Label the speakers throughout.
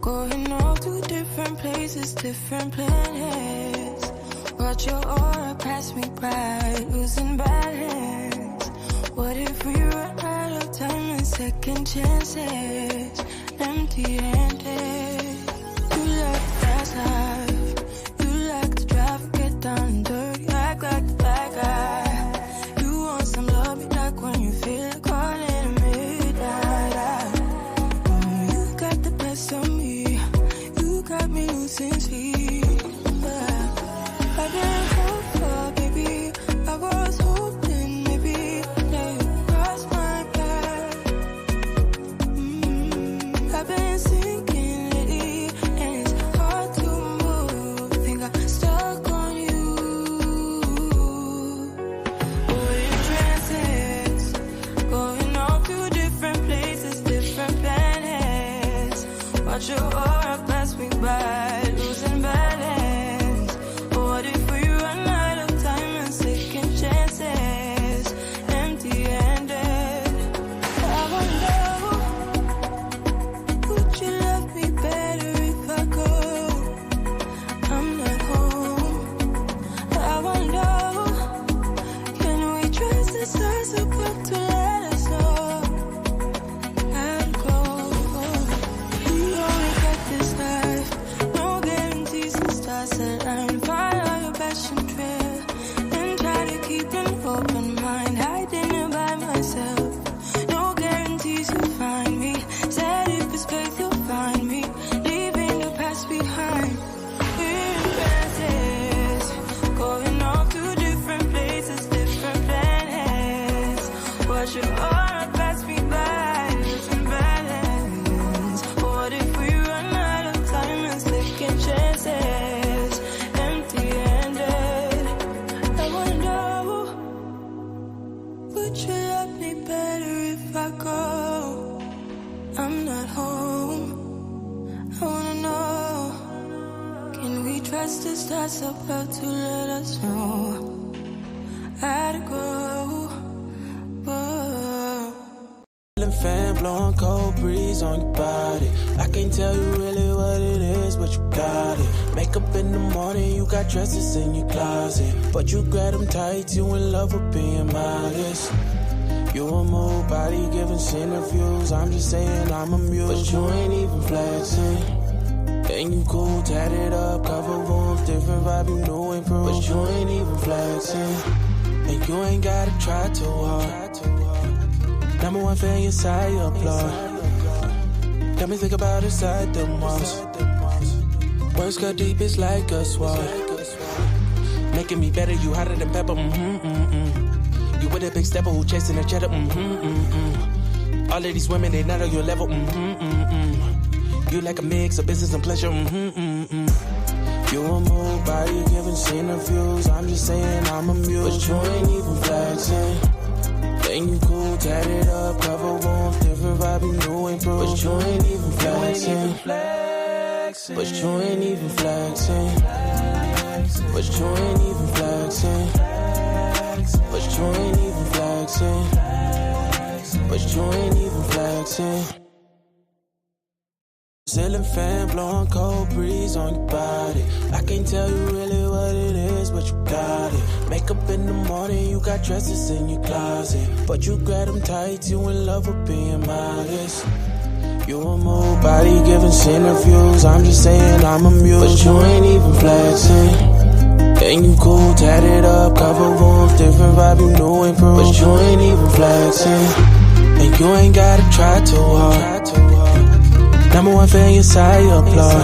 Speaker 1: Going off to different places, different planets. Watch your aura pass me by, losing balance. What if we run out of time and second chances? Empty-handed. You like the fast life, you like to drive and get down and dirty, act like the bad guy. You want some love, you like when you feel like calling at midnight. You got the best of me, you got me losing sleep. I didn't hope for, baby, I was hoping maybe that you crossed my path. I've been sinking lately, and it's hard to move. Think I'm stuck on you. We're in trances, going off to different places, different planets. Watch your aura pass me by, losing balance. What if we run out of time and second chances? Empty-handed. I wonder, would you love me better if I go? I'm not home. I wonder, can we trust the stars above to let us know how to go? We only got this life, no guarantees and stars align. Follow your passion trail, behind. Experiences, going off to different places, different planets. Watch your aura pass me by, losing balance. What if we run out of time and taking chances? Empty-handed. I wanna know, would you love me better if I go? I'm not home. I wanna know, can we trust the stars about to let us know how to go? Whoa.
Speaker 2: Fan blowing cold breeze on your body. I can't tell you really what it is, but you got it. Makeup in the morning, you got dresses in your closet, but you grab them tight, you in love with being modest. You a move body giving interviews. I'm just saying I'm amused, but you ain't even flexing. And you cool, tatted up, cover wounds, different vibe, you new improved, but you ain't even flexing. And you ain't gotta try too hard. Number one fan, your side, you applaud. Got me think about inside the walls. Words cut deep, it's like a sword. Making me better, you hotter than pepper, You with a big stepper who chasing a cheddar, All of these women, they not on your level, You like a mix of business and pleasure, You a move body giving interviews. I'm just saying I'm amused, but you ain't even flexing. And you cool, tatted up, cover wounds, different vibe, you new improved, but you ain't even flexing. But you ain't even flexing. But you ain't even flexing. But you ain't even flexing. But you ain't even flexing. Ceiling fan blowing cold breeze on your body. I can't tell you really what it is, but you got it. Makeup in the morning, you got dresses in your closet, but you grab them tight, you in love with being modest. You a move body giving interviews. I'm just saying I'm amused, but you ain't even flexing. And you cool, tatted up, cover wounds, different vibe, you new improved, but you ain't even flexing. And you ain't gotta try too hard. Number one fan, your side, you applaud.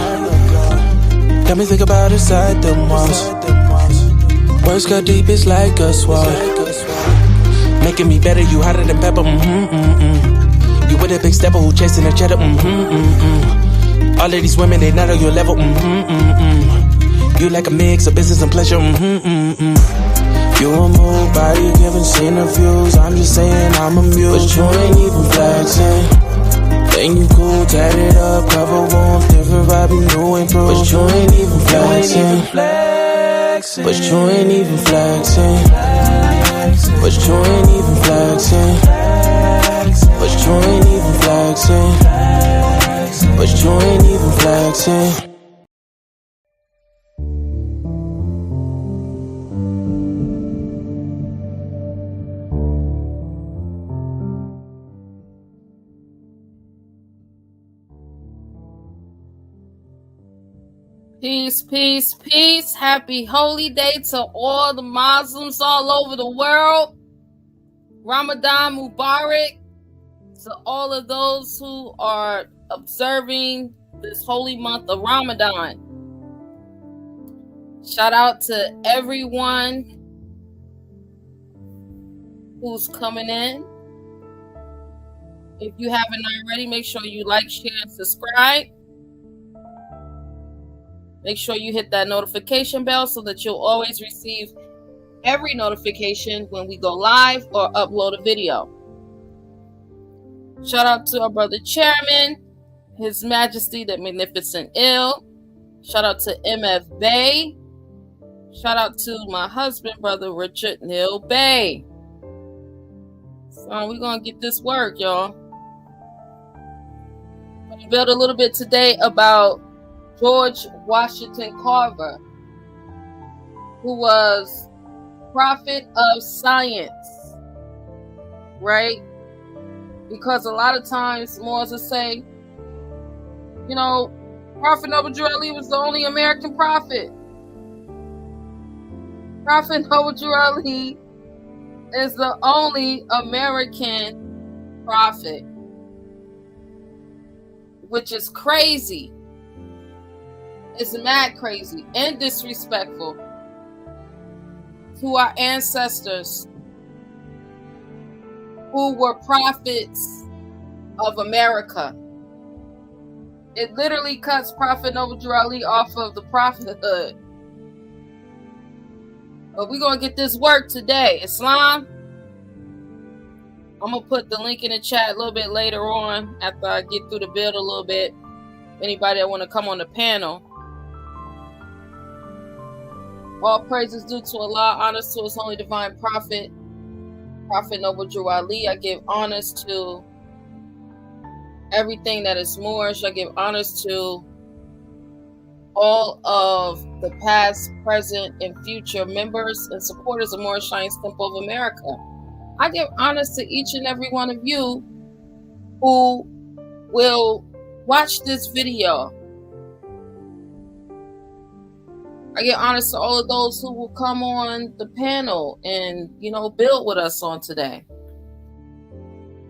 Speaker 2: Got me think about inside the walls. Words cut deep, it's like a sword. Making me better, you hotter than pepper, You with a big stepper who chasing a cheddar, All of these women, they not on your level, You like a mix of business and pleasure, You a move body giving interviews. I'm just saying I'm amused, but you ain't even flexing. And you cool, tatted up, cover wounds, different vibe, you new improved, but you ain't even flexing. But you ain't even flexing. But you ain't even flexing. But you ain't even flexing. But you ain't even flexing.
Speaker 3: Peace, peace, peace. Happy holy day to all the Muslims all over the world. Ramadan Mubarak to all of those who are observing this holy month of Ramadan. Shout out to everyone who's coming in. If you haven't already, make sure you like, share, and subscribe. Make sure you hit that notification bell so that you'll always receive every notification when we go live or upload a video. Shout out to our brother Chairman, His Majesty the Magnificent Ill. Shout out to MF Bay. Shout out to my husband, brother Richard Neil Bay. So we're going to get this work, y'all. I'm going to build a little bit today about George Washington Carver, who was prophet of science, right? Because a lot of times Moors will say, you know, Prophet Noble Drew Ali was the only American prophet. Prophet Noble Drew Ali is the only American prophet, which is crazy. is mad crazy and disrespectful to our ancestors who were prophets of America. It literally cuts Prophet Noble Ali off of the prophethood. But we're going to get this work today. Islam, I'm going to put the link in the chat a little bit later on after I get through the build a little bit. Anybody that want to come on the panel. All praises due to Allah, honors to His only divine prophet, Prophet Noble Drew Ali. I give honors to everything that is Moorish. I give honors to all of the past, present, and future members and supporters of Moorish Science Temple of America. I give honors to each and every one of you who will watch this video. I give honors to all of those who will come on the panel and, build with us on today.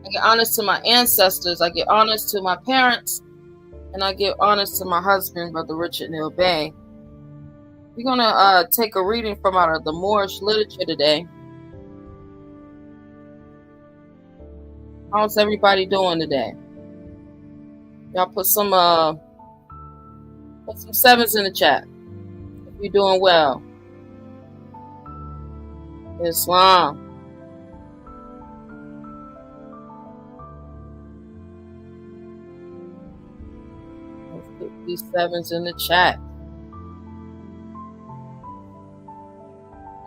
Speaker 3: I give honors to my ancestors. I give honors to my parents. And I give honors to my husband, Brother Richard Neal Bay. We're going to take a reading from out of the Moorish literature today. How's everybody doing today? Y'all put some sevens in the chat. If you're doing well. Islam. Let's put these sevens in the chat.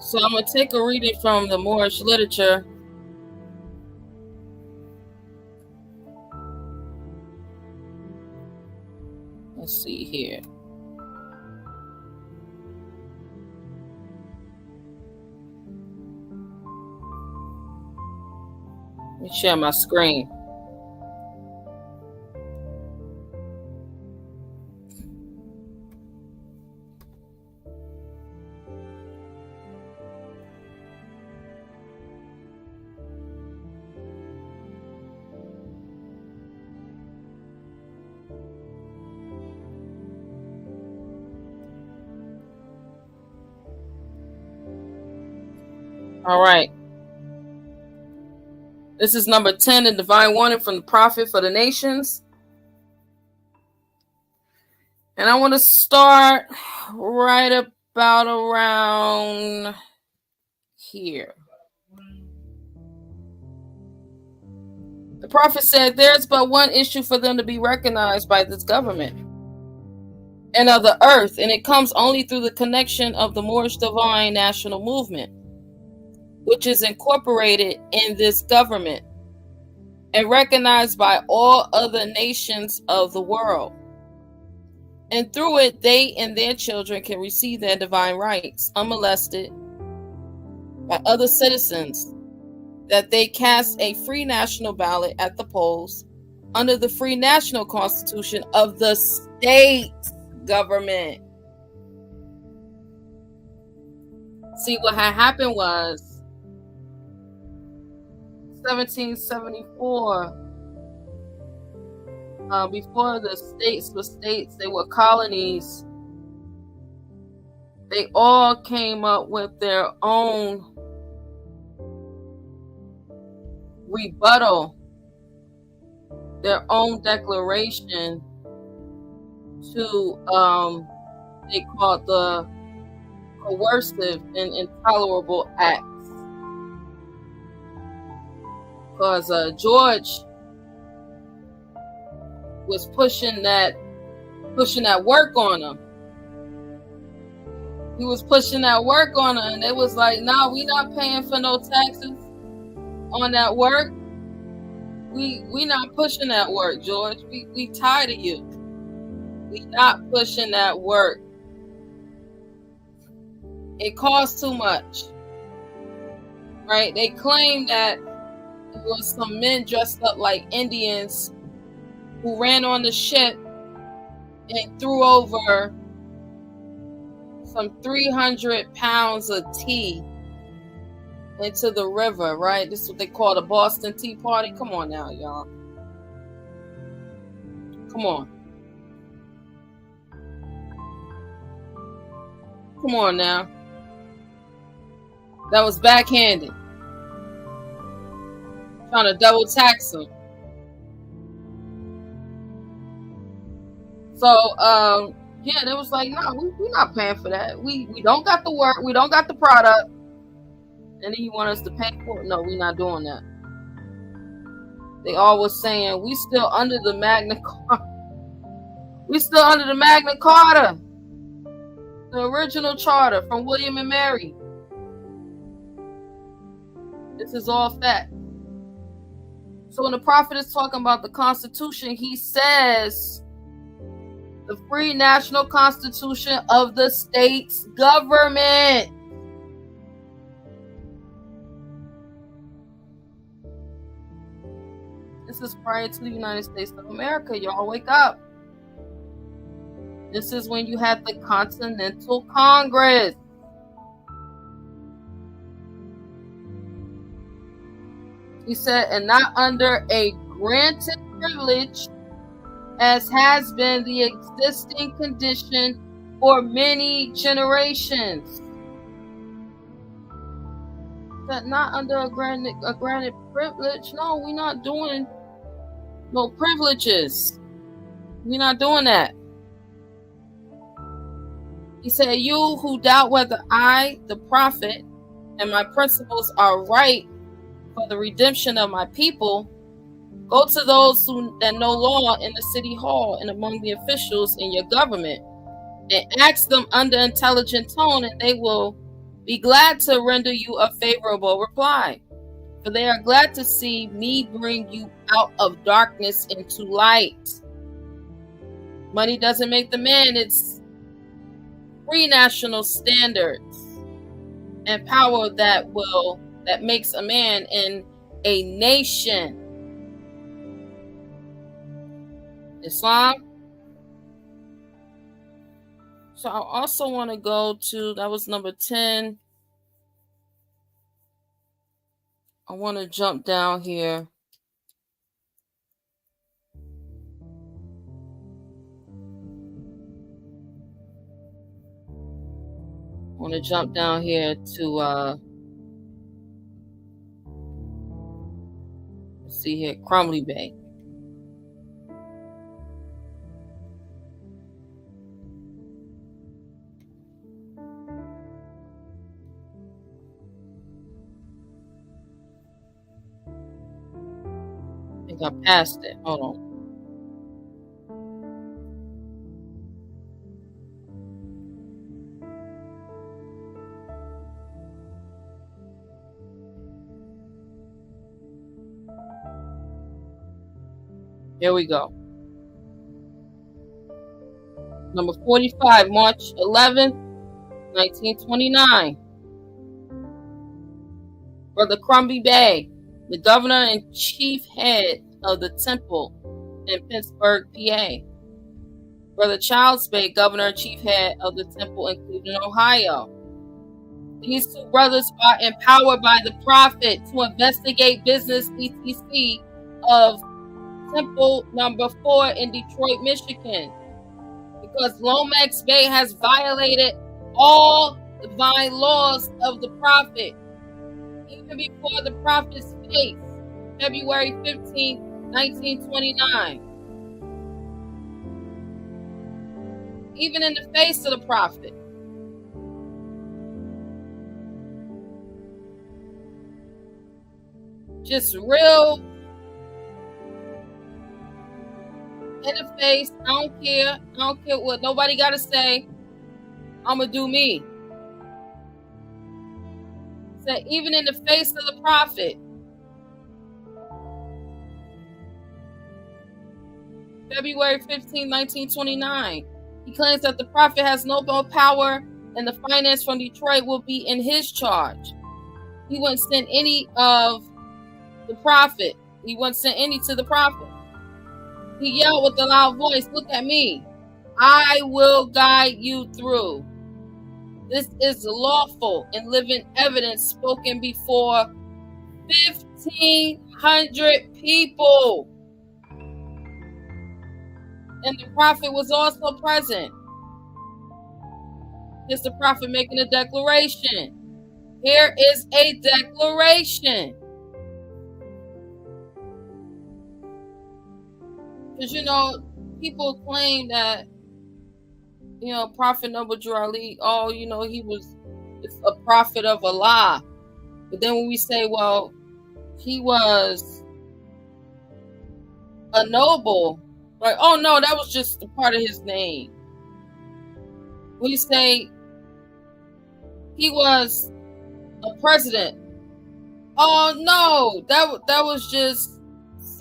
Speaker 3: So I'm going to take a reading from the Moorish literature. Let's see here. Let me share my screen. All right. This is number 10, the divine warning from the prophet for the nations. And I want to start right about around here. The prophet said, there's but one issue for them to be recognized by this government and of the earth, and it comes only through the connection of the Moorish divine national movement, which is incorporated in this government and recognized by all other nations of the world. And through it, they and their children can receive their divine rights unmolested by other citizens, that they cast a free national ballot at the polls under the free national constitution of the state government. See, what had happened was 1774, before the states were states, they were colonies. They all came up with their own rebuttal, their own declaration to they called the coercive and intolerable acts. Because George was pushing that work on him. He was pushing that work on her, and they was like, "Nah, we not paying for no taxes on that work. We not pushing that work, George. We tired of you. We not pushing that work. It costs too much." Right? They claim that it was some men dressed up like Indians who ran on the ship and threw over some 300 pounds of tea into the river, right? This is what they call the Boston Tea Party. Come on now, y'all. Come on. Come on now. That was backhanded. Trying to double tax him. So, yeah, they was like, no, we're not paying for that. We don't got the work. We don't got the product. And then you want us to pay for it? No, we're not doing that. They all was saying, we still under the Magna Carta. We still under the Magna Carta. The original charter from William and Mary. This is all fact. So when the prophet is talking about the Constitution, he says the free national constitution of the state's government. This is prior to the United States of America. Y'all wake up. This is when you had the Continental Congress. He said, and not under a granted privilege, as has been the existing condition for many generations. That not under a granted privilege. No, we're not doing no privileges. We're not doing that. He said, you who doubt whether I, the prophet, and my principles are right for the redemption of my people, go to those that know law in the city hall and among the officials in your government, and ask them under intelligent tone, and they will be glad to render you a favorable reply. For they are glad to see me bring you out of darkness into light. Money doesn't make the man. It's free national standards and power that makes a man in a nation. Islam. So I also want to go to, that was number 10. I want to jump down here. To let's see here, Crumbly Bay. I think I passed it. Hold on. Here we go. Number 45, March 11th, 1929. Brother Crumbly Bay, the governor and chief head of the temple in Pittsburgh, PA. Brother Childs Bay, governor and chief head of the temple in Cleveland, Ohio. These two brothers are empowered by the prophet to investigate business etc. of Temple number 4 in Detroit, Michigan, because Lomax Bay has violated all divine laws of the prophet, even before the prophet's face, February 15, 1929. Even in the face of the prophet. Just real in the face. I don't care what nobody gotta say. I'ma do me. So even in the face of the prophet, February 15, 1929, he claims that the prophet has no more power and the finance from Detroit will be in his charge. He wouldn't send any of the prophet. He wouldn't send any to the prophet. He yelled with a loud voice, look at me. I will guide you through. This is lawful and living evidence spoken before 1,500 people. And the prophet was also present. Here's the prophet making a declaration. Here is a declaration. Because, you know, people claim that, you know, Prophet Noble Drew Ali, oh, you know, he was a prophet of Allah. But then when we say, well, he was a noble, like, oh no, that was just a part of his name. We say he was a president. Oh no, that was just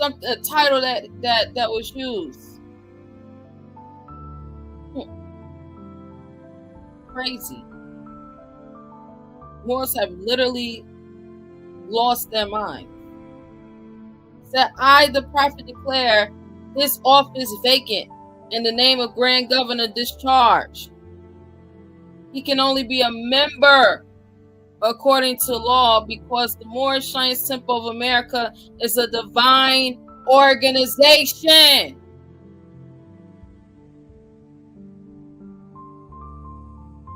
Speaker 3: a title that was used. Crazy. Moors have literally lost their mind. Said, I, the prophet, declare his office vacant in the name of Grand Governor discharged. He can only be a member according to law because the Moorish Science Temple of America is a divine organization.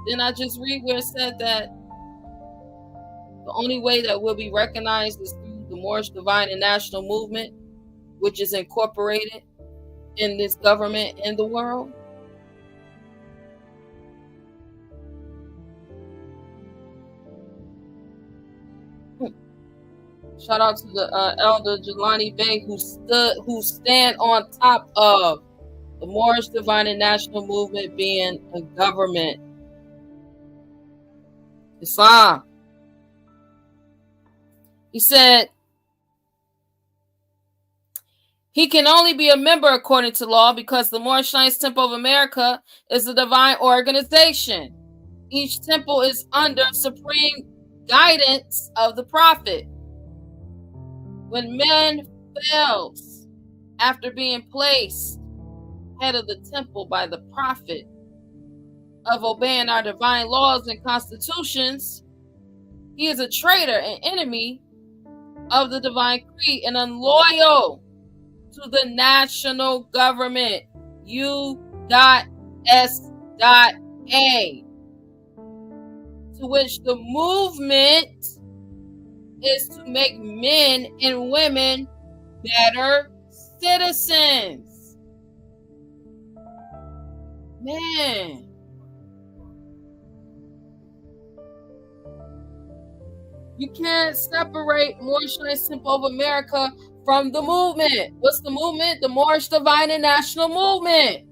Speaker 3: Then I just read where it said that the only way that we'll be recognized is through the Moorish Divine and National Movement, which is incorporated in this government in the world. Shout out to the Elder Jelani Bey who stand on top of the Moorish Divine and National Movement being a government. Islam. He said he can only be a member according to law because the Moorish Science Temple of America is a divine organization. Each temple is under supreme guidance of the prophet. When man fails after being placed head of the temple by the prophet of obeying our divine laws and constitutions, he is a traitor and enemy of the divine creed and unloyal to the national government, U.S.A, to which the movement is to make men and women better citizens. Man. You can't separate Moorish Science Temple of America from the movement. What's the movement? The Moorish Divine and National Movement.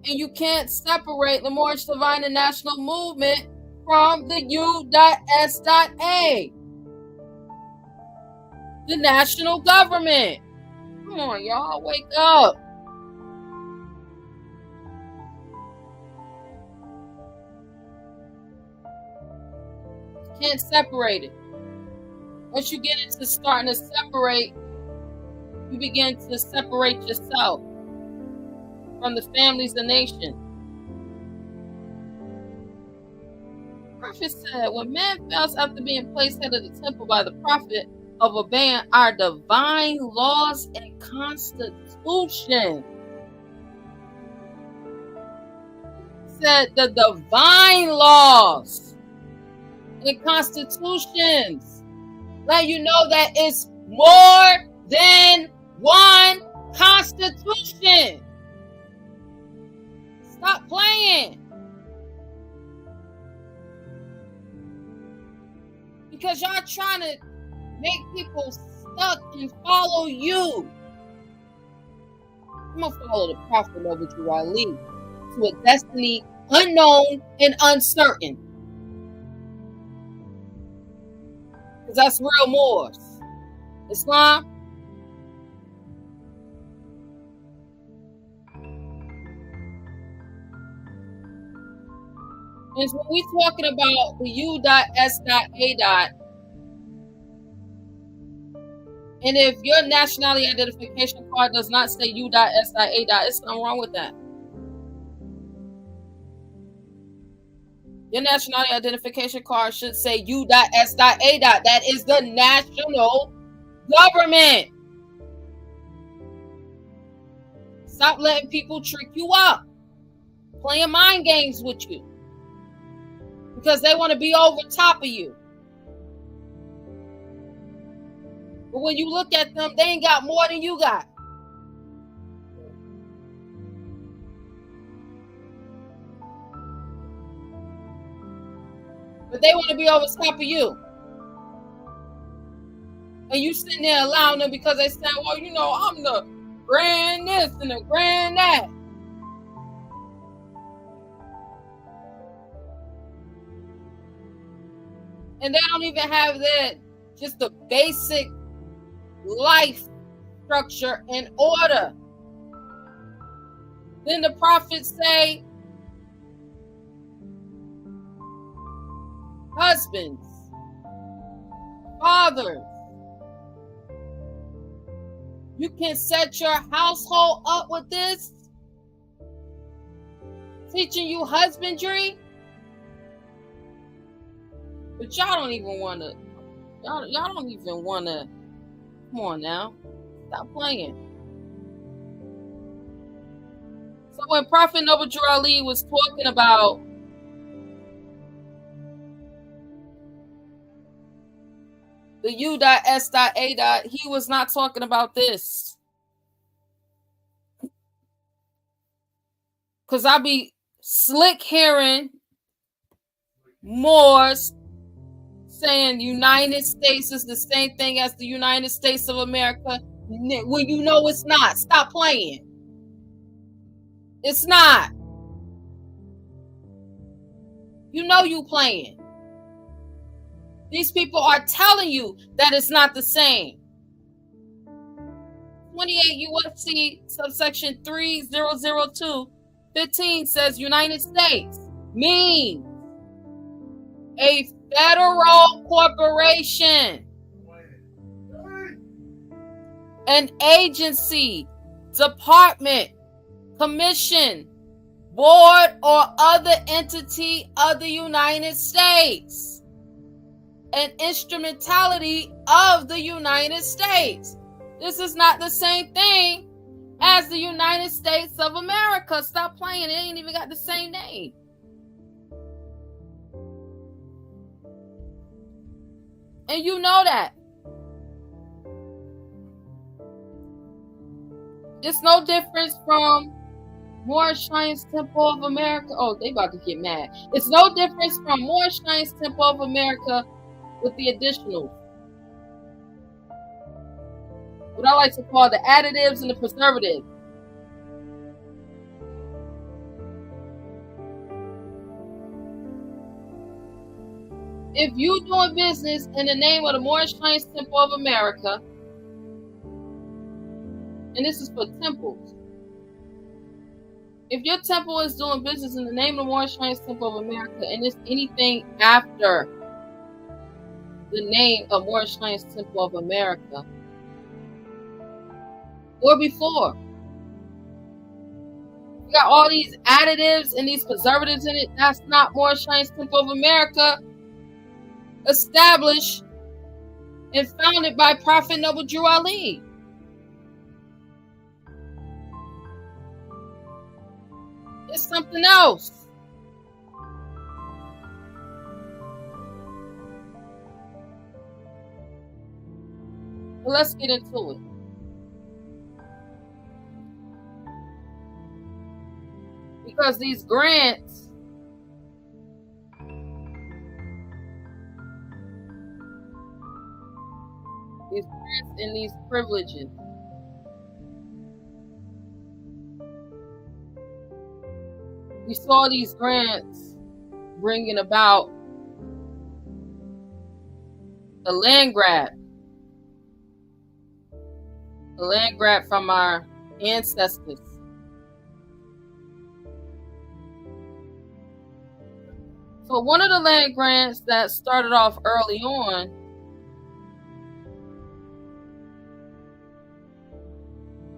Speaker 3: And you can't separate the Moorish Divine and National Movement from the U.S.A, the national government. Come on, y'all, wake up. Can't separate it. Once you get into starting to separate, you begin to separate yourself from the families and nation. The prophet said, when man fails after being placed head of the temple by the prophet of obeying our divine laws and constitution, said the divine laws and constitutions let you know that it's more than one constitution. Stop playing. Because y'all trying to make people stuck and follow you. I'm gonna follow the prophet Noble Drew Ali to a destiny unknown and uncertain. Because that's real Moors. Islam. And when we talking about the U.S.A. and if your nationality identification card does not say U.S.A, there's something wrong with that. Your nationality identification card should say U.S.A. That is the national government. Stop letting people trick you up. playing mind games with you because they want to be over top of you. But when you look at them, they ain't got more than you got. But they want to be over top of you. And you sitting there allowing them because they say, well, you know, I'm the grand this and the grand that. And they don't even have that, just the basic life structure in order. Then the prophets say, husbands, fathers, you can set your household up with this, teaching you husbandry. But y'all don't even want to, y'all don't even want to, come on now, stop playing. So when Prophet Noble Drew Ali was talking about the U.S.A, he was not talking about this. Because I be slick hearing Moors saying United States is the same thing as the United States of America. When you know it's not. Stop playing. It's not. You know you playing. These people are telling you that it's not the same. 28 U.S.C. subsection 3002-15 says United States means a federal corporation, an agency, department, commission, board, or other entity of the United States, an instrumentality of the United States. This is not the same thing as the United States of America. Stop playing. It ain't even got the same name. And you know that. It's no difference from Moorish Temple of America. Oh, they about to get mad. It's no difference from Moorish Temple of America with the additionals. What I like to call the additives and the preservatives. If you doing business in the name of the Moorish Temple of America, and this is for temples, if your temple is doing business in the name of the Moorish Temple of America and it's anything after the name of Moorish Temple of America, or before, you got all these additives and these preservatives in it, that's not Moorish Temple of America, established and founded by Prophet Noble Drew Ali. It's something else. But let's get into it. Because these grants and these privileges, we saw these grants bringing about a land grab from our ancestors. So one of the land grants that started off early on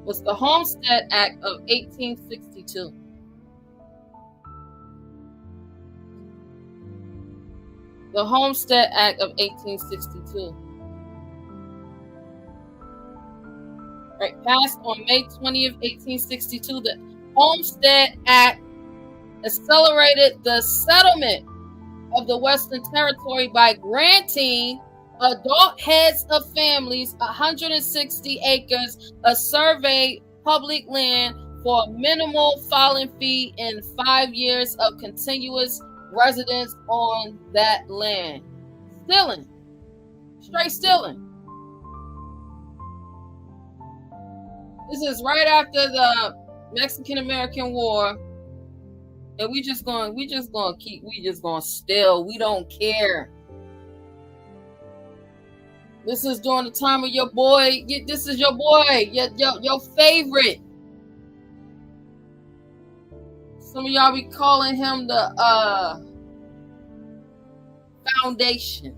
Speaker 3: was the Homestead Act of 1862. The Homestead Act of 1862. Right, passed on May 20th, 1862, the Homestead Act accelerated the settlement of the Western Territory by granting adult heads of families 160 acres of surveyed public land for a minimal filing fee and 5 years of continuous residence on that land. Stealing. Straight stealing. This is right after the Mexican-American War. And we just gonna steal. We don't care. This is during the time of your boy. This is your boy, your favorite. Some of y'all be calling him the foundation.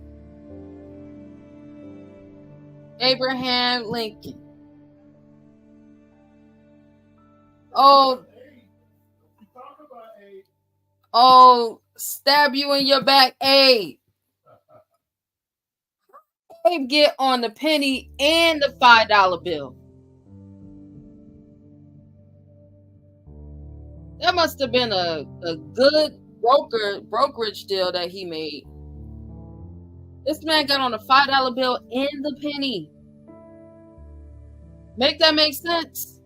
Speaker 3: Abraham Lincoln. Oh, stab you in your back, Abe. Abe get on the penny and the $5 bill. That must have been a good brokerage deal that he made. This man got on the $5 bill and the penny. Make that make sense?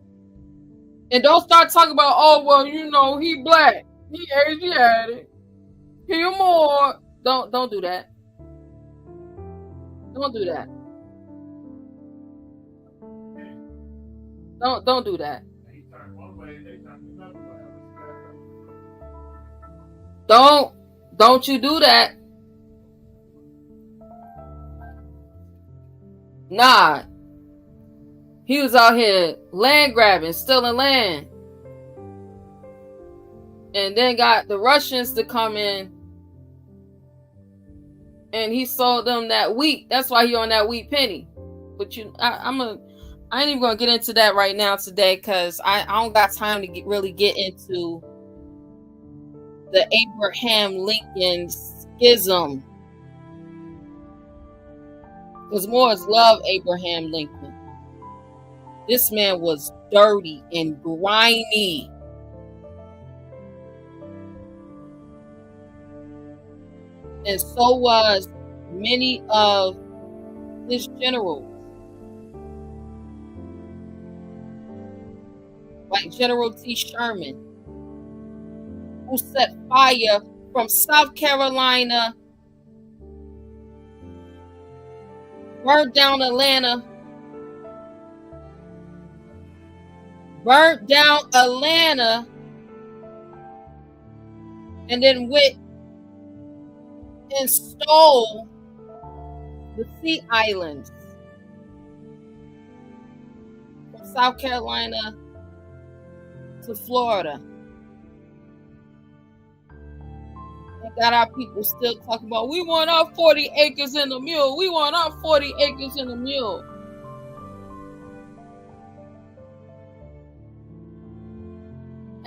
Speaker 3: And don't start talking about, oh, well, you know, he black. He Asiatic. He more. Don't do that. Don't do that. Don't do that. Don't you do that. Nah. He was out here land grabbing, stealing land. And then got the Russians to come in. And he sold them that wheat. That's why he on that wheat penny. But I ain't even gonna get into that right now today, because I don't got time to really get into the Abraham Lincoln schism. Because Moors love Abraham Lincoln. This man was dirty and grimy. And so was many of his generals. Like General T. Sherman, who set fire from South Carolina, burned down Atlanta, and then went and stole the Sea Islands from South Carolina to Florida. And got our people still talking about, we want our 40 acres in the mule. We want our 40 acres in the mule.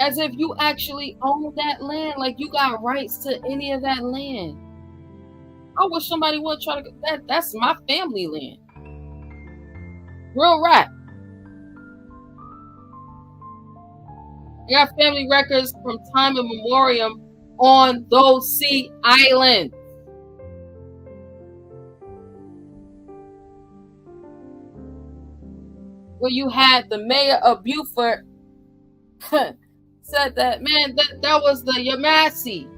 Speaker 3: As if you actually own that land, like you got rights to any of that land. I wish somebody would try to that's my family land. Real rap. I got family records from time immemorial on those Sea Islands. Where you had the mayor of Beaufort said that, man, that was the Yamasi.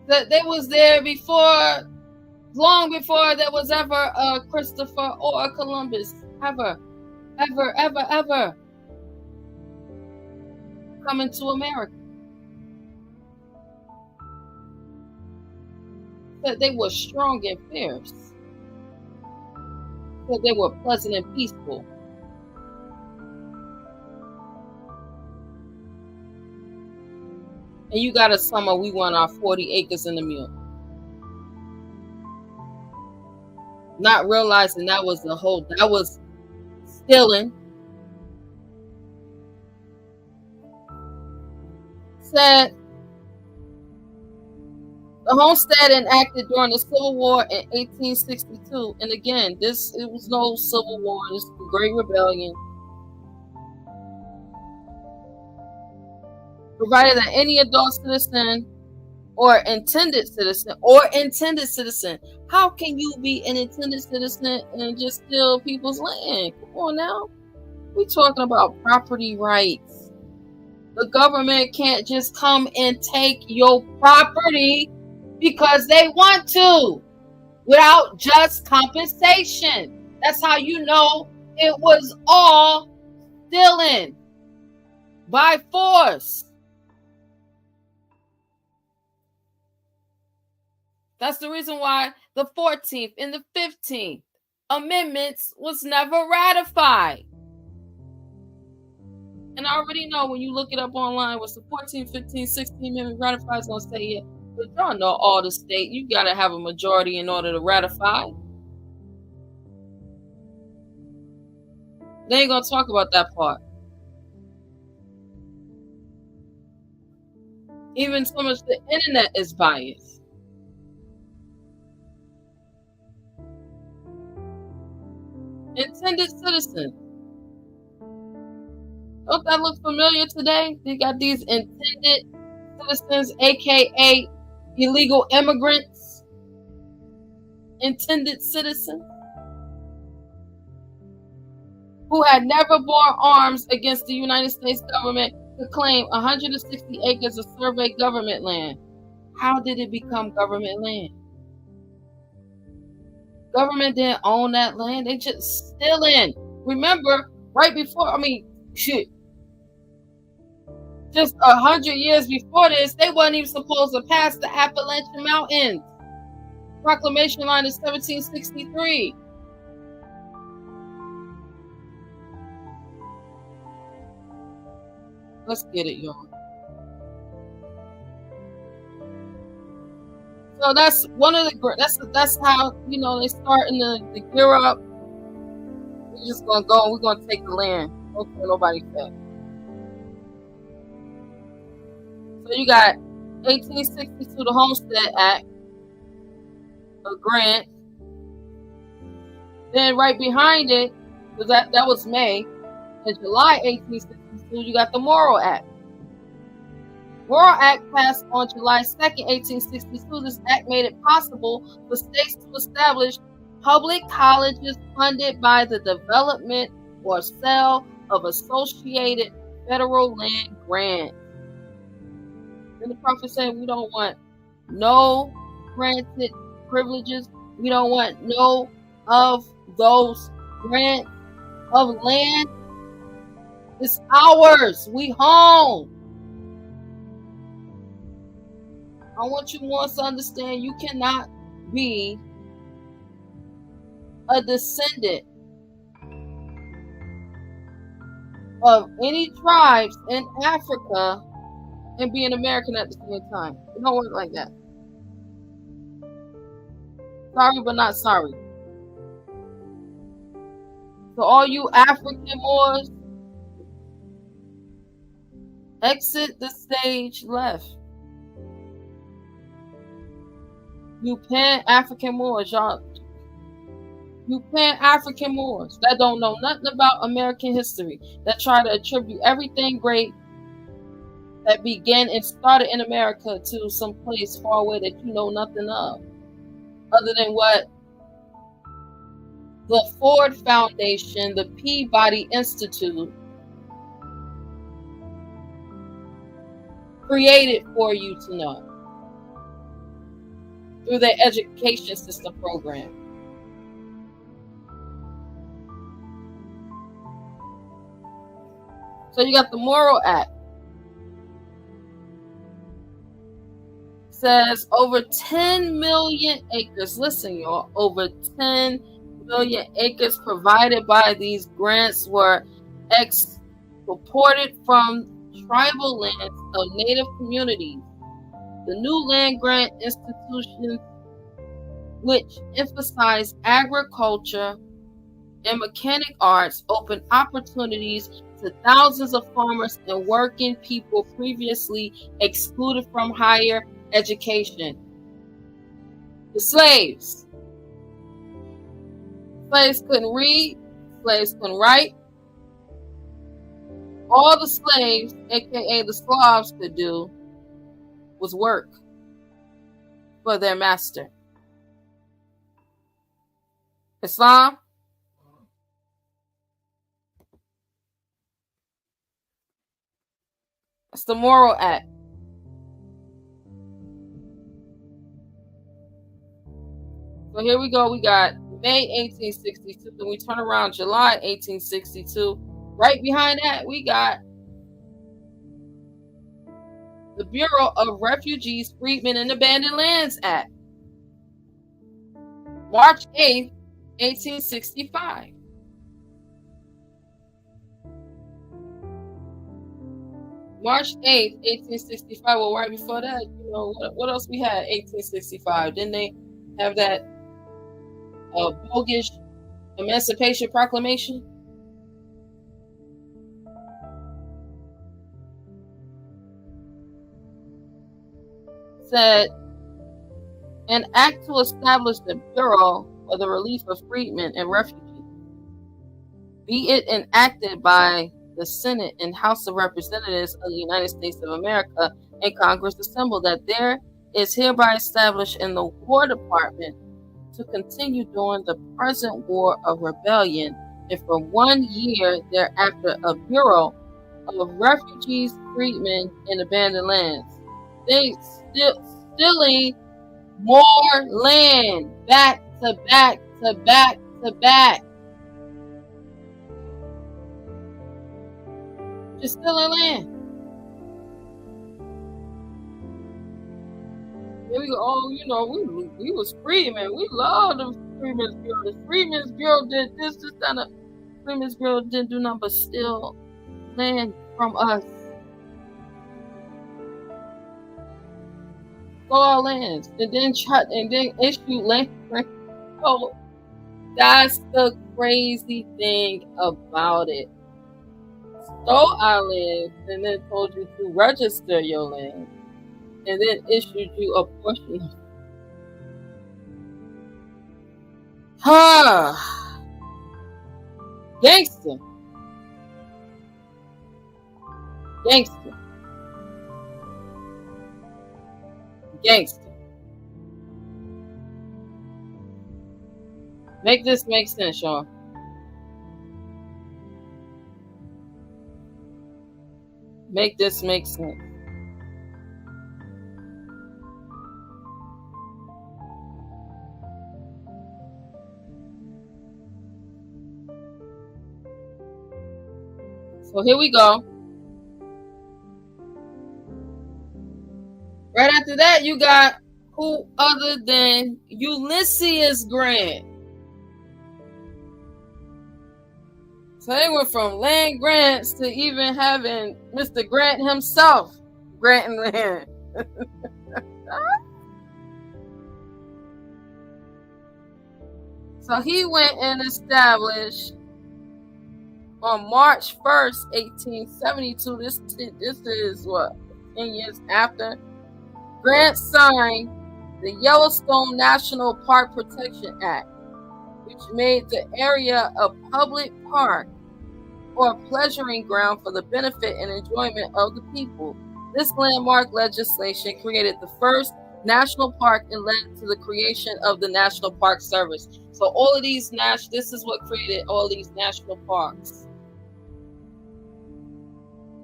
Speaker 3: That they was there before, long before there was ever a Christopher or a Columbus, ever coming to America. That they were strong and fierce. That they were pleasant and peaceful. And you got a summer, we want our 40 acres in the mule. Not realizing that was stealing. Said the homestead enacted during the Civil War in 1862. And again, it was no Civil War, this was the Great Rebellion. provided that any adult citizen or intended citizen, how can you be an intended citizen and just steal people's land? Come on now. We're talking about property rights. The government can't just come and take your property because they want to without just compensation. That's how you know it was all stealing by force. That's the reason why the 14th and the 15th amendments was never ratified. And I already know when you look it up online, what's the 14th, 15th, 16th amendment ratified is going to say it. But y'all know all the state, you got to have a majority in order to ratify. They ain't going to talk about that part. Even so much the internet is biased. Intended citizen. Don't that look familiar today? They got these intended citizens, aka illegal immigrants. Intended citizens who had never bore arms against the United States government to claim 160 acres of survey government land. How did it become government land? Government didn't own that land. They just stealing. Remember, right before, just 100 years before this, they wasn't even supposed to pass the Appalachian Mountains. Proclamation line is 1763. Let's get it, y'all. So that's one of the that's how they starting to gear up. We're just gonna go and we're gonna take the land. Okay, nobody said. So you got 1862, the Homestead Act, a grant. Then right behind it, because that was May, in July 1862, you got the Morrill Act. Morrill Act passed on July 2nd, 1862. This act made it possible for states to establish public colleges funded by the development or sale of associated federal land grants. And the prophet said, we don't want no granted privileges. We don't want no of those grants of land. It's ours. We home. I want you more to understand you cannot be a descendant of any tribes in Africa and be an American at the same time. It don't work like that. Sorry, but not sorry. So all you African Moors, exit the stage left. You Pan-African Moors, y'all. You Pan-African Moors that don't know nothing about American history, that try to attribute everything great that began and started in America to some place far away that you know nothing of, other than what the Ford Foundation, the Peabody Institute created for you to know through their education system program. So you got the Morrill Act. Says over 10 million acres. Listen, y'all, over 10 million acres provided by these grants were exported from tribal lands of native communities. The new land grant institutions, which emphasize agriculture and mechanic arts, open opportunities to thousands of farmers and working people previously excluded from higher education. The slaves. Slaves couldn't read. Slaves couldn't write. all the slaves, aka the Slavs, could do was work for their master. Islam, it's the moral act. So here we go. We got May 1862. Then we turn around July 1862. Right behind that, we got the Bureau of Refugees, Freedmen, and Abandoned Lands Act. March 8th, 1865. March 8th, 1865. Well, right before that, you know, what else we had? 1865. Didn't they have that bogus Emancipation Proclamation? Said an act to establish the Bureau for the Relief of Freedmen and Refugees, be it enacted by the Senate and House of Representatives of the United States of America and Congress assembled, that there is hereby established in the War Department to continue during the present war of rebellion, and for 1 year thereafter a Bureau of Refugees, Freedmen, and Abandoned Lands. They stealing more land, back to back to back to back. Just stealing land. Here we go. Oh, you know, we was freedmen. We love the Freedmen's Bureau. The Freedmen's Bureau did this kind of. Freedmen's Bureau didn't do nothing but steal land from us. Stole our lands and then issue land. Oh, that's the crazy thing about it. Stole our land and then told you to register your land, and then issued you a portion of Gangster. Gangster. Gangster. Make this make sense, y'all. Make this make sense. So here we go. Right after that, you got who other than Ulysses Grant. So they went from land grants to even having Mr. Grant himself granting land. So he went and established on March 1st, 1872. This is what, 10 years after. Grant signed the Yellowstone National Park Protection Act, which made the area a public park or pleasuring ground for the benefit and enjoyment of the people. This landmark legislation created the first national park and led to the creation of the National Park Service. So all of these this is what created all these national parks.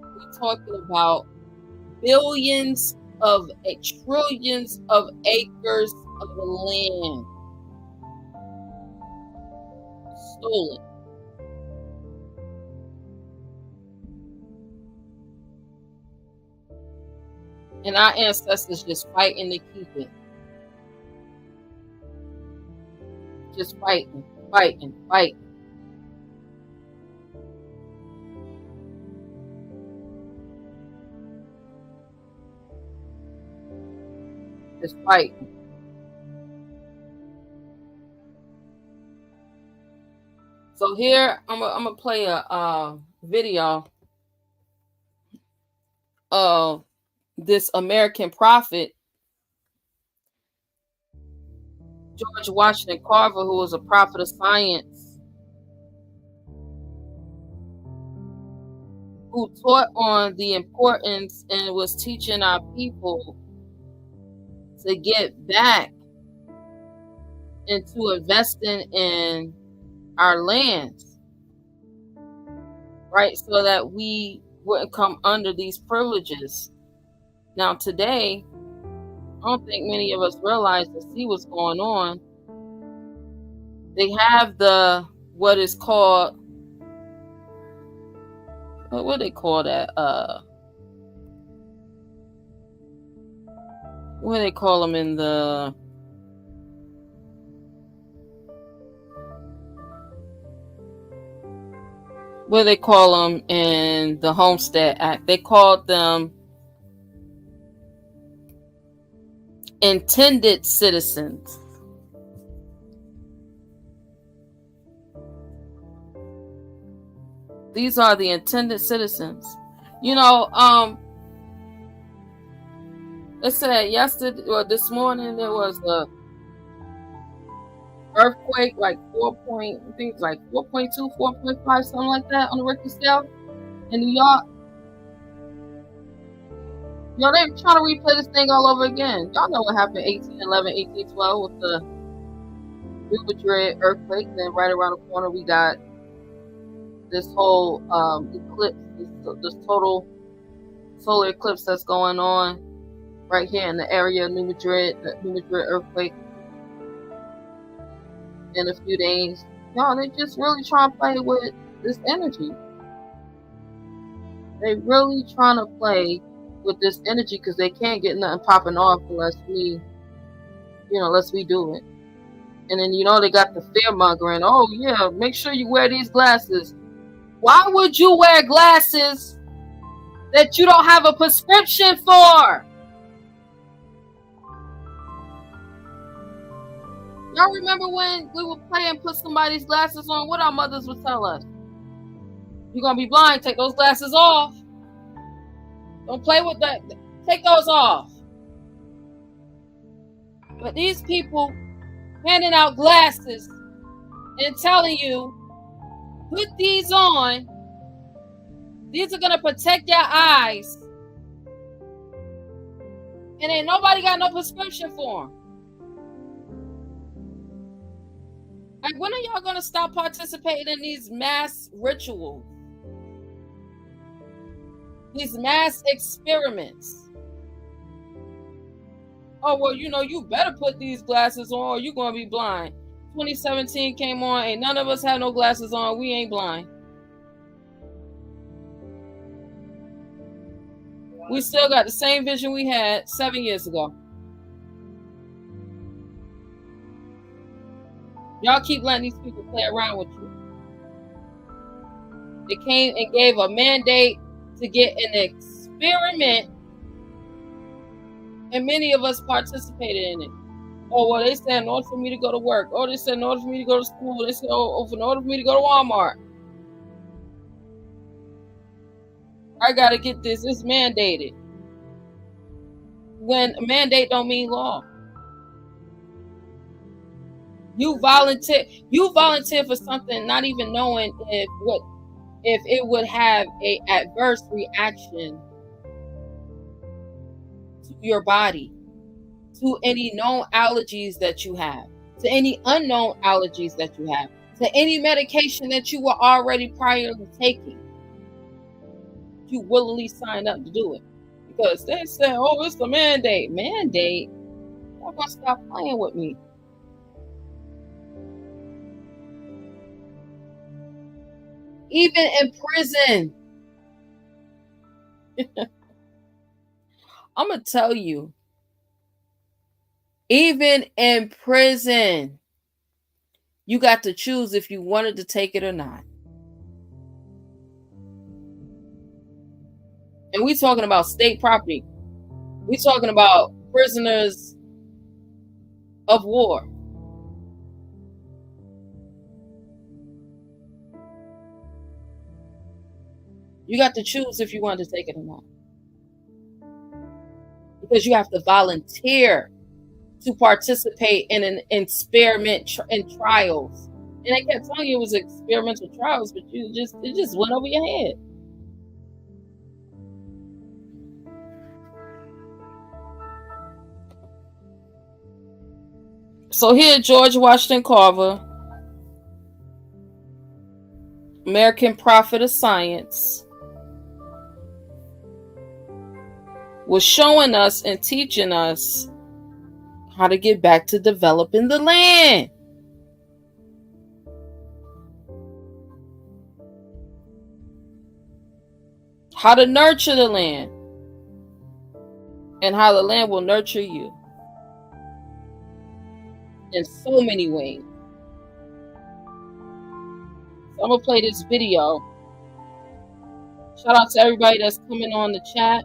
Speaker 3: We're talking about billions of trillions of acres of land stolen. And our ancestors just fighting to keep it. Just fighting. Just fighting. So here I'm gonna play a video of this American prophet, George Washington Carver, who was a prophet of science. who taught on the importance and was teaching our people to get back into investing in our lands, right? So that we wouldn't come under these privileges. Now today, I don't think many of us realize to see what's going on. They have what is called, what do they call that? What do they call them in the Homestead Act? They called them intended citizens. These are the intended citizens. You know, it said yesterday or this morning there was a earthquake like 4.2, 4.5, something like that on the Richter scale in New York. Yo, they're trying to replay this thing all over again. Y'all know what happened in 1811, 1812 with the New Madrid earthquake. Then right around the corner we got this whole eclipse, this total solar eclipse that's going on right here in the area of New Madrid, the New Madrid earthquake in a few days. Y'all, they just really trying to play with this energy. They really trying to play with this energy because they can't get nothing popping off unless we do it. And then, they got the fear mongering. Oh yeah, make sure you wear these glasses. Why would you wear glasses that you don't have a prescription for? Y'all remember when we would play and put somebody's glasses on? What our mothers would tell us? You're going to be blind. Take those glasses off. Don't play with that. Take those off. But these people handing out glasses and telling you, put these on. These are going to protect your eyes. And ain't nobody got no prescription for them. Like, when are y'all going to stop participating in these mass rituals? These mass experiments? Oh, well, you better put these glasses on or you're going to be blind. 2017 came on, ain't none of us had no glasses on. We ain't blind. We still got the same vision we had 7 years ago. Y'all keep letting these people play around with you. They came and gave a mandate to get an experiment, and many of us participated in it. Oh, well, they said in order for me to go to work. Oh, they said in order for me to go to school. They said, in order for me to go to Walmart. I got to get this. It's mandated. When a mandate don't mean law. You volunteer for something not even knowing if it would have a adverse reaction to your body, to any known allergies that you have, to any unknown allergies that you have, to any medication that you were already prior to taking. You willingly sign up to do it because they say, oh, it's a mandate. Mandate? Y'all gonna stop playing with me. Even in prison. I'm going to tell you. Even in prison, you got to choose if you wanted to take it or not. And we're talking about state property. We're talking about prisoners of war. You got to choose if you want to take it or not. Because you have to volunteer to participate in an experiment in trials. And I kept telling you it was experimental trials, but it just went over your head. So here, George Washington Carver, American prophet of science, was showing us and teaching us how to get back to developing the land. How to nurture the land. And how the land will nurture you. In so many ways. So I'm going to play this video. Shout out to everybody that's coming on the chat.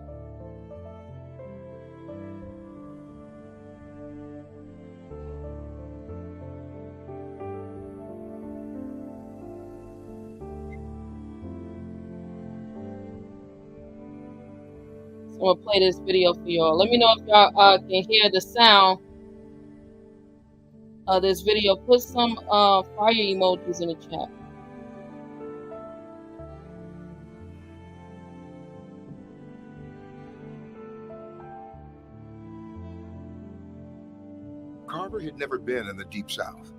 Speaker 3: I'm gonna play this video for y'all. Let me know if y'all can hear the sound of this video. Put some fire emojis in the chat.
Speaker 4: Carver had never been in the Deep South.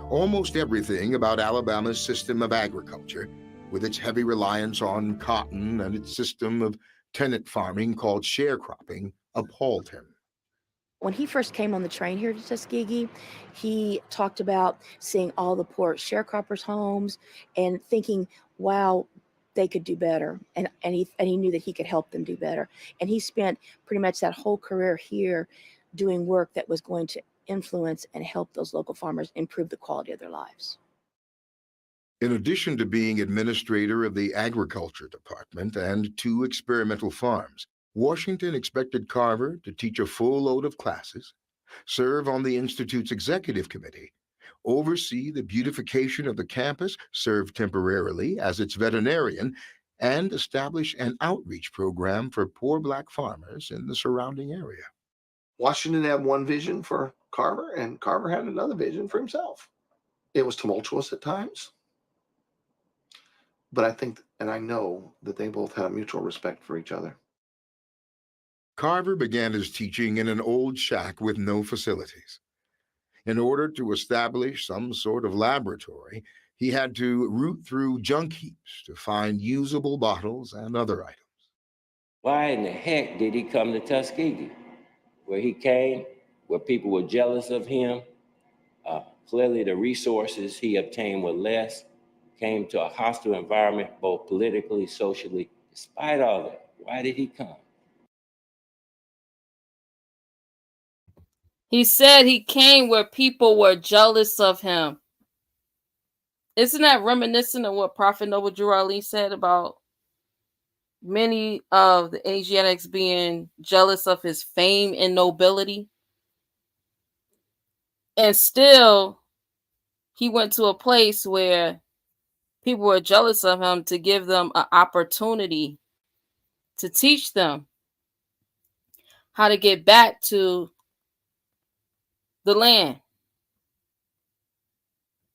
Speaker 4: Almost everything about Alabama's system of agriculture, with its heavy reliance on cotton and its system of tenant farming called sharecropping, appalled him.
Speaker 5: When he first came on the train here to Tuskegee, he talked about seeing all the poor sharecroppers' homes and thinking, wow, they could do better. And he knew that he could help them do better. And he spent pretty much that whole career here doing work that was going to influence and help those local farmers improve the quality of their lives.
Speaker 4: In addition to being administrator of the agriculture department and 2 experimental farms, Washington expected Carver to teach a full load of classes, serve on the Institute's executive committee, oversee the beautification of the campus, serve temporarily as its veterinarian, and establish an outreach program for poor Black farmers in the surrounding area.
Speaker 6: Washington had one vision for Carver, and Carver had another vision for himself. It was tumultuous at times, but I think, and I know, that they both had a mutual respect for each other.
Speaker 4: Carver began his teaching in an old shack with no facilities. In order to establish some sort of laboratory, he had to root through junk heaps to find usable bottles and other items.
Speaker 7: Why in the heck did he come to Tuskegee? Where he came, where people were jealous of him. Clearly the resources he obtained were less, came to a hostile environment, both politically, socially. Despite all that, why did he come?
Speaker 3: He said he came where people were jealous of him. Isn't that reminiscent of what Prophet Noble Drew Ali said about many of the Asiatics being jealous of his fame and nobility? And still, he went to a place where people were jealous of him to give them an opportunity to teach them how to get back to the land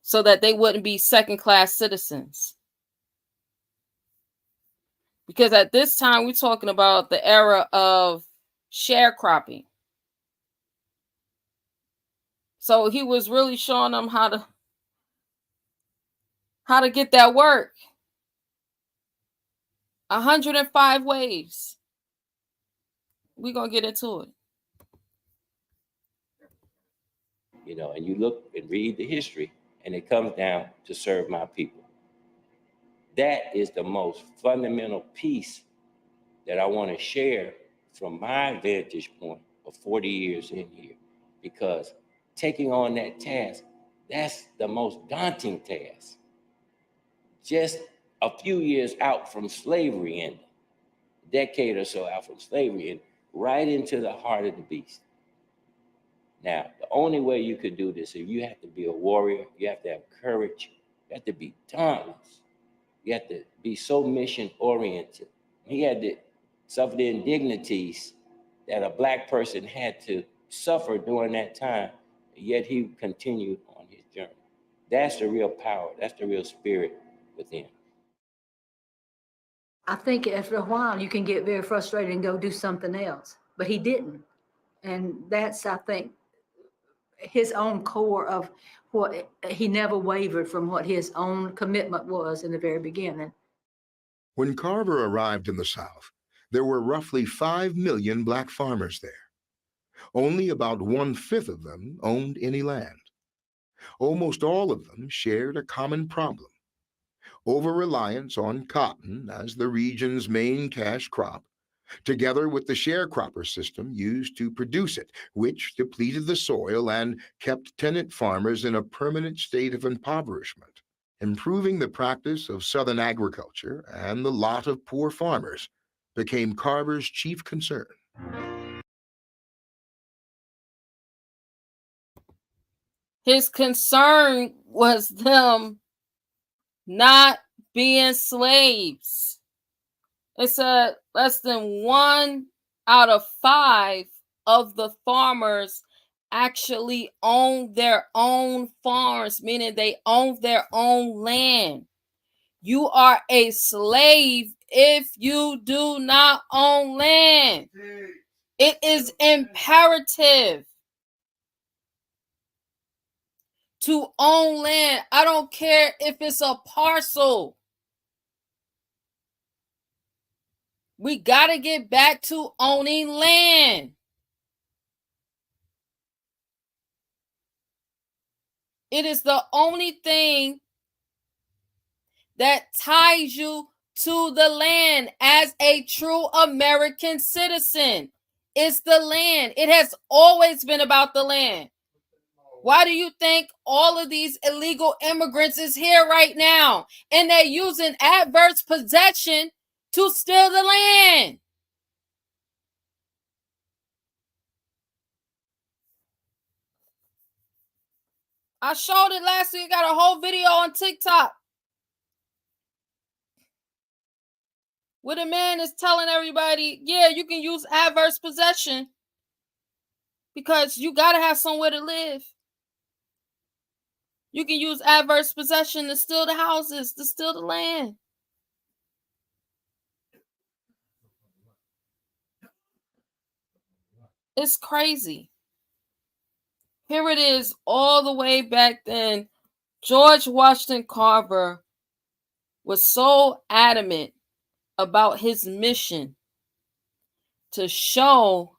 Speaker 3: so that they wouldn't be second-class citizens. Because at this time, we're talking about the era of sharecropping. So he was really showing them how to get that work. 105 ways. We're going to get into it.
Speaker 7: You know, and you look and read the history, and it comes down to serve my people. That is the most fundamental piece that I want to share from my vantage point of 40 years in here, because taking on that task, that's the most daunting task. Just a few years out from slavery, and a decade or so out from slavery, and right into the heart of the beast. Now, the only way you could do this is you have to be a warrior, you have to have courage, you have to be dauntless, you have to be so mission-oriented. He had to suffer the indignities that a Black person had to suffer during that time, yet he continued on his journey. That's the real power, that's the real spirit within.
Speaker 8: I think after a while you can get very frustrated and go do something else, but he didn't. And that's, I think, his own core of what he never wavered from what his own commitment was in the very beginning.
Speaker 4: When Carver arrived in the South, there were roughly 5 million Black farmers there. Only about 1/5 of them owned any land. Almost all of them shared a common problem: over-reliance on cotton as the region's main cash crop, together with the sharecropper system used to produce it, which depleted the soil and kept tenant farmers in a permanent state of impoverishment. Improving the practice of Southern agriculture and the lot of poor farmers became Carver's chief concern.
Speaker 3: His concern was them not being slaves. It said less than 1 out of 5 of the farmers actually own their own farms, meaning they own their own land. You are a slave if you do not own land. It is imperative to own land. I don't care if it's a parcel. We got to get back to owning land. It is the only thing that ties you to the land as a true American citizen. It's the land. It has always been about the land. Why do you think all of these illegal immigrants is here right now and they're using adverse possession to steal the land? I showed it last week. I got a whole video on TikTok where the man is telling everybody, yeah, you can use adverse possession because you got to have somewhere to live. You can use adverse possession to steal the houses, to steal the land. It's crazy. Here it is all the way back then. George Washington Carver was so adamant about his mission to show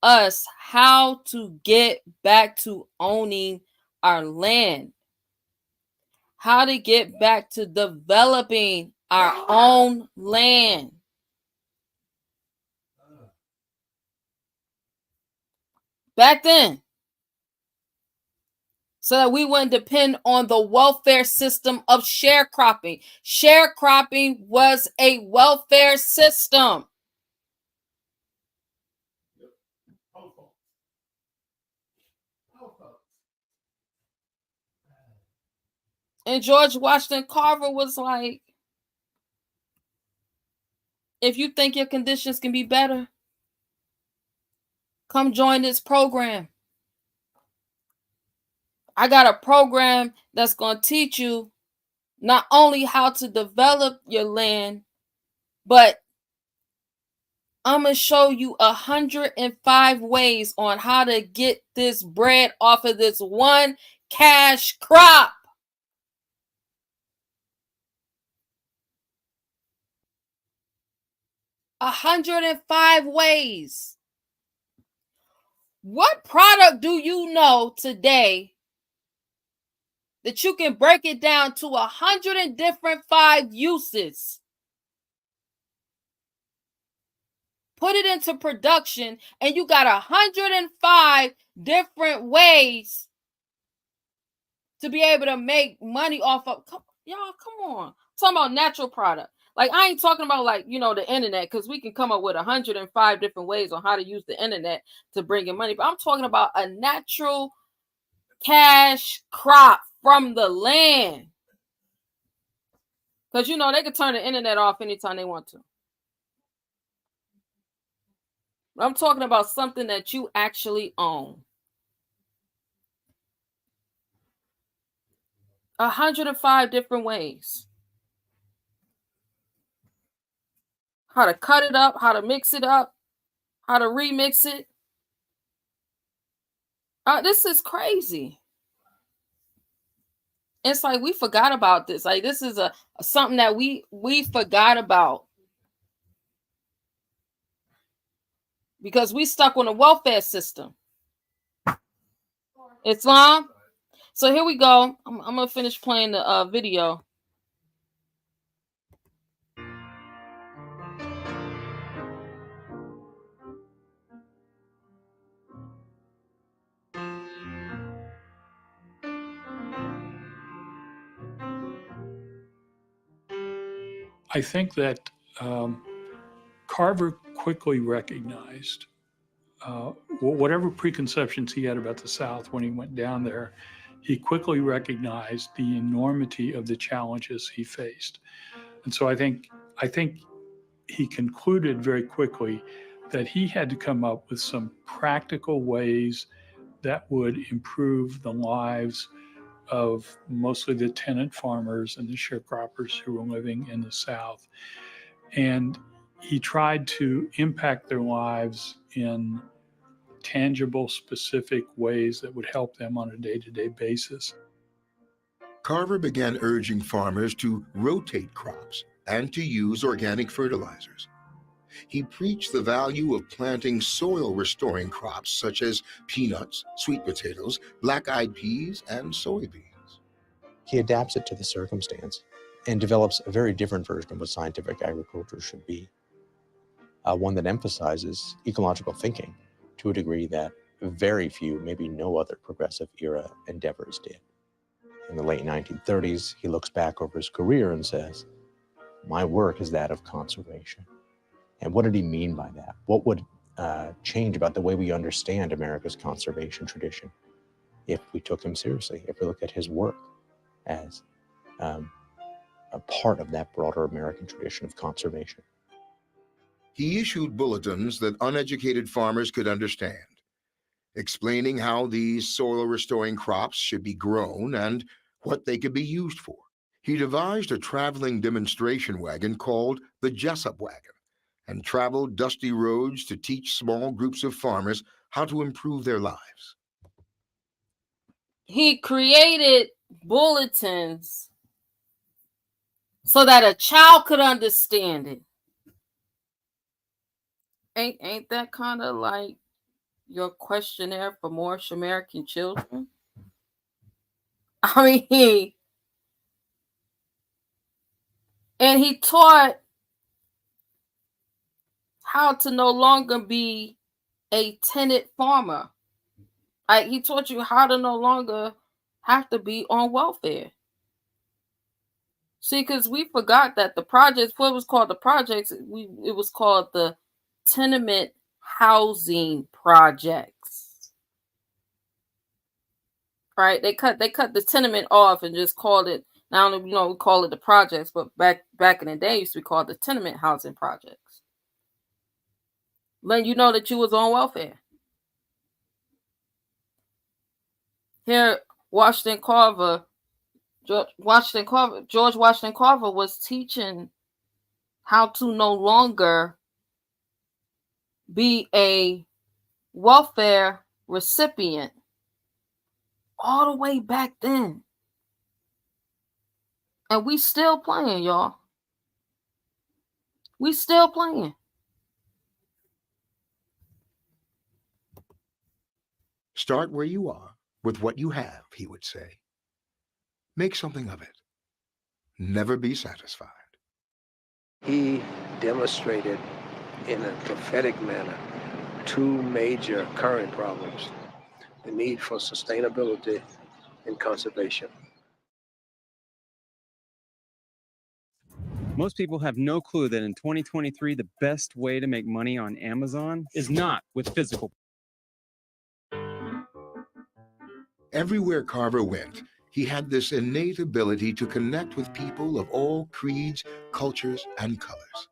Speaker 3: us how to get back to owning our land, how to get back to developing our own land. Back then, so that we wouldn't depend on the welfare system of sharecropping. Sharecropping was a welfare system. And George Washington Carver was like, if you think your conditions can be better, come join this program. I got a program that's going to teach you not only how to develop your land, but I'm going to show you 105 ways on how to get this bread off of this one cash crop. $105 ways. What product do you know today that you can break it down to 105 uses? Put it into production, and you got 105 different ways to be able to make money off of. Y'all, come on. I'm talking about natural product. Like, I ain't talking about, like, you know, the internet, because we can come up with 105 different ways on how to use the internet to bring in money. But I'm talking about a natural cash crop from the land. Because, you know, they could turn the internet off anytime they want to. I'm talking about something that you actually own. 105 different ways. How to cut it up, how to mix it up, how to remix it. This is crazy. It's like we forgot about this. Like this is a something that we forgot about because we stuck on the welfare system. Islam. So here we go. I'm gonna finish playing the video.
Speaker 9: I think that Carver quickly recognized whatever preconceptions he had about the South when he went down there, he quickly recognized the enormity of the challenges he faced. And so I think he concluded very quickly that he had to come up with some practical ways that would improve the lives of mostly the tenant farmers and the sharecroppers who were living in the South. And he tried to impact their lives in tangible, specific ways that would help them on a day-to-day basis.
Speaker 4: Carver began urging farmers to rotate crops and to use organic fertilizers. He preached the value of planting soil-restoring crops such as peanuts, sweet potatoes, black-eyed peas, and soybeans.
Speaker 10: He adapts it to the circumstance and develops a very different version of what scientific agriculture should be. One that emphasizes ecological thinking to a degree that very few, maybe no other progressive era endeavors did. In the late 1930s, he looks back over his career and says, my work is that of conservation. And what did he mean by that? What would change about the way we understand America's conservation tradition if we took him seriously, if we looked at his work as a part of that broader American tradition of conservation?
Speaker 4: He issued bulletins that uneducated farmers could understand, explaining how these soil-restoring crops should be grown and what they could be used for. He devised a traveling demonstration wagon called the Jessup Wagon and traveled dusty roads to teach small groups of farmers how to improve their lives.
Speaker 3: He created bulletins so that a child could understand it. Ain't that kind of like your questionnaire for Moorish American children? I mean, and he taught how to no longer be a tenant farmer. He taught you how to no longer have to be on welfare. See, because we forgot that the projects, what was called the projects, it was called the tenement housing projects. Right? They cut the tenement off and just called it. Now we call it the projects, but back in the day, it used to be called the tenement housing projects. Letting you know that you was on welfare. Here, George Washington Carver was teaching how to no longer be a welfare recipient all the way back then. And we still playing, y'all. We still playing.
Speaker 4: Start where you are with what you have, he would say. Make something of it. Never be satisfied.
Speaker 11: He demonstrated in a prophetic manner two major current problems: the need for sustainability and conservation.
Speaker 12: Most people have no clue that in 2023, the best way to make money on Amazon is not with physical.
Speaker 4: Everywhere Carver went, he had this innate ability to connect with people of all creeds, cultures, and colors.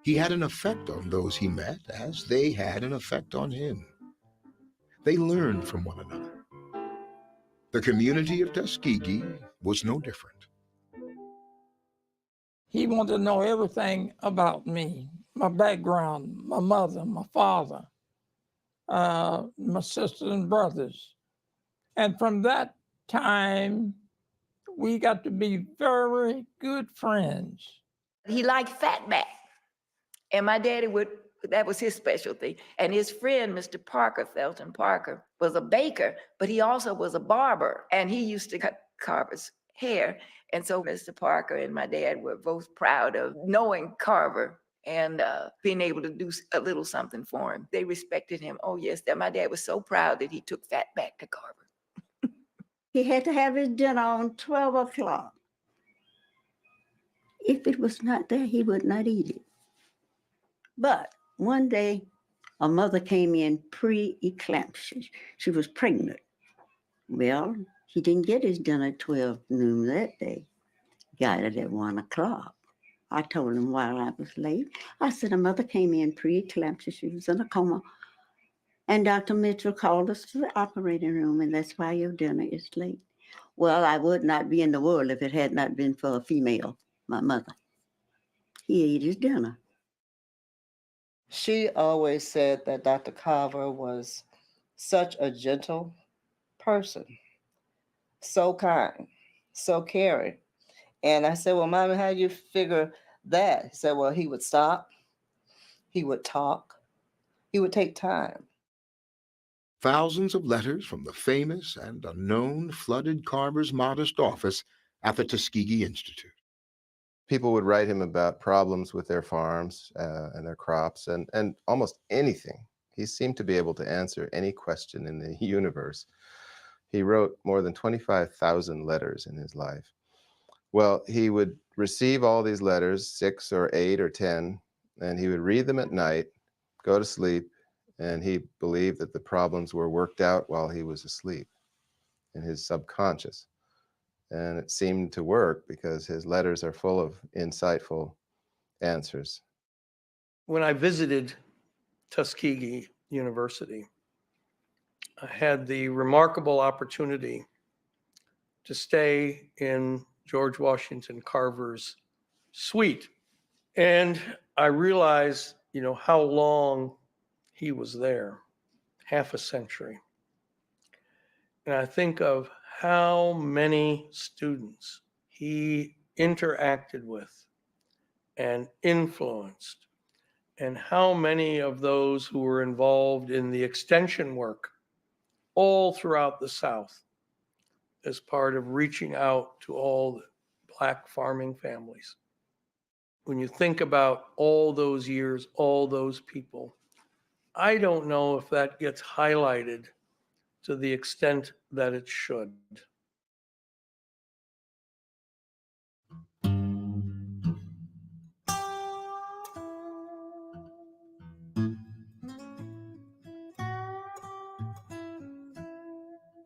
Speaker 4: He had an effect on those he met as they had an effect on him. They learned from one another. The community of Tuskegee was no different.
Speaker 13: He wanted to know everything about me, my background, my mother, my father, my sisters and brothers, And from that time, we got to be very good friends.
Speaker 14: He liked fatback. And my daddy that was his specialty. And his friend, Mr. Parker, Felton Parker, was a baker, but he also was a barber. And he used to cut Carver's hair. And so Mr. Parker and my dad were both proud of knowing Carver and being able to do a little something for him. They respected him. Oh, yes. My dad was so proud that he took fatback to Carver.
Speaker 15: He had to have his dinner on 12 o'clock. If it was not there, he would not eat it. But one day, a mother came in pre-eclampsia. She was pregnant. Well, he didn't get his dinner at 12 noon that day. Got it at 1 o'clock. I told him while I was late. I said, a mother came in pre-eclampsia. She was in a coma. And Dr. Mitchell called us to the operating room, and that's why your dinner is late. Well, I would not be in the world if it had not been for a female, my mother. He ate his dinner.
Speaker 16: She always said that Dr. Carver was such a gentle person, so kind, so caring. And I said, well, Mommy, how do you figure that? He said, well, he would stop, he would talk, he would take time.
Speaker 4: Thousands of letters from the famous and unknown flooded Carver's modest office at the Tuskegee Institute.
Speaker 17: People would write him about problems with their farms and their crops and almost anything. He seemed to be able to answer any question in the universe. He wrote more than 25,000 letters in his life. Well, he would receive all these letters, 6 or 8 or 10, and he would read them at night, go to sleep, and he believed that the problems were worked out while he was asleep in his subconscious. And it seemed to work because his letters are full of insightful answers.
Speaker 18: When I visited Tuskegee University, I had the remarkable opportunity to stay in George Washington Carver's suite. And I realized, how long he was there, half a century. And I think of how many students he interacted with and influenced, and how many of those who were involved in the extension work all throughout the South as part of reaching out to all the Black farming families. When you think about all those years, all those people, I don't know if that gets highlighted to the extent that it should.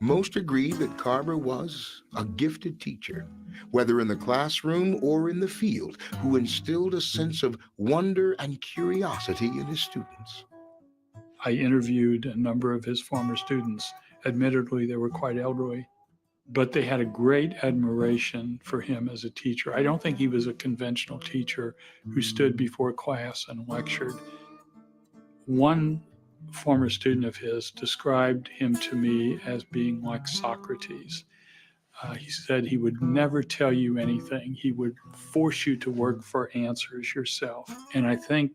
Speaker 4: Most agree that Carver was a gifted teacher, whether in the classroom or in the field, who instilled a sense of wonder and curiosity in his students.
Speaker 9: I interviewed a number of his former students. Admittedly, they were quite elderly, but they had a great admiration for him as a teacher. I don't think he was a conventional teacher who stood before class and lectured. One former student of his described him to me as being like Socrates. He said he would never tell you anything. He would force you to work for answers yourself. And I think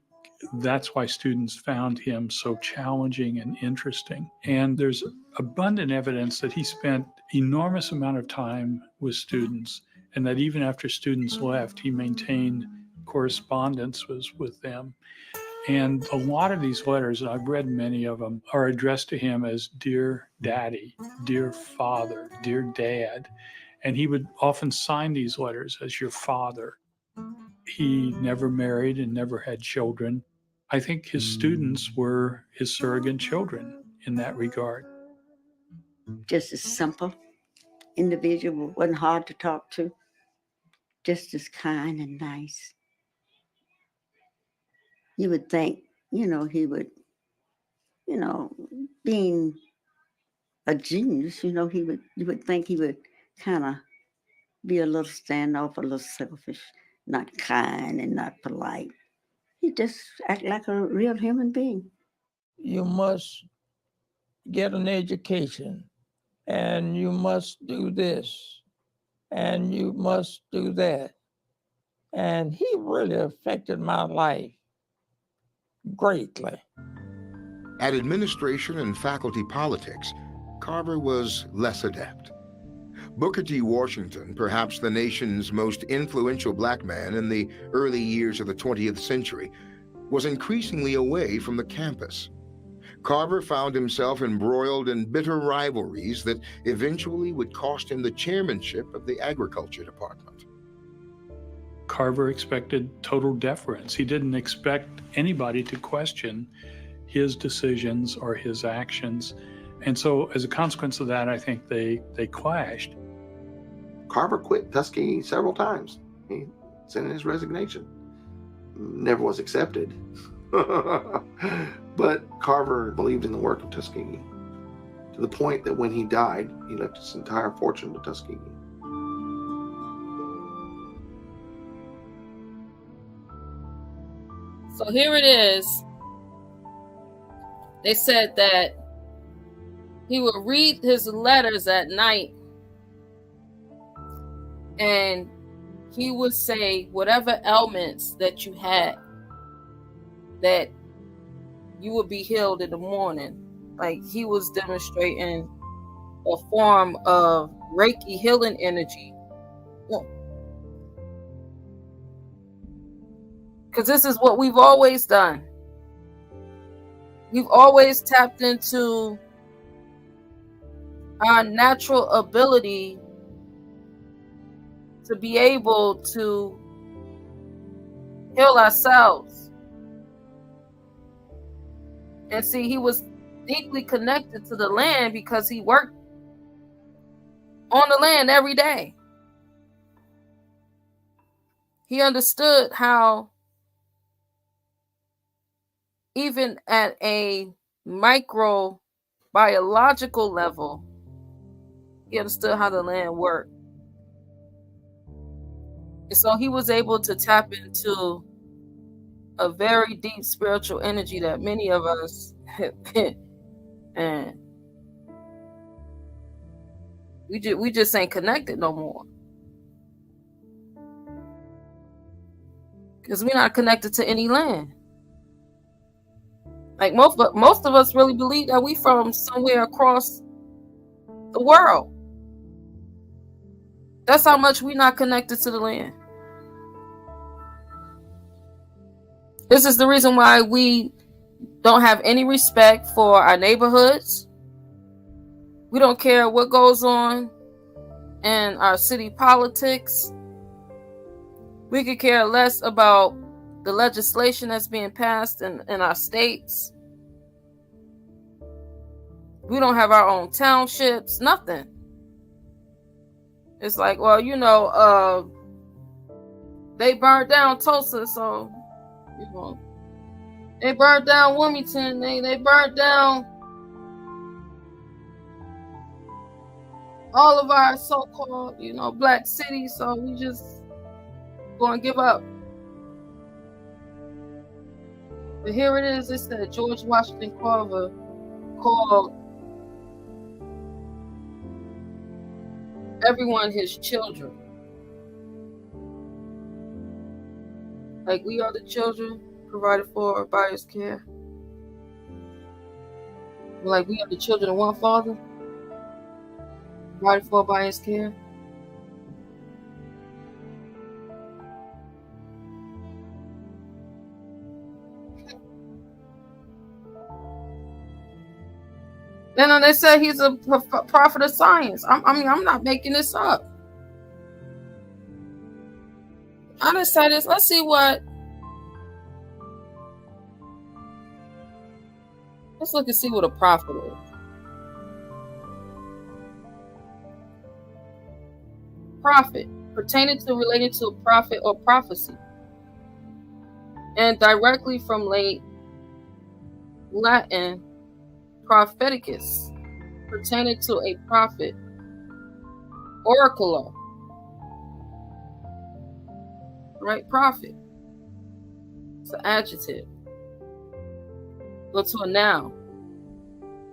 Speaker 9: that's why students found him so challenging and interesting. And there's abundant evidence that he spent enormous amount of time with students, and that even after students left, he maintained correspondence with them. And a lot of these letters, and I've read many of them, are addressed to him as Dear Daddy, Dear Father, Dear Dad. And he would often sign these letters as your father. He never married and never had children. I think his students were his surrogate children in that regard.
Speaker 15: Just a simple individual, wasn't hard to talk to, just as kind and nice. You would think, he would, being a genius, you would think he would kind of be a little standoff, a little selfish, not kind and not polite. He just act like a real human being.
Speaker 13: You must get an education and you must do this, and you must do that. And he really affected my life greatly.
Speaker 4: At administration and faculty politics, Carver was less adept. Booker T. Washington, perhaps the nation's most influential black man in the early years of the 20th century, was increasingly away from the campus. Carver found himself embroiled in bitter rivalries that eventually would cost him the chairmanship of the Agriculture Department.
Speaker 9: Carver expected total deference. He didn't expect anybody to question his decisions or his actions. And so as a consequence of that, I think they clashed.
Speaker 6: Carver quit Tuskegee several times. He sent in his resignation. Never was accepted. But Carver believed in the work of Tuskegee to the point that when he died, he left his entire fortune to Tuskegee.
Speaker 3: So here it is. They said that he would read his letters at night and he would say whatever ailments that you had, that you would be healed in the morning. Like he was demonstrating a form of Reiki healing energy. Because this is what we've always done. We've always tapped into our natural ability to be able to heal ourselves. And see, he was deeply connected to the land because he worked on the land every day. He understood how, even at a microbiological level, he understood how the land worked. And so he was able to tap into a very deep spiritual energy that many of us and we just ain't connected no more. Because we're not connected to any land. Like most of us really believe that we from somewhere across the world. That's how much we're not connected to the land. This is the reason why we don't have any respect for our neighborhoods. We don't care what goes on in our city politics. We could care less about the legislation that's being passed in our states. We don't have our own townships, nothing. It's like, well, they burned down Tulsa, so, they burned down Wilmington, they burned down all of our so-called, black cities, so we just going to give up. But here it is. It said George Washington Carver called everyone his children. Like we are the children provided for by his care. Like we are the children of one father provided for by his care. Then they said he's a prophet of science. I'm not making this up. I decided, let's see what. Let's look and see what a prophet is. Prophet, pertaining to, related to a prophet or prophecy. And directly from late Latin, propheticus, pertaining to a prophet, oracular, right? Prophet. It's an adjective. Go to a noun.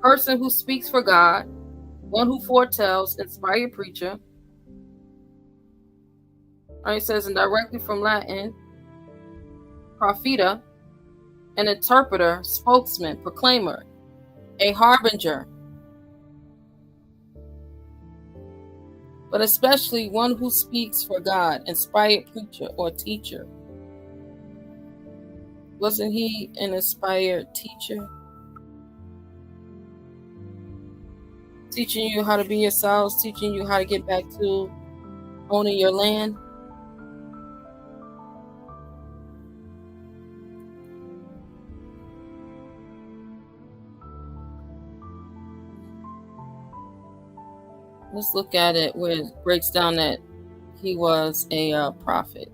Speaker 3: Person who speaks for God, one who foretells, inspired preacher. It says, and directly from Latin, propheta, an interpreter, spokesman, proclaimer, a harbinger, but especially one who speaks for God, inspired preacher or teacher. Wasn't he an inspired teacher? Teaching you how to be yourselves, teaching you how to get back to owning your land. Let's look at it where it breaks down that he was a prophet.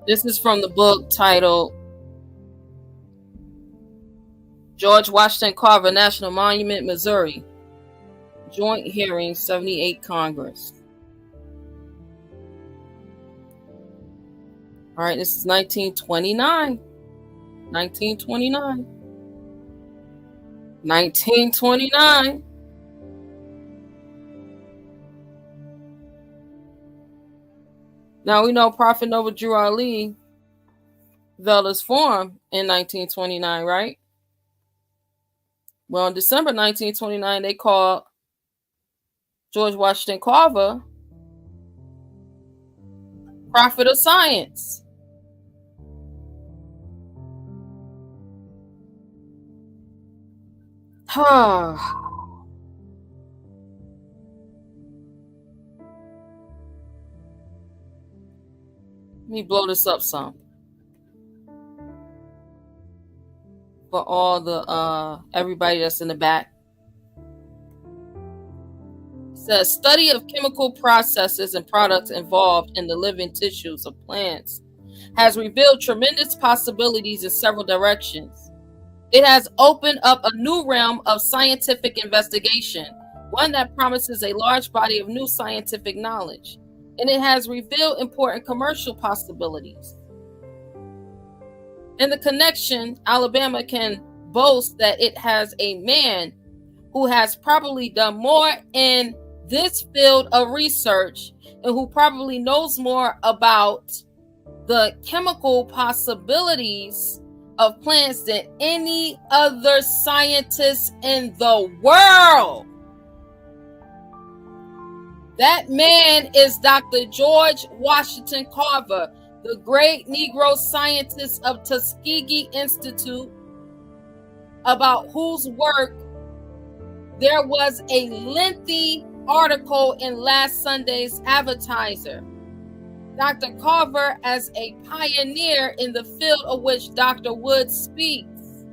Speaker 3: This is from the book titled George Washington Carver National Monument, Missouri. Joint Hearing, 78 Congress. All right, this is 1929. 1929. 1929. Now we know Prophet Noble Drew Ali veiled his form in 1929, right? Well, in December 1929, they called George Washington Carver Prophet of Science. Let me blow this up some. For all the everybody that's in the back. It says study of chemical processes and products involved in the living tissues of plants has revealed tremendous possibilities in several directions. It has opened up a new realm of scientific investigation, one that promises a large body of new scientific knowledge, and it has revealed important commercial possibilities. In the connection, Alabama can boast that it has a man who has probably done more in this field of research and who probably knows more about the chemical possibilities of plants than any other scientist in the world. That man is Dr. George Washington Carver, the great Negro scientist of Tuskegee Institute, about whose work there was a lengthy article in last Sunday's Advertiser. Dr. Carver as a pioneer in the field of which Dr. Wood speaks.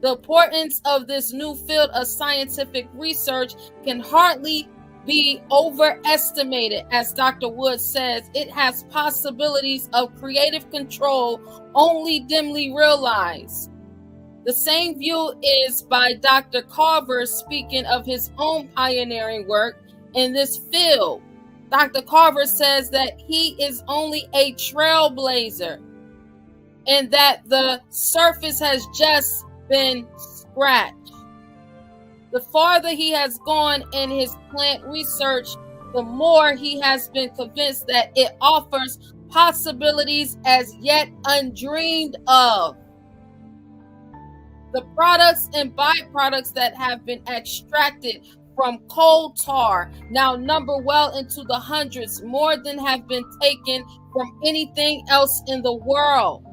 Speaker 3: The importance of this new field of scientific research can hardly be overestimated. As Dr. Wood says, it has possibilities of creative control only dimly realized. The same view is by Dr. Carver, speaking of his own pioneering work in this field. Dr. Carver says that he is only a trailblazer and that the surface has just been scratched. The farther he has gone in his plant research, the more he has been convinced that it offers possibilities as yet undreamed of. The products and byproducts that have been extracted from coal tar now number well into the hundreds, more than have been taken from anything else in the world.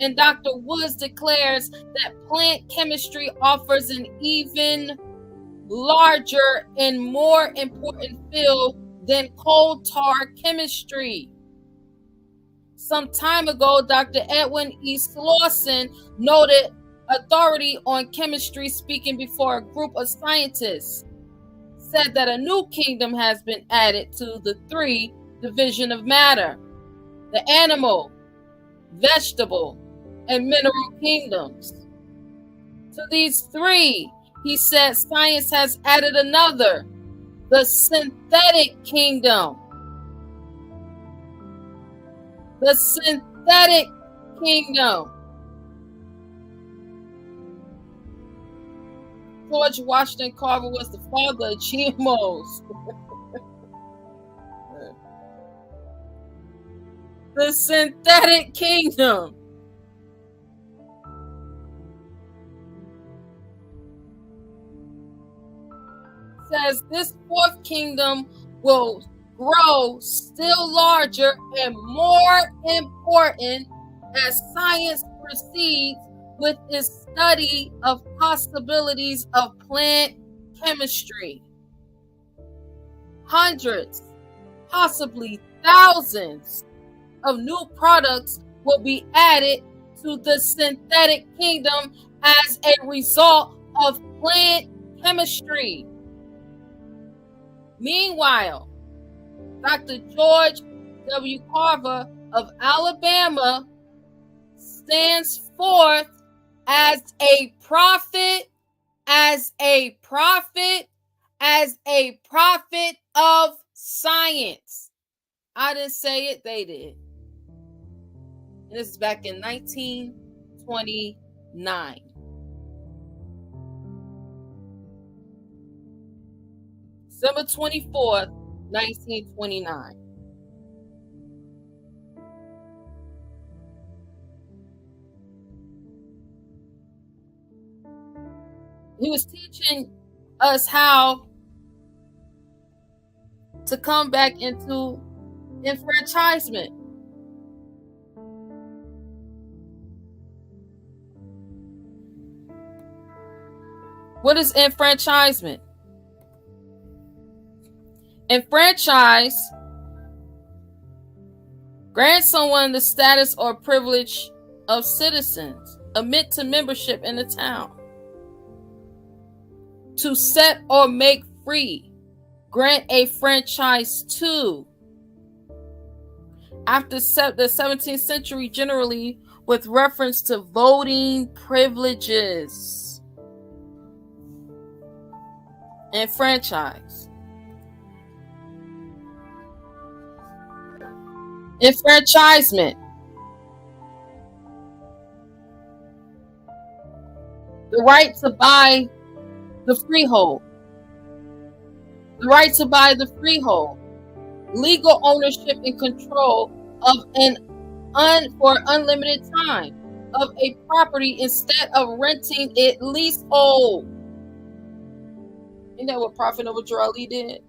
Speaker 3: And Dr. Woods declares that plant chemistry offers an even larger and more important field than coal tar chemistry. Some time ago, Dr. Edwin E. Slauson, noted authority on chemistry, speaking before a group of scientists, said that a new kingdom has been added to the three divisions of matter: the animal, vegetable, and mineral kingdoms. To these three, he said science has added another, the synthetic kingdom. The synthetic kingdom. George Washington Carver was the father of GMOs. The synthetic kingdom. Says this fourth kingdom will grow still larger and more important as science proceeds with its study of possibilities of plant chemistry. Hundreds, possibly thousands of new products will be added to the synthetic kingdom as a result of plant chemistry. Meanwhile, Dr. George W. Carver of Alabama stands forth as a prophet of science. I didn't say it, they did. And this is back in 1929. December 24th, 1929. He was teaching us how to come back into enfranchisement. What is enfranchisement? Enfranchise grants someone the status or privilege of citizens, admit to membership in the town. To set or make free, grant a franchise to. After the 17th century, generally with reference to voting privileges. Enfranchise. Enfranchisement. The right to buy the freehold. The right to buy the freehold. Legal ownership and control of for unlimited time of a property instead of renting it leasehold. Isn't that what Prophet Noble Ali did?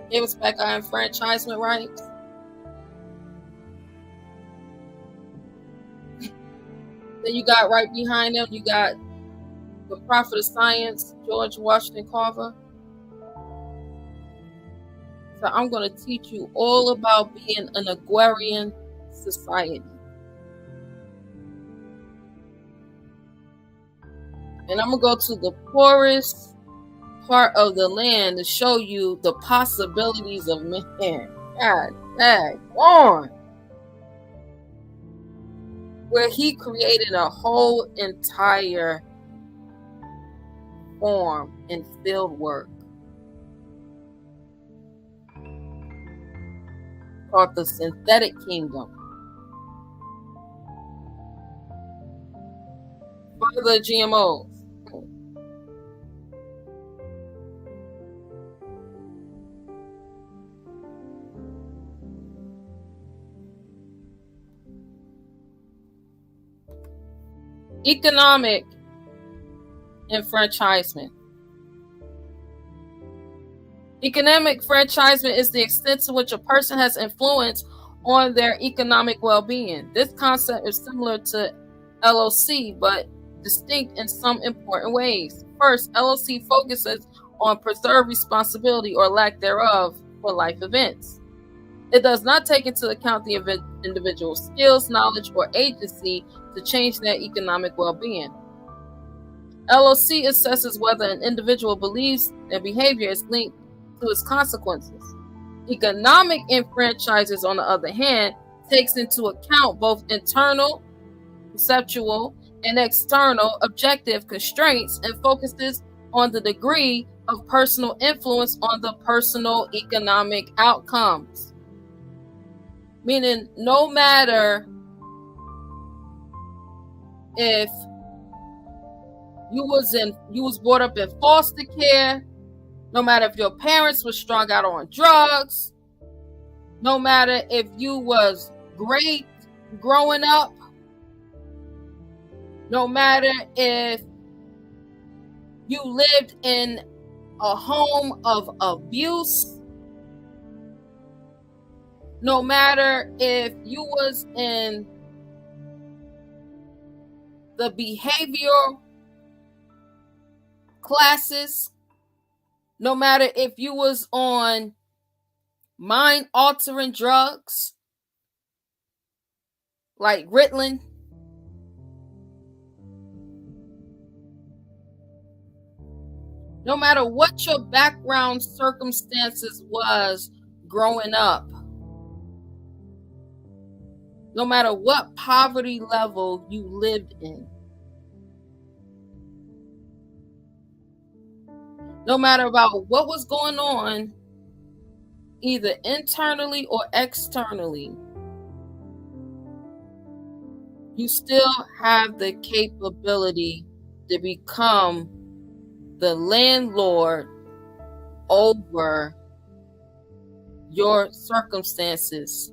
Speaker 3: It was back on enfranchisement rights. Then you got right behind them, you got the prophet of science, George Washington Carver. So I'm going to teach you all about being an agrarian society. And I'm going to go to the poorest part of the land to show you the possibilities of man. God dang on. Where he created a whole entire farm and field work called the synthetic kingdom. Father GMOs. Economic enfranchisement. Economic enfranchisement is the extent to which a person has influence on their economic well-being. This concept is similar to LOC, but distinct in some important ways. First, LOC focuses on preserved responsibility or lack thereof for life events. It does not take into account the individual's skills, knowledge, or agency to change their economic well-being. LOC assesses whether an individual believes their behavior is linked to its consequences. Economic enfranchises, on the other hand, takes into account both internal conceptual, and external objective constraints and focuses on the degree of personal influence on the personal economic outcomes. Meaning, no matter if you was brought up in foster care, no matter if your parents were strung out on drugs, no matter if you was great growing up, no matter if you lived in a home of abuse, no matter if you was in the behavioral classes, no matter if you was on mind-altering drugs like Ritalin, no matter what your background circumstances was growing up, no matter what poverty level you lived in, no matter about what was going on either internally or externally, you still have the capability to become the landlord over your circumstances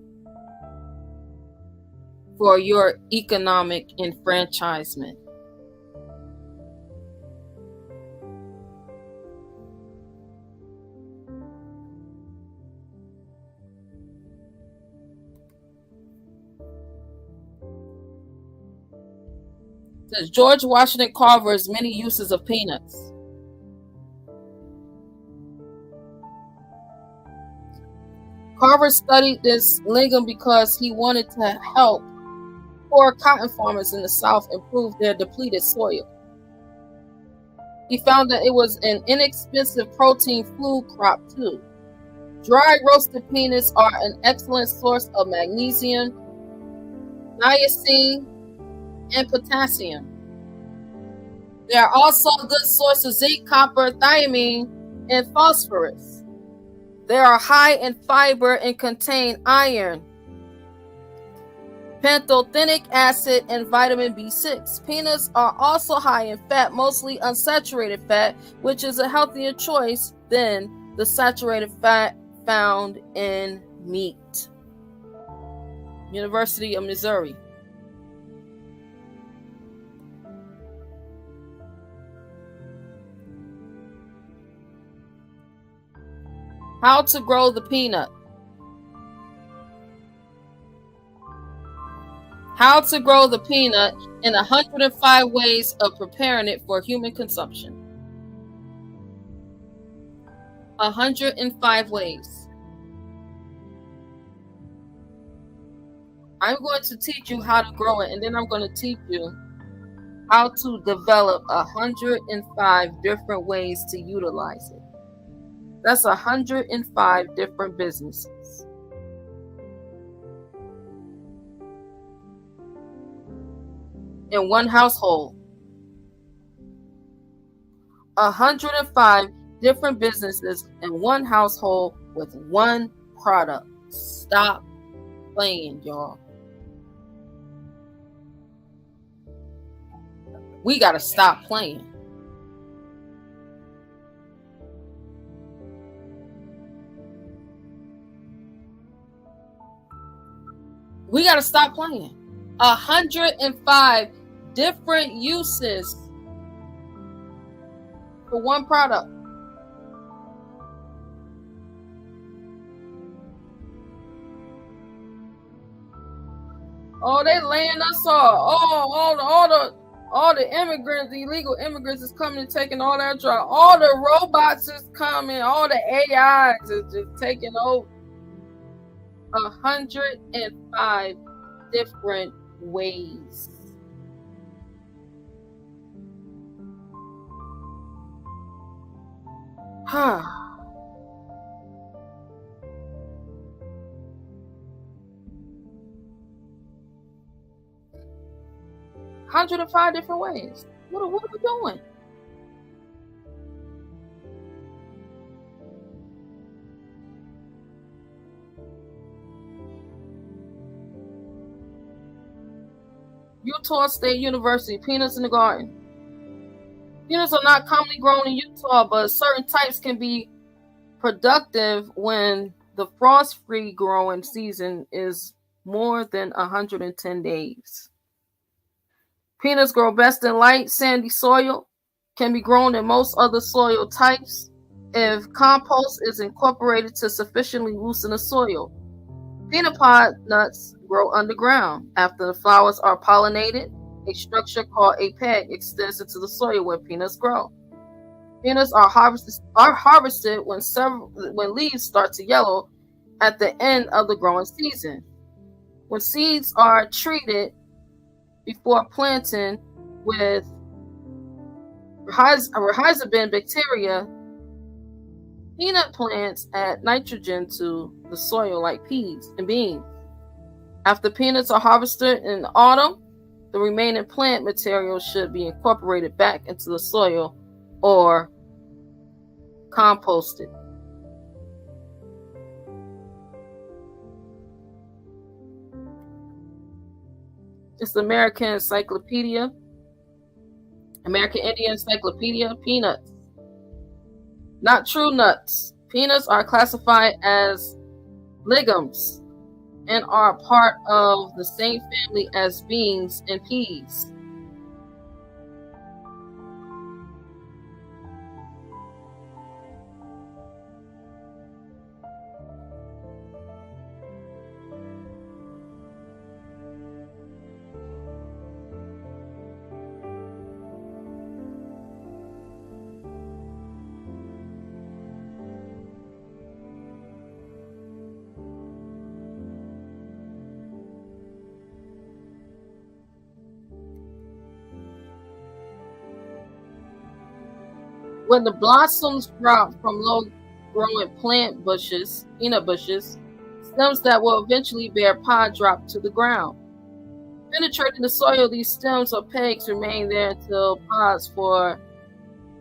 Speaker 3: for your economic enfranchisement. Says George Washington Carver's many uses of peanuts. Carver studied this ligum because he wanted to help poor cotton farmers in the South improve their depleted soil. He found that it was an inexpensive protein food crop too. Dry roasted peanuts are an excellent source of magnesium, niacin, and potassium. They are also a good source of zinc, copper, thiamine, and phosphorus. They are high in fiber and contain iron, pantothenic acid, and vitamin B6. Peanuts are also high in fat, mostly unsaturated fat, which is a healthier choice than the saturated fat found in meat. University of Missouri. How to grow the peanut. How to grow the peanut in 105 ways of preparing it for human consumption. 105 ways. I'm going to teach you how to grow it, and then I'm going to teach you how to develop 105 different ways to utilize it. That's 105 different businesses. In one household. 105 different businesses in one household with one product. Stop playing, y'all. We got to stop playing. We got to stop playing. 105 different uses for one product. Oh, they laying us off. All the immigrants, the illegal immigrants is coming and taking all that drugs. All the robots is coming. All the AIs is just taking over. 105 different ways. 105 different ways. What are we doing? Utah State University, peanuts in the garden. Peanuts are not commonly grown in Utah, but certain types can be productive when the frost-free growing season is more than 110 days. Peanuts grow best in light, sandy soil, can be grown in most other soil types if compost is incorporated to sufficiently loosen the soil. Peanut pod nuts grow underground. After the flowers are pollinated, a structure called a peg extends into the soil where peanuts grow. Peanuts are harvested when leaves start to yellow at the end of the growing season. When seeds are treated before planting with rhizobin bacteria, peanut plants add nitrogen to the soil like peas and beans. After peanuts are harvested in the autumn, the remaining plant material should be incorporated back into the soil or composted. It's the American Indian Encyclopedia, peanuts. Not true nuts. Peanuts are classified as legumes and are part of the same family as beans and peas. When the blossoms drop from low-growing peanut bushes, stems that will eventually bear pod drop to the ground. Penetrating the soil, these stems or pegs remain there until pods for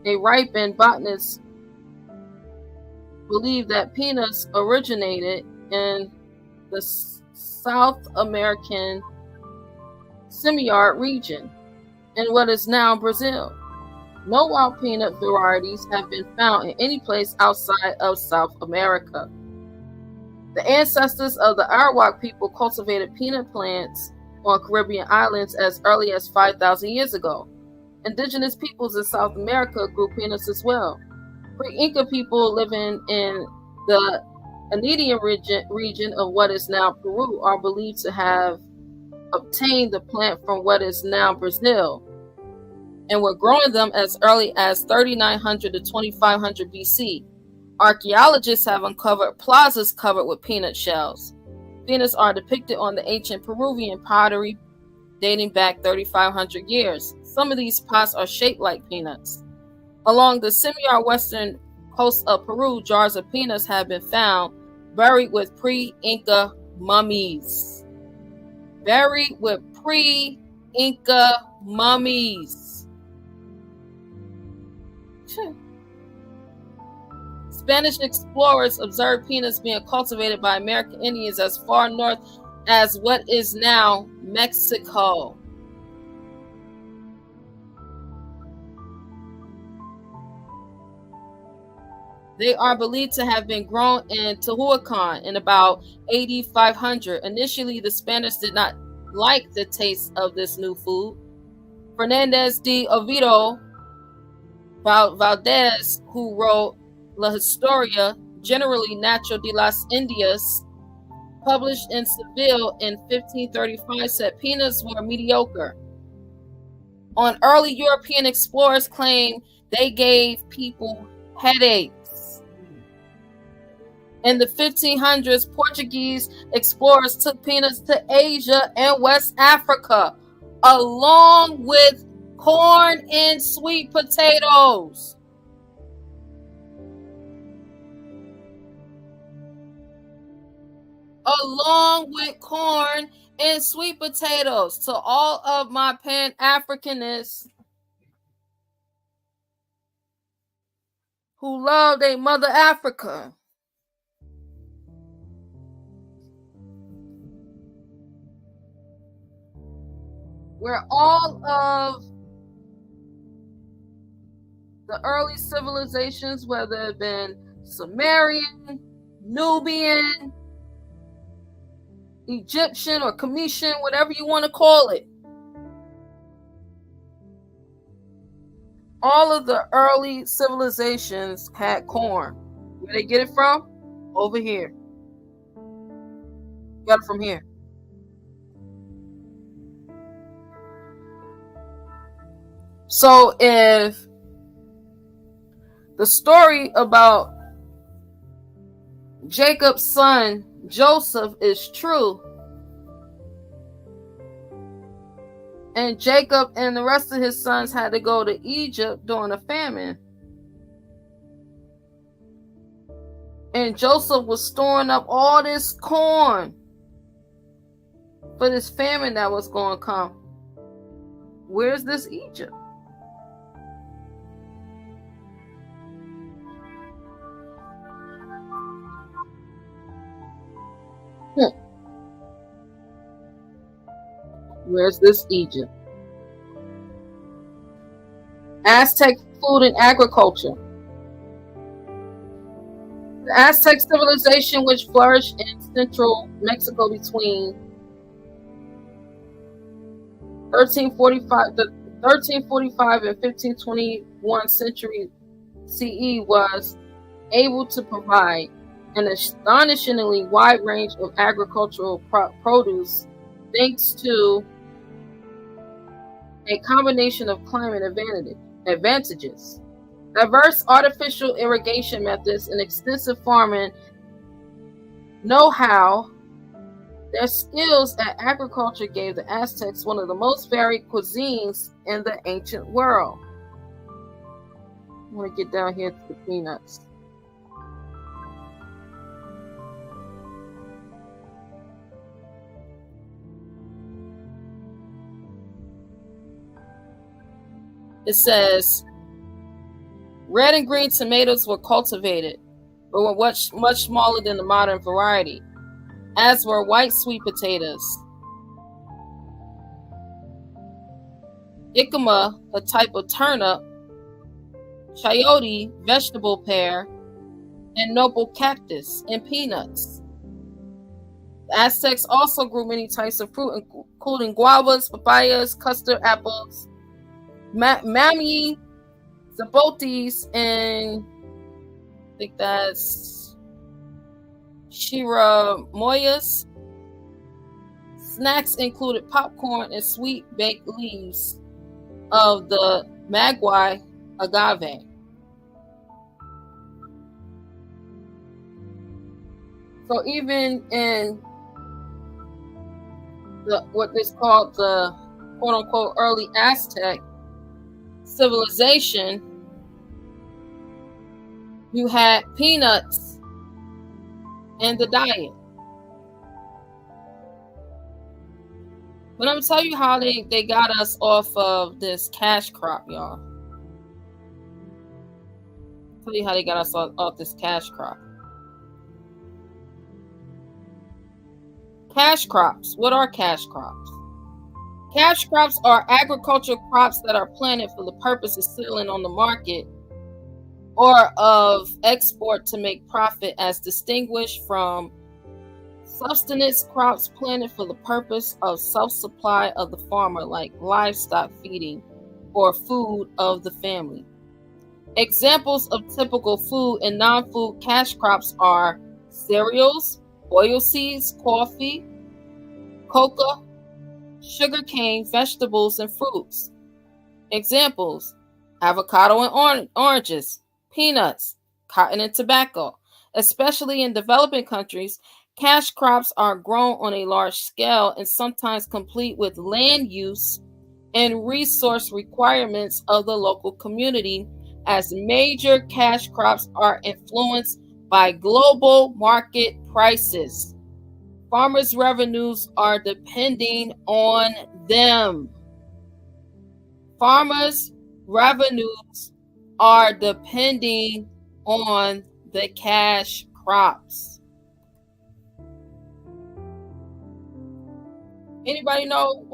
Speaker 3: a ripened. Botanists believe that peanuts originated in the South American semi-arid region in what is now Brazil. No wild peanut varieties have been found in any place outside of South America. The ancestors of the Arawak people cultivated peanut plants on Caribbean islands as early as 5,000 years ago. Indigenous peoples in South America grew peanuts as well. Pre-Inca people living in the Andean region of what is now Peru are believed to have obtained the plant from what is now Brazil, and were growing them as early as 3900 to 2500 BC. Archaeologists have uncovered plazas covered with peanut shells. Peanuts are depicted on the ancient Peruvian pottery dating back 3,500 years. Some of these pots are shaped like peanuts. Along the semi-arid western coast of Peru, jars of peanuts have been found buried with pre-Inca mummies. Buried with pre-Inca mummies. Spanish explorers observed peanuts being cultivated by American Indians as far north as what is now Mexico. They are believed to have been grown in Tehuacan in about 8500. Initially, the Spanish did not like the taste of this new food. Fernandez de Oviedo Valdez, who wrote La Historia Generally Natural de las Indias, published in Seville in 1535, said peanuts were mediocre. On early European explorers claimed they gave people headaches. In the 1500s, Portuguese explorers took peanuts to Asia and West Africa, along with corn and sweet potatoes. Along with corn and sweet potatoes. To all of my Pan-Africanists who love their mother Africa. Where all of the early civilizations, whether it been Sumerian, Nubian, Egyptian, or Cometian, whatever you want to call it, all of the early civilizations had corn. Where they get it from? Over here. Got it from here. So if the story about Jacob's son Joseph is true, and Jacob and the rest of his sons had to go to Egypt during a famine, and Joseph was storing up all this corn for this famine that was going to come, where's this Egypt? Where's this Egypt? Aztec food and agriculture. The Aztec civilization, which flourished in central Mexico between 1345 and 1521 century CE, was able to provide an astonishingly wide range of agricultural produce thanks to a combination of climate advantages, diverse artificial irrigation methods, and extensive farming know-how. Their skills at agriculture gave the Aztecs one of the most varied cuisines in the ancient world. I want to get down here to the peanuts. It says red and green tomatoes were cultivated, but were much smaller than the modern variety, as were white sweet potatoes. Jicama, a type of turnip, chayote, vegetable pear, and noble cactus, and peanuts. The Aztecs also grew many types of fruit, including guavas, papayas, custard apples, mamey, zapotes, and I think that's chirimoyas. Snacks included popcorn and sweet baked leaves of the maguey agave. So even in what is called the quote-unquote early Aztec civilization, you had peanuts in the diet. But I'm gonna tell you how they got us off of this cash crop, y'all. I'll tell you how they got us off this cash crop. Cash crops. What are cash crops? Cash crops are agricultural crops that are planted for the purpose of selling on the market or of export to make profit, as distinguished from subsistence crops planted for the purpose of self-supply of the farmer, like livestock feeding or food of the family. Examples of typical food and non-food cash crops are cereals, oilseeds, coffee, cocoa, sugarcane, vegetables, and fruits. Examples: avocado and oranges, peanuts, cotton and tobacco. Especially in developing countries, cash crops are grown on a large scale and sometimes complete with land use and resource requirements of the local community, as major cash crops are influenced by global market prices. Farmers' revenues are depending on them. Farmers' revenues are depending on the cash crops. Anybody know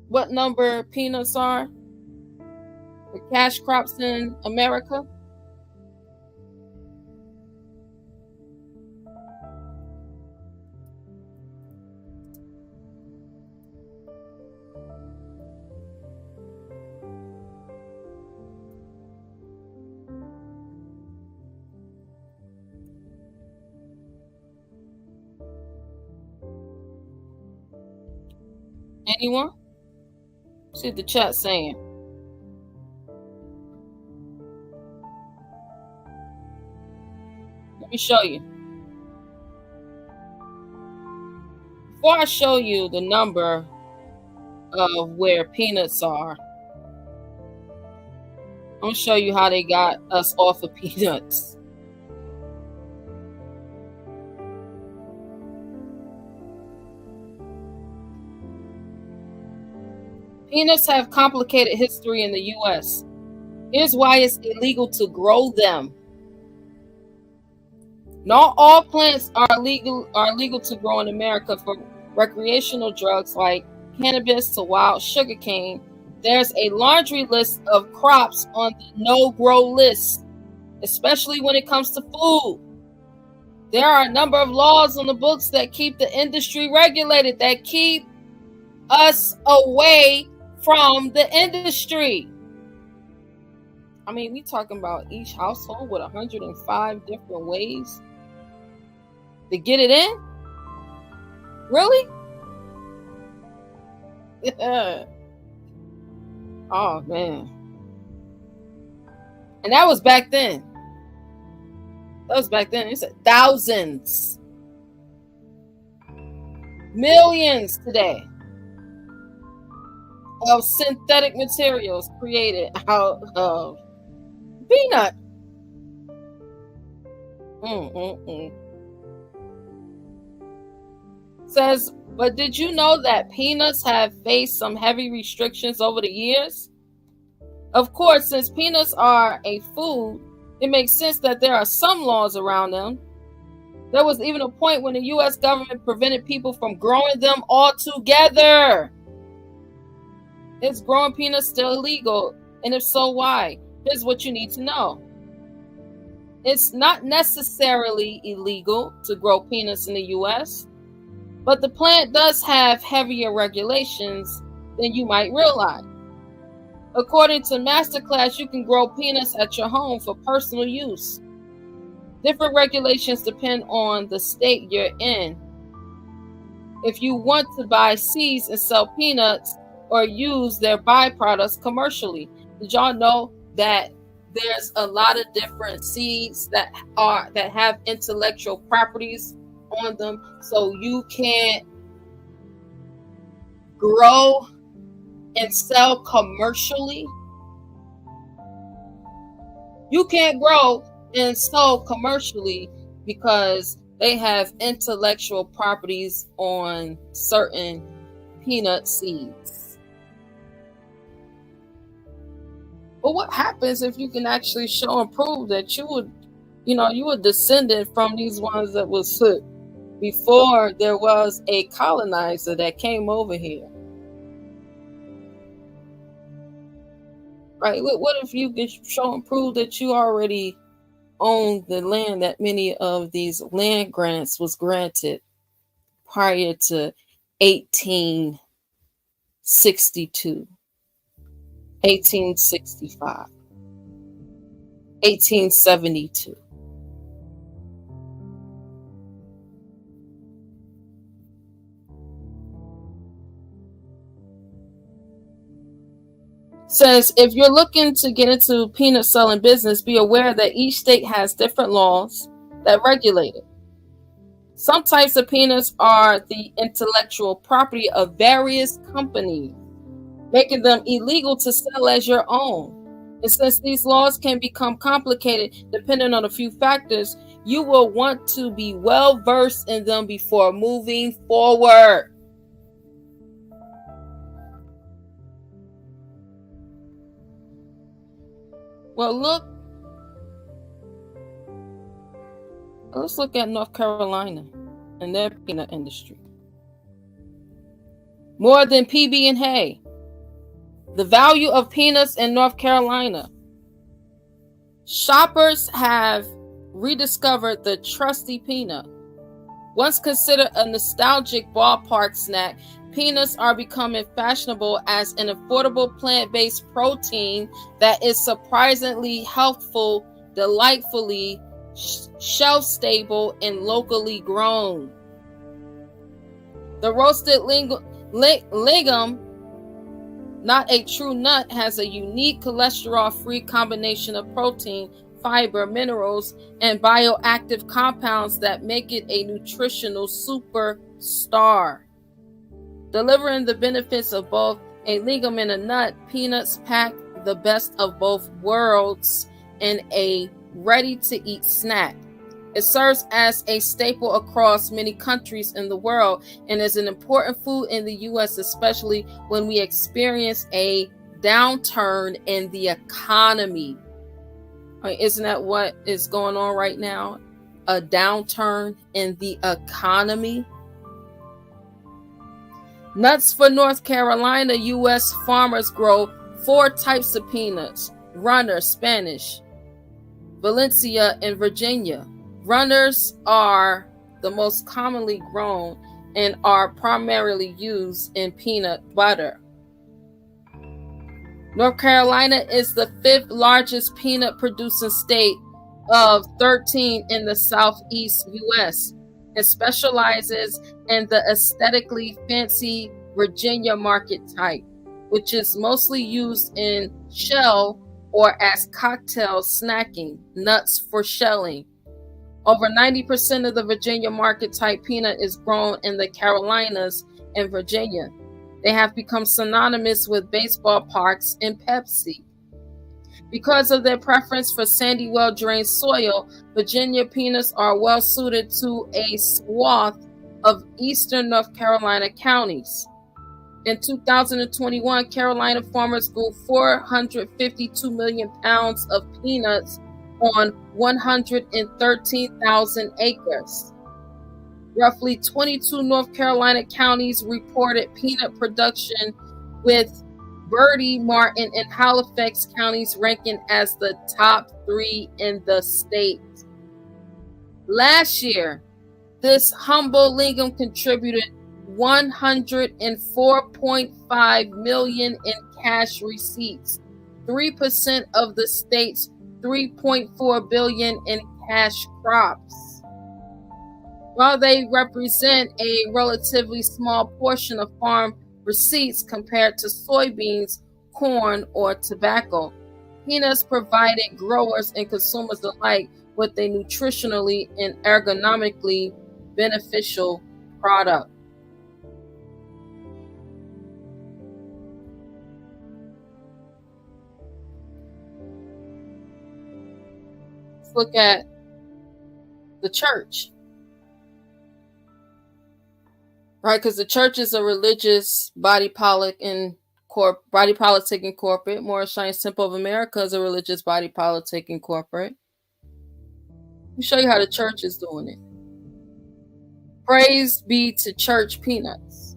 Speaker 3: what number peanuts are? The cash crops in America? Anyone? See what the chat's saying. Let me show you. Before I show you the number of where peanuts are, I'm going to show you how they got us off of peanuts. Peanuts have complicated history in the U.S. Here's why it's illegal to grow them. Not all plants are legal to grow in America. For recreational drugs like cannabis to wild sugarcane, there's a laundry list of crops on the no-grow list, especially when it comes to food. There are a number of laws on the books that keep the industry regulated, that keep us away from the industry. I mean, we talking about each household with 105 different ways to get it in? Really? Yeah. Oh, man. And that was back then. It's thousands. Millions today of synthetic materials created out of peanut. Says, but did you know that peanuts have faced some heavy restrictions over the years? Of course, since peanuts are a food, it makes sense that there are some laws around them. There was even a point when the U.S. government prevented people from growing them altogether. Is growing peanuts still illegal? And if so, why? Here's what you need to know. It's not necessarily illegal to grow peanuts in the U.S., but the plant does have heavier regulations than you might realize. According to Masterclass, you can grow peanuts at your home for personal use. Different regulations depend on the state you're in. If you want to buy seeds and sell peanuts or use their byproducts commercially, did y'all know that there's a lot of different seeds that have intellectual properties on them, so you can't grow and sell commercially? You can't grow and sell commercially because they have intellectual properties on certain peanut seeds. But what happens if you can actually show and prove that you were descended from these ones that was put before there was a colonizer that came over here? Right? What if you can show and prove that you already own the land that many of these land grants was granted prior to 1862, 1865, 1872? Says, if you're looking to get into peanut selling business, be aware that each state has different laws that regulate it. Some types of peanuts are the intellectual property of various companies, making them illegal to sell as your own. And since these laws can become complicated depending on a few factors, You will want to be well versed in them before moving forward. Well, let's look at North Carolina and their peanut industry. More than PB and hay. The value of peanuts in North Carolina. Shoppers have rediscovered the trusty peanut. Once considered a nostalgic ballpark snack, peanuts are becoming fashionable as an affordable plant-based protein that is surprisingly healthful, delightfully shelf-stable, and locally grown. The roasted legume, not a true nut, has a unique cholesterol-free combination of protein, fiber, minerals, and bioactive compounds that make it a nutritional superstar. Delivering the benefits of both a legume and a nut, peanuts pack the best of both worlds in a ready-to-eat snack. It serves as a staple across many countries in the world and is an important food in the U.S., especially when we experience a downturn in the economy. Isn't that what is going on right now? A downturn in the economy. Nuts for North Carolina. U.S. farmers grow 4 types of peanuts: Runner, Spanish, Valencia, and Virginia. Runners are the most commonly grown and are primarily used in peanut butter. North Carolina is the 5th largest peanut producing state of 13 in the southeast U.S. and specializes in the aesthetically fancy Virginia market type, which is mostly used in shell or as cocktail snacking, nuts for shelling. Over 90% of the Virginia market type peanut is grown in the Carolinas and Virginia. They have become synonymous with baseball parks and Pepsi. Because of their preference for sandy, well-drained soil, Virginia peanuts are well suited to a swath of eastern North Carolina counties. In 2021, Carolina farmers grew 452 million pounds of peanuts on 113,000 acres. Roughly 22 North Carolina counties reported peanut production, with Bertie, Martin, and Halifax counties ranking as the top 3 in the state. Last year, this humble legume contributed $104.5 million in cash receipts, 3% of the state's $3.4 billion in cash crops. While they represent a relatively small portion of farm receipts compared to soybeans, corn, or tobacco, peanuts provided growers and consumers alike with a nutritionally and ergonomically beneficial product. Let's look at the church. Right, because the church is a religious body politic and corporate. Moorish Temple of America is a religious body politic and corporate. Let me show you how the church is doing it. Praise be to church peanuts.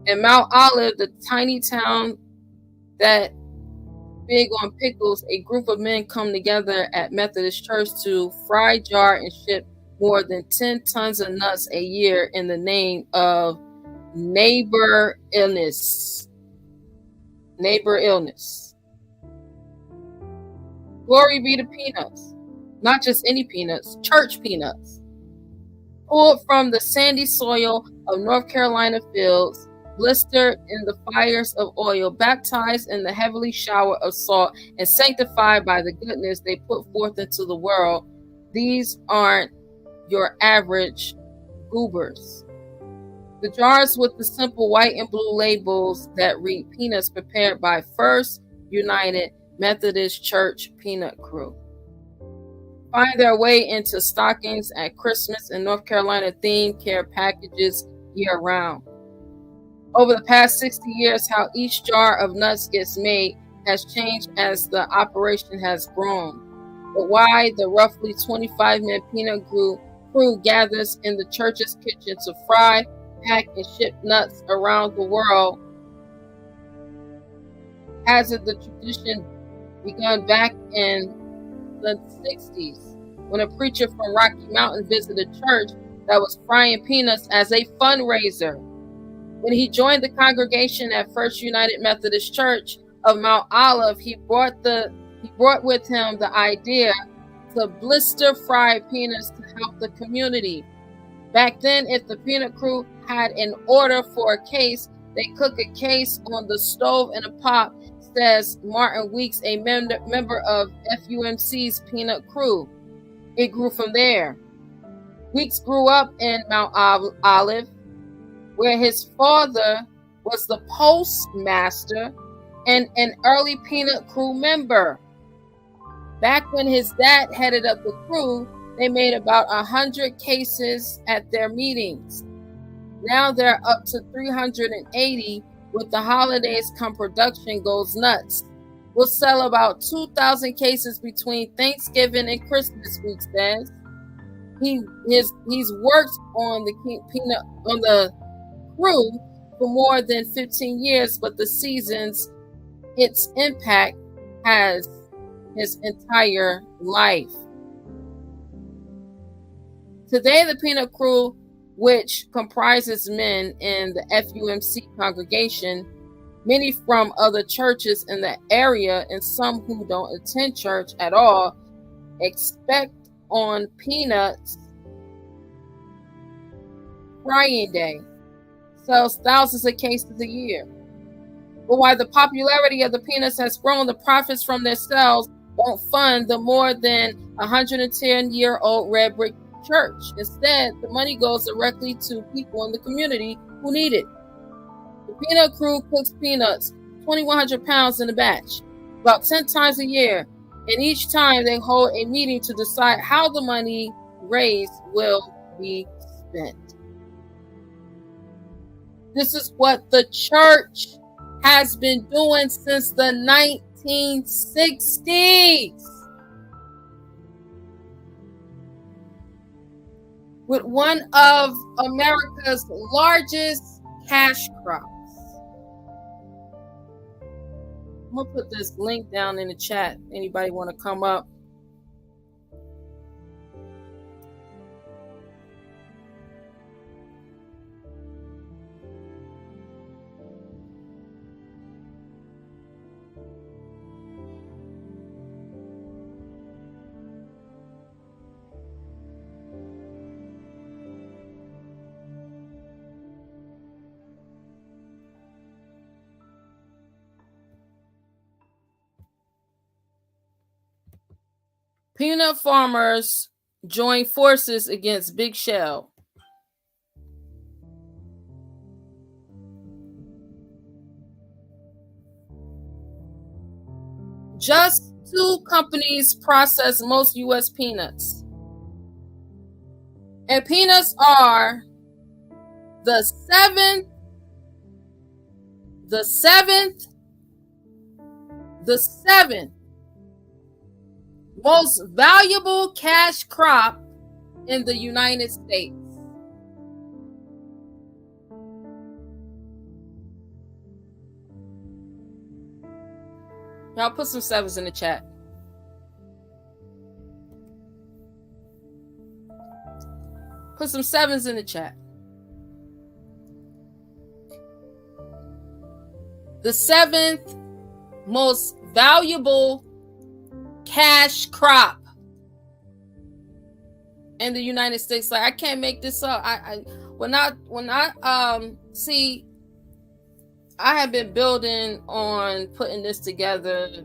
Speaker 3: In Mount Olive, the tiny town that big on pickles, a group of men come together at Methodist Church to fry, jar, and ship more than 10 tons of nuts a year in the name of neighbor illness. Glory be to peanuts. Not just any peanuts, church peanuts. Pulled from the sandy soil of North Carolina fields, blistered in the fires of oil, baptized in the heavenly shower of salt, and sanctified by the goodness they put forth into the world. These aren't your average goobers. The jars with the simple white and blue labels that read peanuts prepared by First United Methodist Church Peanut Crew. find their way into stockings at Christmas and North Carolina themed care packages year round. Over the past 60 years, how each jar of nuts gets made has changed as the operation has grown. But why the roughly 25-man peanut crew gathers in the church's kitchen to fry, pack, and ship nuts around the world? Hasn't the tradition begun back in the 60s when a preacher from Rocky Mountain visited a church that was frying peanuts as a fundraiser? When he joined the congregation at First United Methodist Church of Mount Olive, he brought with him the idea to blister fry peanuts to help the community. Back then, if the peanut crew had an order for a case, they cook a case on the stove in a pot, says Martin Weeks, a member of FUMC's peanut crew. It grew from there. Weeks grew up in Mount Olive, where his father was the postmaster and an early peanut crew member. Back when his dad headed up the crew, they made about 100 cases at their meetings. Now they're up to 380. With the holidays come, production goes nuts. We'll sell about 2,000 cases between Thanksgiving and Christmas, Week says. He's worked on the crew for more than 15 years, but the seasons, its impact has his entire life. Today, the peanut crew, which comprises men in the FUMC congregation, many from other churches in the area, and some who don't attend church at all, expect on peanuts frying day. Sells thousands of cases a year. But while the popularity of the peanuts has grown, the profits from their sales won't fund the more than 110-year-old red brick church. Instead, the money goes directly to people in the community who need it. The peanut crew cooks peanuts, 2,100 pounds in a batch, about 10 times a year, and each time they hold a meeting to decide how the money raised will be spent. This is what the church has been doing since the 1960s. With one of America's largest cash crops. I'm going to put this link down in the chat. Anybody want to come up? Peanut farmers join forces against Big Shell. Just 2 companies process most U.S. peanuts. And peanuts are the seventh most valuable cash crop in the United States. Y'all put some 7s in the chat. Put some 7s in the chat. The 7th most valuable cash crop in the United States. Like, I can't make this up. When I see, I have been building on putting this together.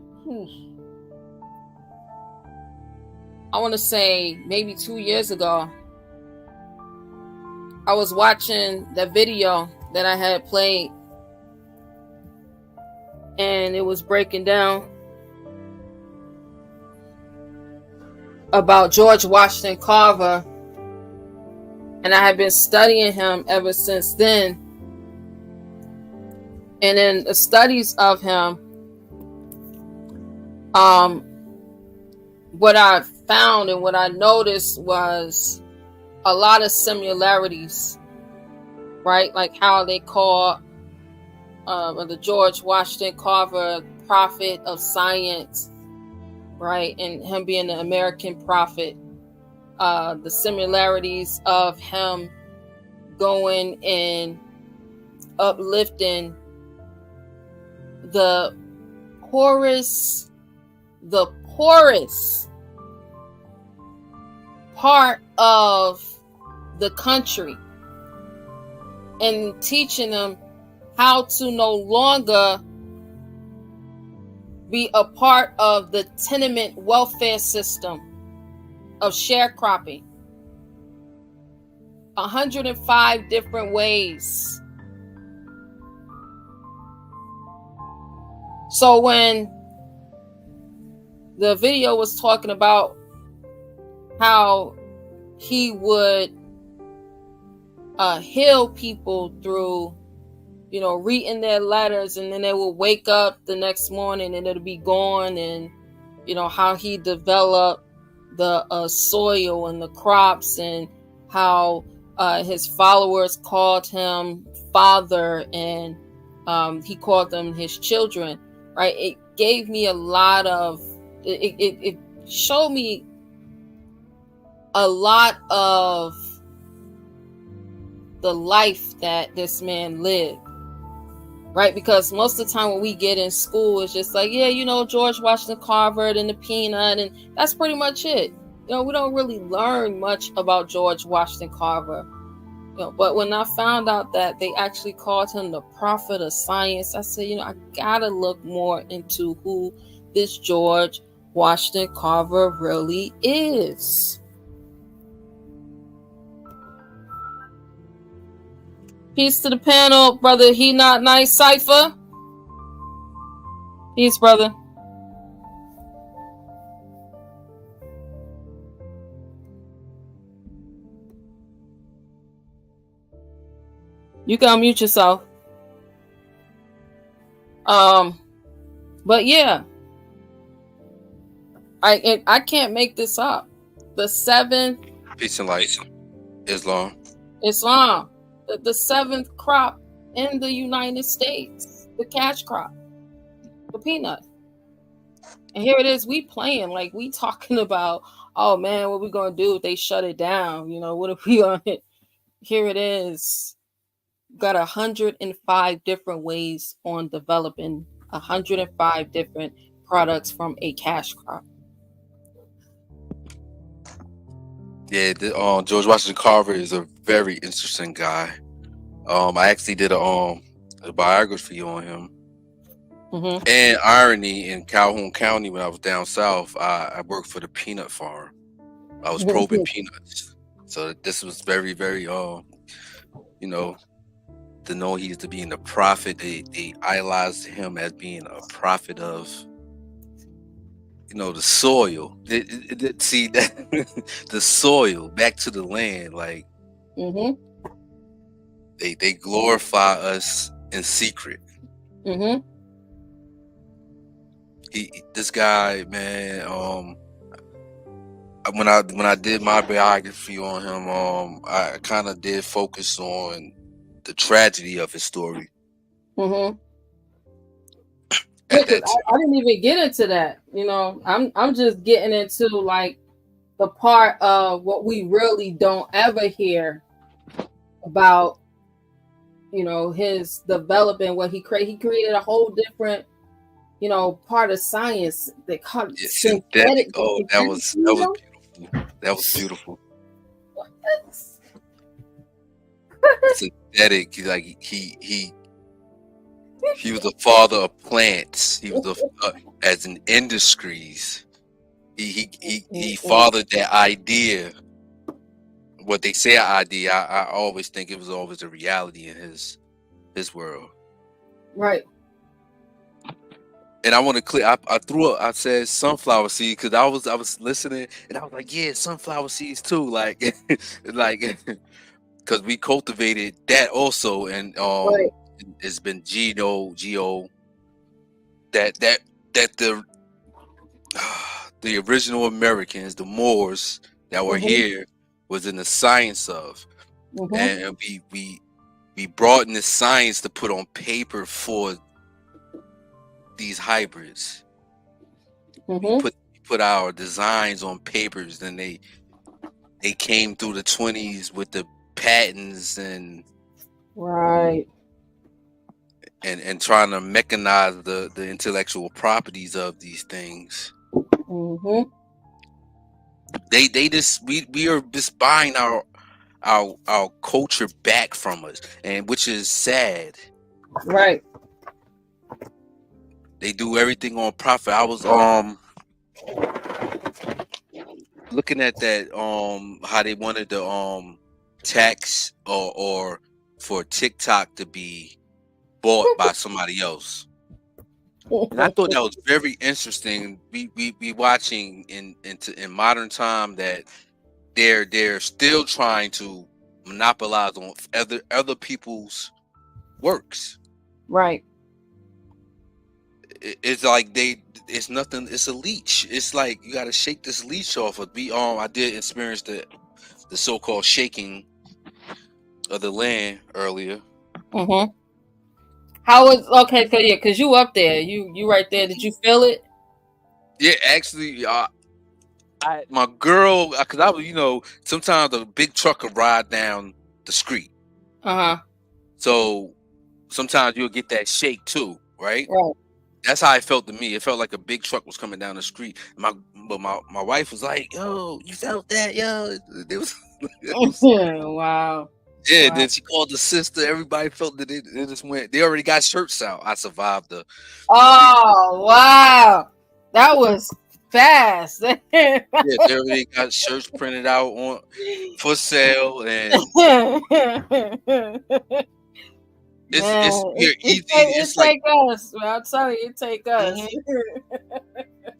Speaker 3: I want to say maybe 2 years ago. I was watching the video that I had played, and it was breaking down about George Washington Carver, and I have been studying him ever since then. And in the studies of him, what I found and what I noticed was a lot of similarities, right? Like how they call the George Washington Carver prophet of science, right? And him being the American prophet. The similarities of him going and uplifting the poorest part of the country and teaching them how to no longer be a part of the tenement welfare system of sharecropping. 105 different ways. So when the video was talking about how he would heal people through, reading their letters, and then they will wake up the next morning and it'll be gone, and how he developed the soil and the crops, and how his followers called him father, and he called them his children, right? It gave me a lot of it showed me a lot of the life that this man lived, right? Because most of the time when we get in school, it's just like, George Washington Carver and the peanut, and that's pretty much it. We don't really learn much about George Washington Carver. But when I found out that they actually called him the prophet of science, I said, I gotta look more into who this George Washington Carver really is. Peace to the panel, brother. He Not Nice Cypher. Peace, brother. You can unmute yourself. But yeah, I can't make this up. The seventh.
Speaker 19: Peace and light. Islam.
Speaker 3: The seventh crop in the United States, the cash crop, the peanut. And here it is, we playing like we talking about, oh man, what we gonna do if they shut it down? What if we on it? Here it is. Got 105 different ways on developing 105 different products from a cash crop.
Speaker 19: Yeah, George Washington Carver is a very interesting guy. I actually did a biography on him.
Speaker 3: Mm-hmm.
Speaker 19: And irony, in Calhoun County, when I was down south, I worked for the peanut farm. I was probing peanuts. So this was very, very, to know he used to be in the prophet. They idolized him as being a prophet of, the soil. See that the soil, back to the land, like they glorify us in secret.
Speaker 3: Mm-hmm.
Speaker 19: This guy, man. When I did my biography on him, I kind of did focus on the tragedy of his story.
Speaker 3: Mm-hmm. I didn't even get into that. I'm just getting into like the part of what we really don't ever hear about. His development, what he created. He created a whole different, part of science. They call it synthetic.
Speaker 19: Oh, that was beautiful. That was beautiful. Synthetic, like he was the father of plants. He was as in industries. He fathered that idea. What they say idea, I always think it was always a reality in his world.
Speaker 3: Right.
Speaker 19: And I want to clear. I threw up. I said sunflower seed because I was listening and I was like, yeah, sunflower seeds too. Like, like, because we cultivated that also, and
Speaker 3: Right.
Speaker 19: it's been Geo that the the original Americans, the Moors that were here, was in the science of, and we brought in the science to put on paper for these hybrids. We put our designs on papers, and they came through the 20s with the patents and
Speaker 3: Right.
Speaker 19: and trying to mechanize the intellectual properties of these things. They just we are just buying our culture back from us, and which is sad.
Speaker 3: Right.
Speaker 19: They do everything on profit. I was looking at that how they wanted the tax or for TikTok to be bought by somebody else. And I thought that was very interesting. We watching in modern time that they're still trying to monopolize on other people's works.
Speaker 3: Right.
Speaker 19: It's like it's nothing. It's a leech. It's like you got to shake this leech off. I did experience the so-called shaking of the land earlier.
Speaker 3: How was okay? So yeah, because you up there, you right there. Did you feel it?
Speaker 19: Yeah, actually, my girl, because I was, sometimes a big truck would ride down the street. So sometimes you'll get that shake too, right?
Speaker 3: Right.
Speaker 19: That's how it felt to me. It felt like a big truck was coming down the street. But my wife was like, "Yo, you felt that, yo?" It was
Speaker 3: Wow.
Speaker 19: Yeah.
Speaker 3: Wow.
Speaker 19: Then she called the sister. Everybody felt that it just went. They already got shirts out. I survived the.
Speaker 3: Oh wow, that was fast.
Speaker 19: Yeah, they already got shirts printed out for sale, and it's easy.
Speaker 3: It take us. I'll tell you, it take us.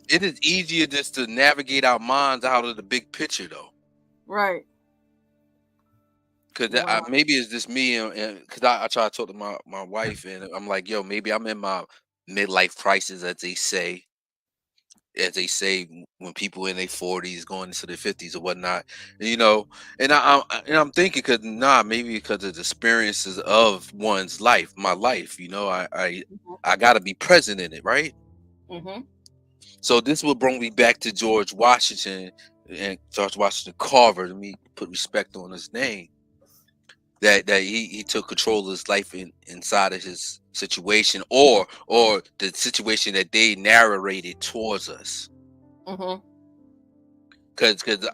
Speaker 19: It is easier just to navigate our minds out of the big picture, though.
Speaker 3: Right.
Speaker 19: Because maybe it's just me, and because I try to talk to my wife, and I'm like, yo, maybe I'm in my midlife crisis, as they say when people in their 40s going into their 50s or whatnot, and I'm thinking maybe because of the experiences of one's life, my life, I got to be present in it, right? So this will bring me back to George Washington Carver. Let me put respect on his name. That he took control of his life inside of his situation, or the situation that they narrated towards us. Because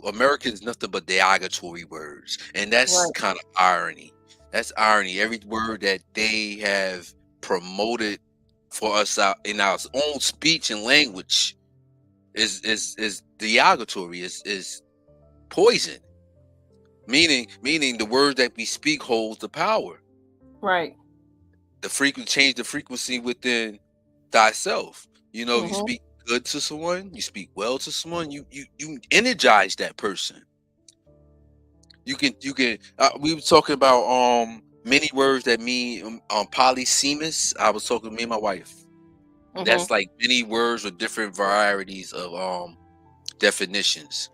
Speaker 19: America is nothing but derogatory words, and that's kind of irony. That's irony. Every word that they have promoted for us out in our own speech and language is derogatory. Is poison. Meaning the word that we speak holds the power.
Speaker 3: Right.
Speaker 19: Change the frequency within thyself. You speak good to someone, you speak well to someone, you energize that person. You can we were talking about many words that mean polysemous. I was talking to me and my wife. That's like many words with different varieties of definitions.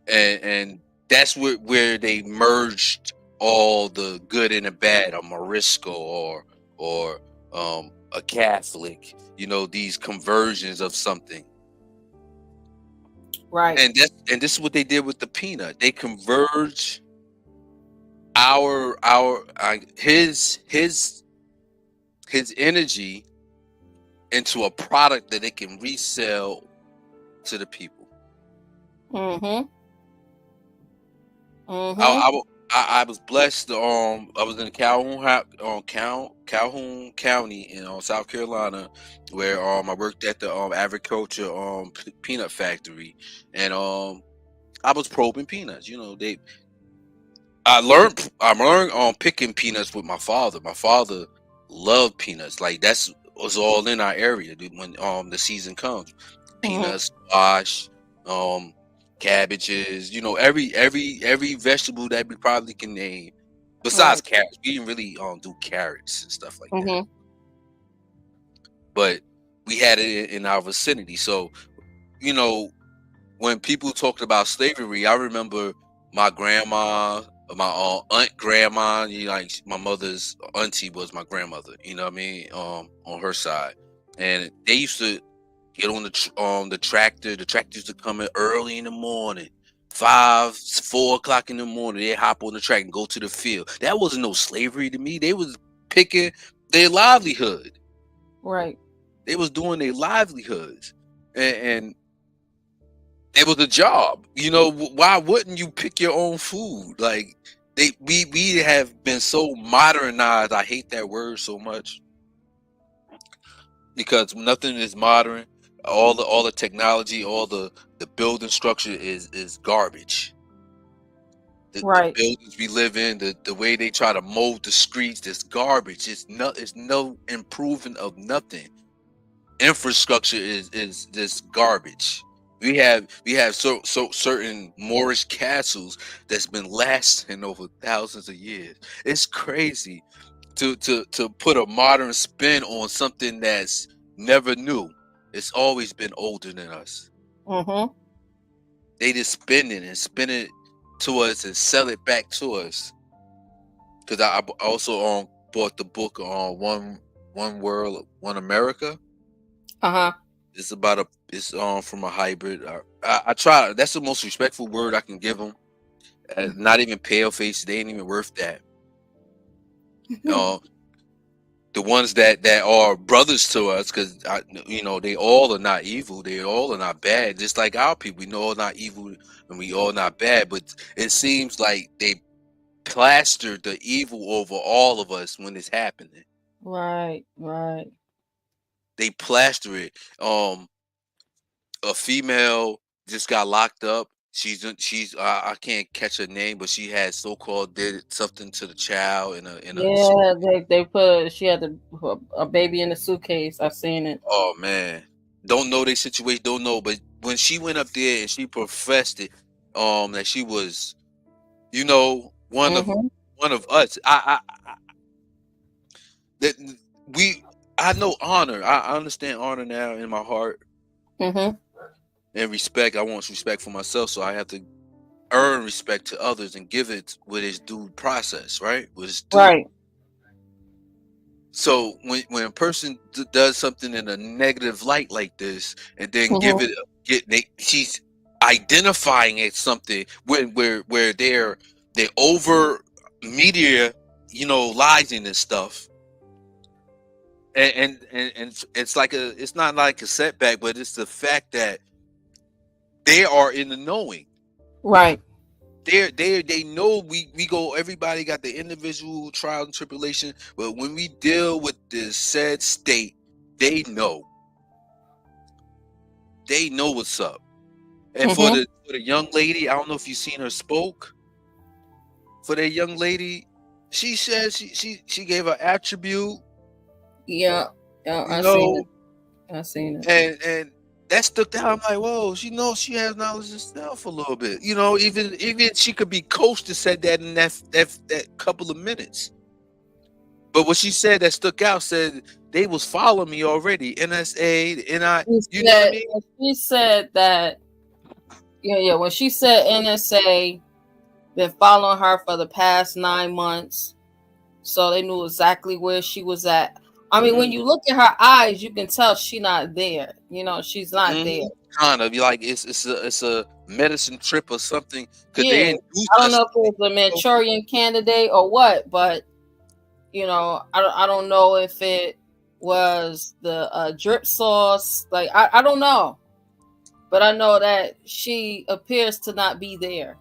Speaker 19: And that's where they merged all the good and the bad, a Morisco or a Catholic, these conversions of something.
Speaker 3: Right.
Speaker 19: And this is what they did with the peanut. They converge his energy into a product that they can resell to the people. I was blessed. I was in Calhoun County in South Carolina, where I worked at the agriculture peanut factory, and I was probing peanuts. I learned picking peanuts with my father. My father love peanuts. Like that's was all in our area when the season comes. Peanuts, squash, cabbages, you know, every vegetable that we probably can name. Besides carrots, we didn't really do carrots and stuff like that. But we had it in our vicinity. So, you know, when people talked about slavery, I remember my grandma, my aunt grandma, you know, like my mother's auntie was my grandmother, you know what I mean, on her side. And they used to get on the tractor. The tractor used to come in early in the morning, 4 o'clock in the morning. They hop on the track and go to the field. That wasn't no slavery to me. They was picking their livelihood.
Speaker 3: Right.
Speaker 19: They was doing their livelihoods, and it was a job. You know, why wouldn't you pick your own food? Like we have been so modernized. I hate that word so much because nothing is modern. All the technology, all the building structure is garbage. The buildings we live in, the way they try to mold the streets, this garbage. It's no improvement of nothing. Infrastructure is this garbage. We have certain Moorish castles that's been lasting over thousands of years. It's crazy to put a modern spin on something that's never new. It's always been older than us. They just spin it to us and sell it back to us. Because I also bought the book on One World, One America. It's about it's from a hybrid. I try. That's the most respectful word I can give them. Not even pale face. They ain't even worth that. The ones that are brothers to us, because you know, they all are not evil. They all are not bad. Just like our people, we know all not evil and we all not bad. But it seems like they plastered the evil over all of us when it's happening.
Speaker 3: Right.
Speaker 19: They plaster it. A female just got locked up. She's I can't catch her name, but she had so-called did something to the child in a
Speaker 3: they put she had a baby in a suitcase. I've seen it.
Speaker 19: Oh man, don't know their situation, don't know. But when she went up there and she professed it, that she was, you know, one of us. I know honor. I understand honor now in my heart. And respect. I want respect for myself, so I have to earn respect to others and give it with its due process, right? With its due.
Speaker 3: Right.
Speaker 19: So when a person does something in a negative light like this, and then she's identifying it something where they're over media, you know, lies and stuff. And it's not like a setback, but it's the fact that they are in the knowing.
Speaker 3: Right.
Speaker 19: They know we go, everybody got the individual trials and tribulation, but when we deal with this said state, they know what's up. And for the young lady, I don't know if you've seen her spoke. For that young lady, she said she gave her attribute.
Speaker 3: Yeah,
Speaker 19: I
Speaker 3: seen it.
Speaker 19: And that stuck out. I'm like, whoa, she knows she has knowledge of self a little bit. You know, even she could be coached to said that in that couple of minutes. But what she said that stuck out, said they was following me already. NSA, you know what I mean?
Speaker 3: She said that, when she said NSA been following her for the past 9 months, so they knew exactly where she was at. I mean, when you look at her eyes, you can tell she's not there. You know, she's not there.
Speaker 19: Kind of like it's a medicine trip or something.
Speaker 3: Yeah, I don't know if it was a Manchurian candidate or what, but you know, I don't know if it was the drip sauce. Like I don't know, but I know that she appears to not be there.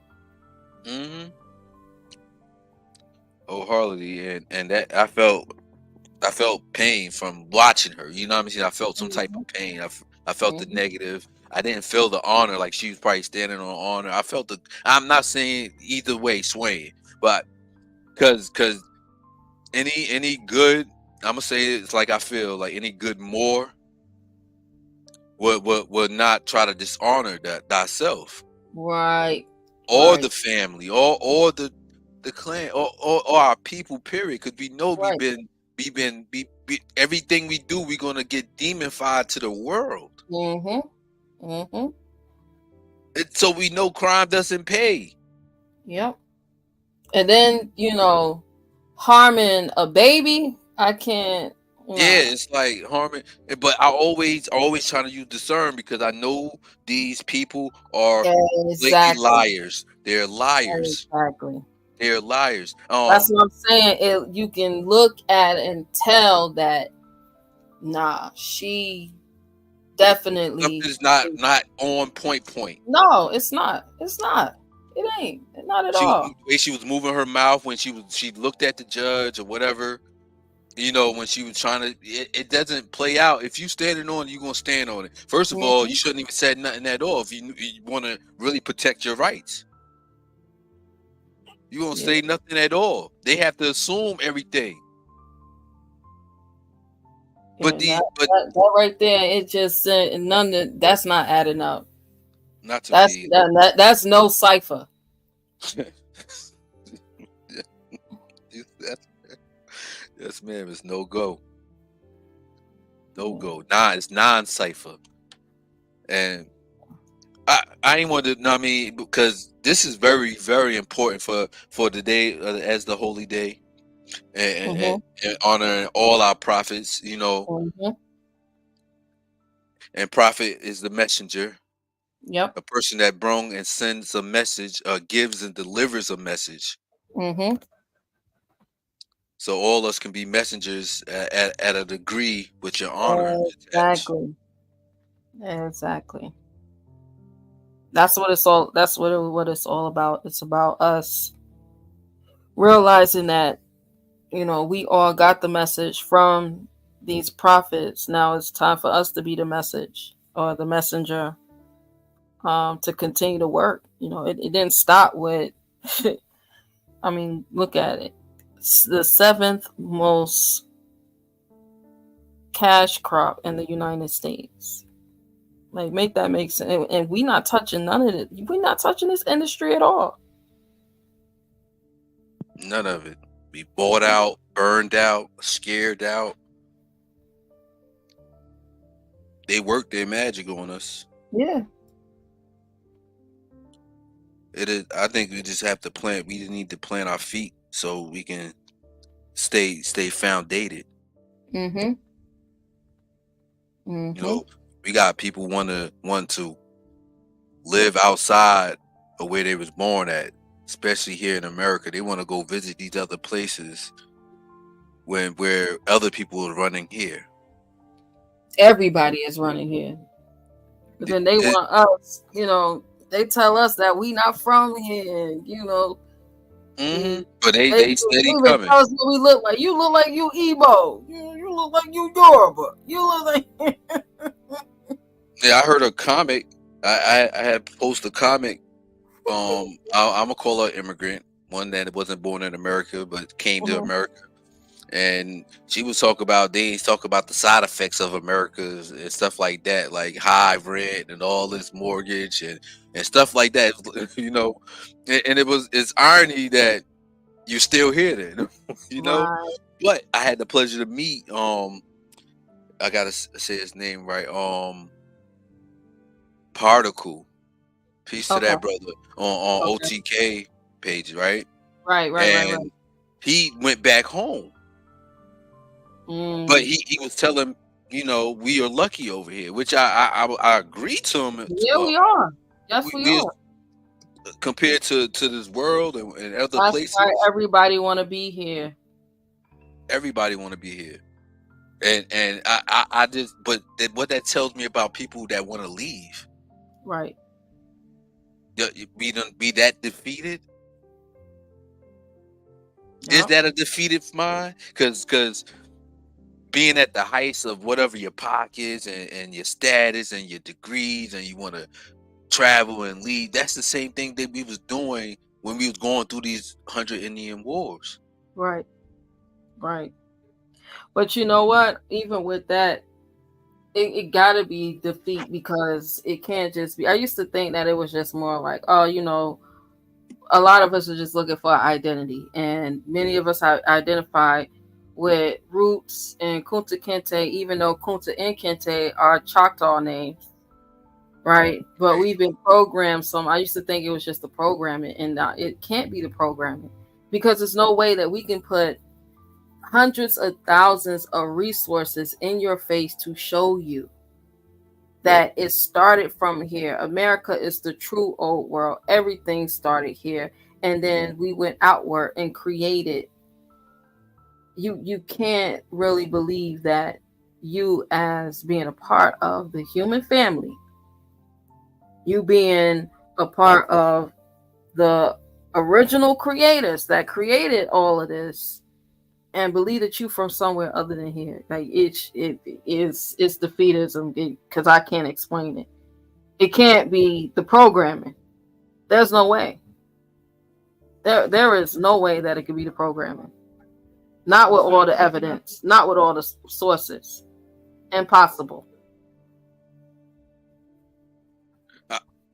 Speaker 19: Oh, Harley, and that I felt pain from watching her. You know what I'm saying? I felt some type of pain. I felt the negative. I didn't feel the honor, like she was probably standing on honor. I felt I'm not saying either way swaying, but because any good I'm gonna say it's like I feel like any good Moor would not try to dishonor that thyself,
Speaker 3: Right.
Speaker 19: or
Speaker 3: Right.
Speaker 19: the family, or the clan, or our people. Period. Because we know
Speaker 3: Right.
Speaker 19: everything we do, we're gonna get demonified to the world.
Speaker 3: Mm-hmm. Mm-hmm.
Speaker 19: So we know crime doesn't pay.
Speaker 3: Yep. And then, harming a baby, I can't.
Speaker 19: Yeah, it's like harming, but I always trying to use discern, because I know these people are flaky
Speaker 3: Exactly.
Speaker 19: liars. They're liars.
Speaker 3: Exactly.
Speaker 19: They're liars.
Speaker 3: That's what I'm saying. You can look at and tell that, nah, she definitely.
Speaker 19: Something's not on point.
Speaker 3: No, it's not. It's not. It ain't. Not at
Speaker 19: The
Speaker 3: all.
Speaker 19: way she was moving her mouth when she looked at the judge or whatever. When she was trying to, it doesn't play out. If you standing on it, you're gonna stand on it. First of all, you shouldn't even said nothing at all if you want to really protect your rights. You won't say nothing at all. They have to assume everything. But
Speaker 3: that right there, it just that's not adding up.
Speaker 19: Not to me.
Speaker 3: That's no cipher.
Speaker 19: Yes, ma'am. It's no go. No go. Nah, it's non-cipher. And I ain't want to. I mean, because this is very, very important for the day as the holy day, and honoring all our prophets. And prophet is the messenger.
Speaker 3: Yep.
Speaker 19: A person that brung and sends a message, gives and delivers a message.
Speaker 3: Mm-hmm.
Speaker 19: So all us can be messengers at a degree with your honor.
Speaker 3: Exactly. Exactly. That's what it's all. That's what it's all about. It's about us realizing that, we all got the message from these prophets. Now it's time for us to be the message or the messenger, to continue to work. It didn't stop with. I mean, look at it. It's the 7th most cash crop in the United States. Like, make that make sense. And we not touching none of it. We're not touching this industry at all.
Speaker 19: None of it. Be bought out, burned out, scared out. They work their magic on us.
Speaker 3: Yeah.
Speaker 19: It is. I think we just have to plant. We need to plant our feet so we can stay foundated.
Speaker 3: Mm-hmm. Mm-hmm.
Speaker 19: We got people want to live outside of where they was born at, especially here in America. They want to go visit these other places where other people are running here.
Speaker 3: Everybody is running here. But then they want us, they tell us that we not from here,
Speaker 19: But they steady coming.
Speaker 3: Tell us what we look like. You look like you Igbo. You look like you Yoruba. You look like.
Speaker 19: Yeah, I heard a comic. I had posted a comic. I'm gonna call her immigrant, one that wasn't born in America but came to America, and she was talk about the side effects of America and stuff like that, like high rent and all this mortgage and stuff like that. And it's irony that you're still here then,
Speaker 3: Right.
Speaker 19: But I had the pleasure to meet I gotta say his name right, Particle. Peace to that brother on OTK page, right?
Speaker 3: Right.
Speaker 19: He went back home. But he was telling, we are lucky over here, which I agree to him.
Speaker 3: Yeah, we are. Yes, we are.
Speaker 19: Compared to this world and other places.
Speaker 3: Why everybody want to be here.
Speaker 19: Everybody want to be here. And I just, but what that tells me about people that want to leave.
Speaker 3: Right.
Speaker 19: Be that defeated? Is that a defeated mind? Because being at the heights of whatever your pockets and your status and your degrees, and you want to travel and lead, that's the same thing that we was doing when we was going through these 100 Indian wars.
Speaker 3: Right. But you know what? Even with that, it gotta be defeat, because it can't just be. I used to think that it was just more like, oh, you know, a lot of us are just looking for identity, and many of us have identified with Roots and Kunta Kinte, even though Kunta and Kinte are Choctaw names, right? But we've been programmed. I used to think it was just the programming, and it can't be the programming, because there's no way that we can put hundreds of thousands of resources in your face to show you that it started from here. America is the true old world. Everything started here, and then we went outward and created. You can't really believe that you, as being a part of the human family, you being a part of the original creators that created all of this, and believe that you from somewhere other than here. Like it's defeatism, because I can't explain it. It can't be the programming. There's no way. There is no way that it could be the programming. Not with all the evidence, not with all the sources. Impossible.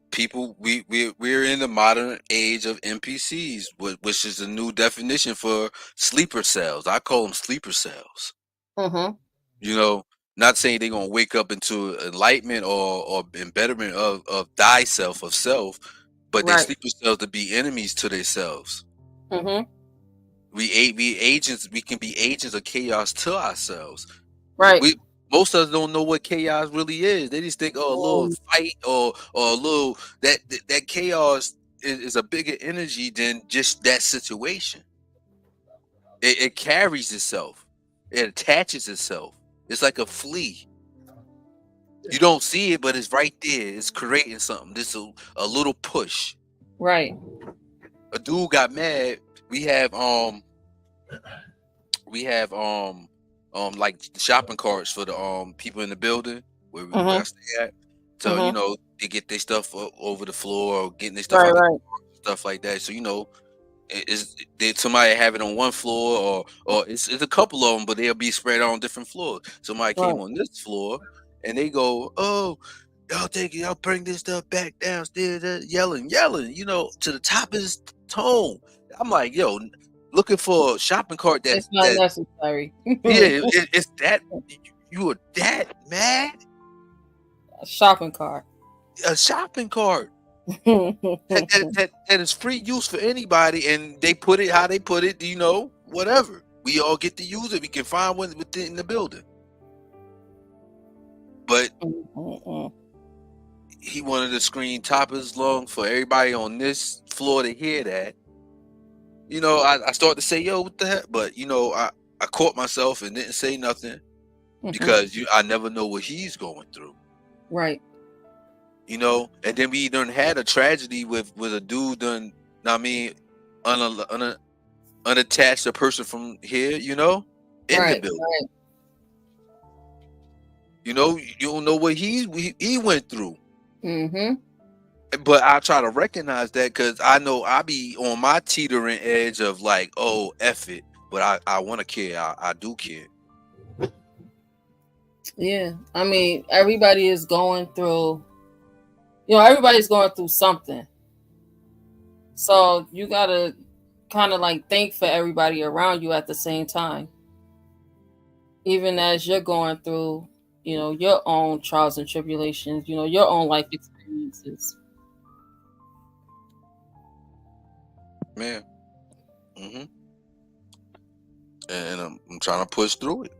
Speaker 19: People, we're in the modern age of NPCs, which is a new definition for sleeper cells. I call them sleeper cells.
Speaker 3: Mm-hmm.
Speaker 19: You know, not saying they're gonna wake up into enlightenment or embetterment of thyself, of self, but they sleeper cells to be enemies to themselves.
Speaker 3: Mm-hmm.
Speaker 19: We can be agents of chaos to ourselves.
Speaker 3: Right.
Speaker 19: Most of us don't know what chaos really is. They just think, oh, a little fight or a little that chaos is a bigger energy than just that situation. It carries itself. It attaches itself. It's like a flea. You don't see it, but it's right there. It's creating something. This a little push.
Speaker 3: Right.
Speaker 19: A dude got mad. We have like shopping carts for the people in the building where we stay at. So you know, they get their stuff over the floor or getting their stuff out the car, stuff like that. So you know, did somebody have it on one floor or it's a couple of them, but they'll be spread out on different floors. Somebody came on this floor and they go, oh, y'all take it, y'all bring this stuff back downstairs, yelling, you know, to the top of his tone. I'm like, yo, looking for a shopping cart
Speaker 3: it's not necessary.
Speaker 19: It's that you were that mad.
Speaker 3: A shopping cart.
Speaker 19: A shopping cart. that is free use for anybody, and they put it how they put it. You know, whatever. We all get to use it. We can find one within the building. But he wanted to scream top as long for everybody on this floor to hear that. You know, I started to say, yo, what the heck? But, you know, I caught myself and didn't say nothing because I never know what he's going through.
Speaker 3: Right.
Speaker 19: You know, and then we done had a tragedy with a dude done, I mean, unattached a person from here, you know, in the building. Right. You know, you don't know what he went through.
Speaker 3: Mm-hmm.
Speaker 19: But I try to recognize that because I know I be on my teetering edge of like, oh, F it. But I want to care. I do care.
Speaker 3: Yeah. I mean, everybody is going through, you know, everybody's going through something. So you got to kind of like think for everybody around you at the same time. Even as you're going through, you know, your own trials and tribulations, you know, your own life experiences.
Speaker 19: Man. Mm-hmm. And I'm trying to push through it.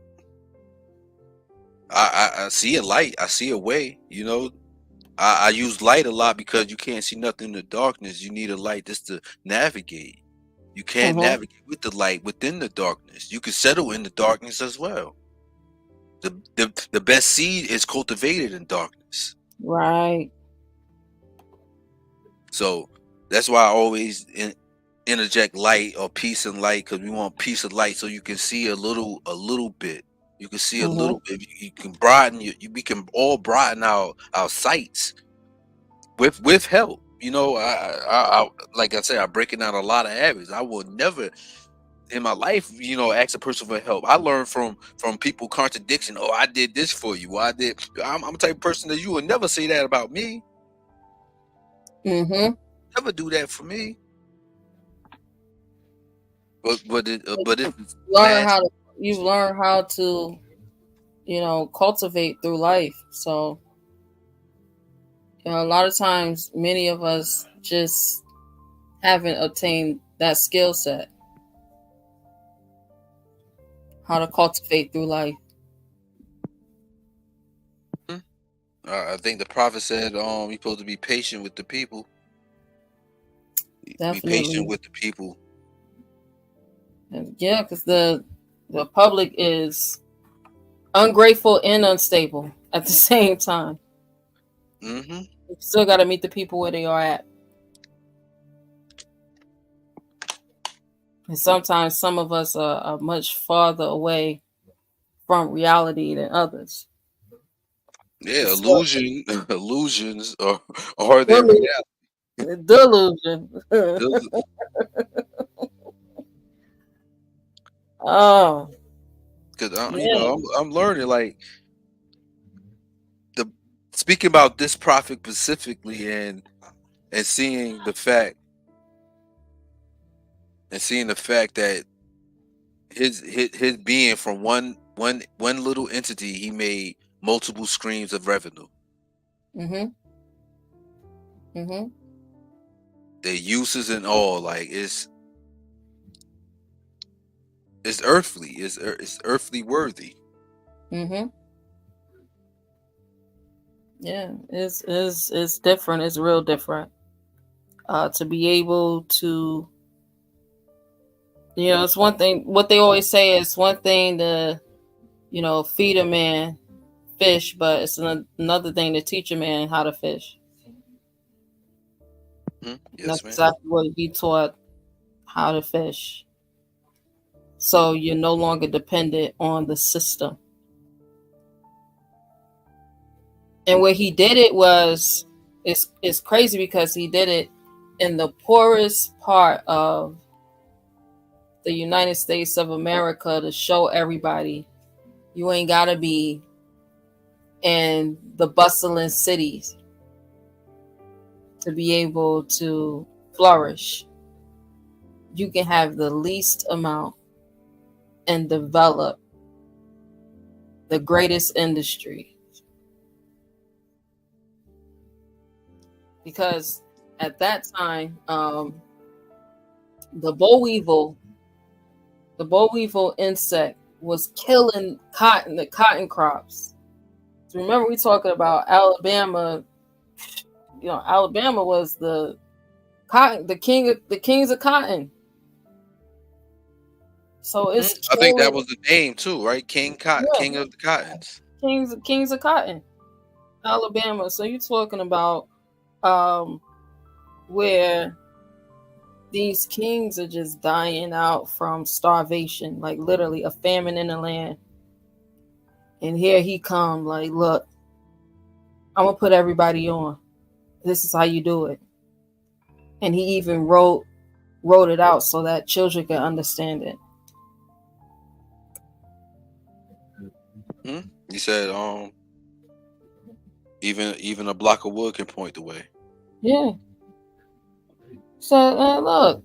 Speaker 19: I see a light. I see a way, you know. I use light a lot because you can't see nothing in the darkness. You need a light just to navigate. You can't navigate with the light within the darkness. You can settle in the darkness as well. The best seed is cultivated in darkness.
Speaker 3: Right.
Speaker 19: So that's why I always interject light or peace and light, because we want peace and light so you can see a little bit. You can see a little bit. You can broaden we can all broaden our sights with help. You know, I like I said, I'm breaking out a lot of habits. I will never in my life, you know, ask a person for help. I learned from people contradiction. Oh, I did this for you. I'm the type of person that you would never say that about me.
Speaker 3: Mm-hmm.
Speaker 19: Never do that for me. But
Speaker 3: you've learned how to, you know, cultivate through life. So, you know, a lot of times, many of us just haven't attained that skill set, how to cultivate through life.
Speaker 19: I think the prophet said, you're supposed to be patient with the people.
Speaker 3: Definitely.
Speaker 19: Be patient with the people.
Speaker 3: And yeah, because the public is ungrateful and unstable at the same time.
Speaker 19: Mm-hmm.
Speaker 3: You still got to meet the people where they are at. And sometimes some of us are much farther away from reality than others.
Speaker 19: Yeah, illusions are their reality.
Speaker 3: Delusion. Oh,
Speaker 19: because you know, I'm learning, like, speaking about this prophet specifically, and seeing the fact that his being from one little entity, he made multiple streams of revenue.
Speaker 3: Mm-hmm. Mm-hmm.
Speaker 19: The uses and all, like, it's earthly, it's earthly worthy.
Speaker 3: Mm-hmm. Yeah, it's different. It's real different. To be able to, you know, it's one thing. What they always say is one thing to, you know, feed a man fish, but it's another thing to teach a man how to fish.
Speaker 19: Yes,
Speaker 3: that's
Speaker 19: ma'am.
Speaker 3: exactly what he taught, how to fish. So you're no longer dependent on the system. And where he did it was, it's crazy because he did it in the poorest part of the United States of America to show everybody you ain't gotta be in the bustling cities to be able to flourish. You can have the least amount and develop the greatest industry. Because at that time, the boll weevil insect was killing the cotton crops. So remember, we talking about Alabama. You know, Alabama was the kings of cotton. So it's
Speaker 19: I think that was the name too, right? King Cotton, yeah. King of the Cottons.
Speaker 3: Kings of cotton, Alabama. So you're talking about where these kings are just dying out from starvation, like literally a famine in the land. And here he come, like, look, I'm gonna put everybody on. This is how you do it. And he even wrote it out so that children can understand it.
Speaker 19: He said, even a block of wood can point the way.
Speaker 3: Yeah. So look,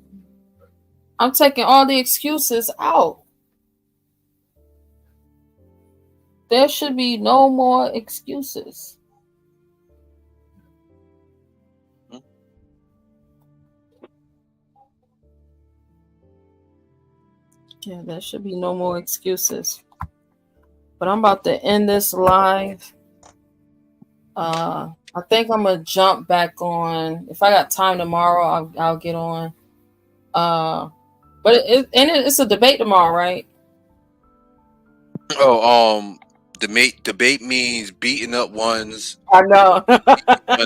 Speaker 3: I'm taking all the excuses out. There should be no more excuses. Yeah, there should be no more excuses. But I'm about to end this live. I think I'm gonna jump back on. If I got time tomorrow, I'll get on. But it's a debate tomorrow, right?
Speaker 19: Oh, debate means beating up ones.
Speaker 3: I know.
Speaker 19: I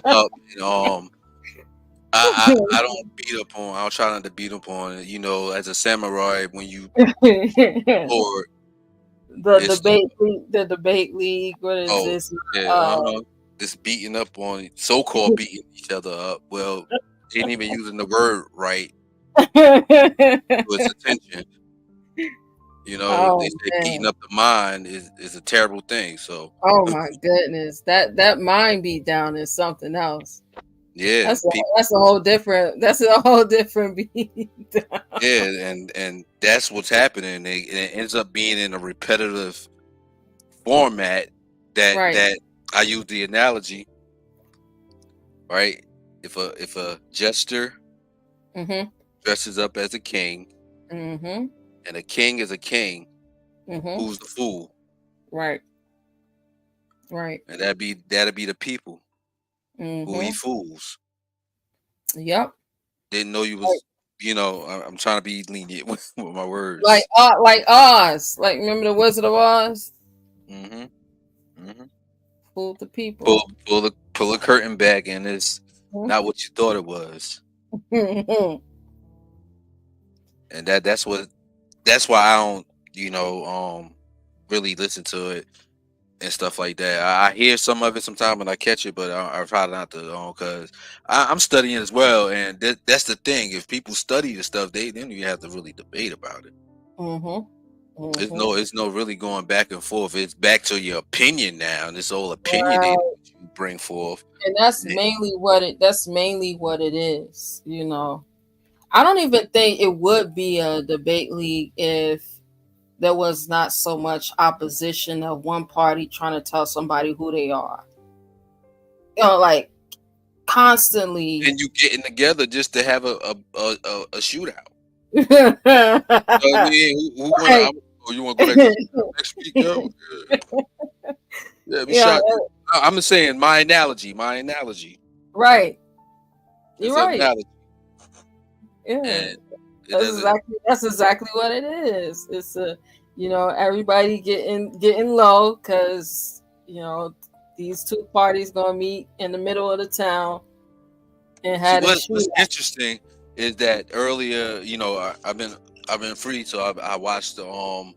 Speaker 19: don't beat up on. I'll try not to beat up on. You know, as a samurai, when you Lord,
Speaker 3: the debate league. What is this?
Speaker 19: Yeah, just beating up on, so-called beating each other up. Well, they ain't even using the word right to its attention. You know,
Speaker 3: Oh
Speaker 19: they say beating
Speaker 3: man.
Speaker 19: up the mind is a terrible thing. So
Speaker 3: Oh my goodness. That mind beat down is something else.
Speaker 19: yeah,
Speaker 3: That's a whole different beat down.
Speaker 19: yeah, and that's what's happening. It ends up being in a repetitive format
Speaker 3: Right.
Speaker 19: that I use the analogy, right? If a jester
Speaker 3: Mm-hmm.
Speaker 19: dresses up as a king
Speaker 3: Mm-hmm.
Speaker 19: and a king is a king,
Speaker 3: Mm-hmm.
Speaker 19: who's the fool?
Speaker 3: Right. Right.
Speaker 19: And that'd be the people who he
Speaker 3: Mm-hmm.
Speaker 19: fools.
Speaker 3: Yep.
Speaker 19: Didn't know you was, I'm trying to be lenient with my
Speaker 3: Like
Speaker 19: words.
Speaker 3: Oz. Like remember the Wizard of Oz?
Speaker 19: Mm-hmm. Mm-hmm.
Speaker 3: Fooled the people.
Speaker 19: Pull the curtain back, and it's
Speaker 3: Mhm.
Speaker 19: not what you thought it was. And that's why I don't, really listen to it and stuff like that. I hear some of it sometimes when I catch it, but I try not to, because I'm studying as well, and that's the thing. If people study the stuff, then you have to really debate about it.
Speaker 3: Mm-hmm.
Speaker 19: It's no really going back and forth. It's back to your opinion now, and this whole opinionated
Speaker 3: Right.
Speaker 19: that you bring forth.
Speaker 3: And that's mainly what it is, I don't even think it would be a debate league if there was not so much opposition of one party trying to tell somebody who they are. Like constantly.
Speaker 19: And you getting together just to have a shootout. You know what I mean? Who
Speaker 3: Right.
Speaker 19: you want to go back to next week, yo? Yeah, we shot. I'm just saying my analogy.
Speaker 3: Right.
Speaker 19: It's
Speaker 3: You're
Speaker 19: an
Speaker 3: right.
Speaker 19: analogy.
Speaker 3: Yeah.
Speaker 19: And
Speaker 3: That's exactly what it is. It's everybody getting low because these two parties gonna meet in the middle of the town and had
Speaker 19: what's interesting is that earlier, I've been free, so I watched I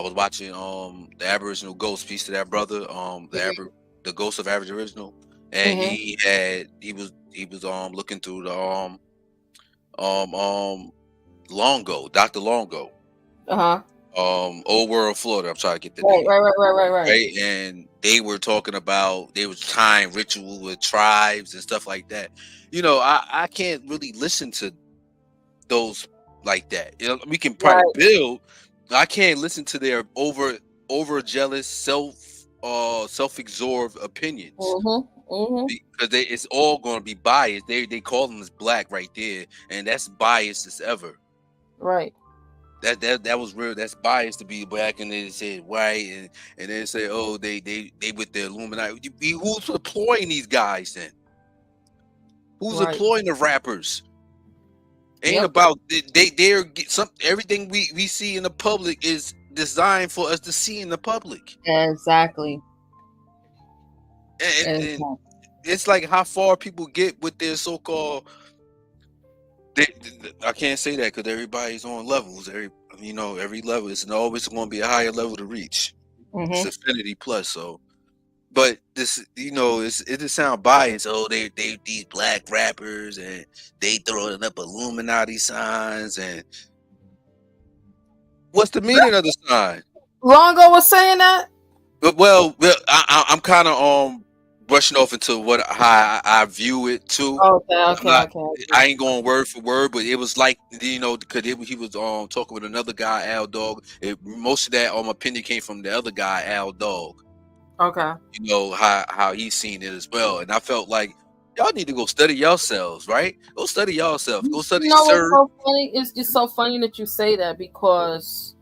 Speaker 19: was watching the Aboriginal Ghost, peace to that brother, the Ghost of Aboriginal, and he was looking through the Longo, Dr. Longo. Old World, Florida. I'm trying to get the name. Right. And they were talking about they was tying ritual with tribes and stuff like that. I can't really listen to those like that. We can probably build. I can't listen to their over jealous self-absorbed opinions. Because it's all going to be biased. They call them as black right there, and that's biased as ever.
Speaker 3: Right.
Speaker 19: That was real. That's biased to be black, and they said white, and then say, oh, they with the Illuminati. Who's employing these guys then? Who's employing the rappers? Ain't about they're everything we see in the public is designed for us to see in the public.
Speaker 3: Exactly.
Speaker 19: And it's like how far people get with their so-called. I can't say that because everybody's on levels. Every level is always going to be a higher level to reach. It's Infinity Plus. So, but this, it just sound biased. Oh, they these black rappers and they throwing up Illuminati signs, and what's the meaning of the sign?
Speaker 3: Longo was saying that.
Speaker 19: But I'm kind of brushing off into how I view it too.
Speaker 3: Okay.
Speaker 19: I ain't going word for word, but it was like because he was talking with another guy, Al Dog. Most of that opinion came from the other guy, Al Dog.
Speaker 3: Okay.
Speaker 19: How he's seen it as well, and I felt like y'all need to go study yourselves, right? Go study yourself. Go study.
Speaker 3: What's so funny? It's just so funny that you say that because,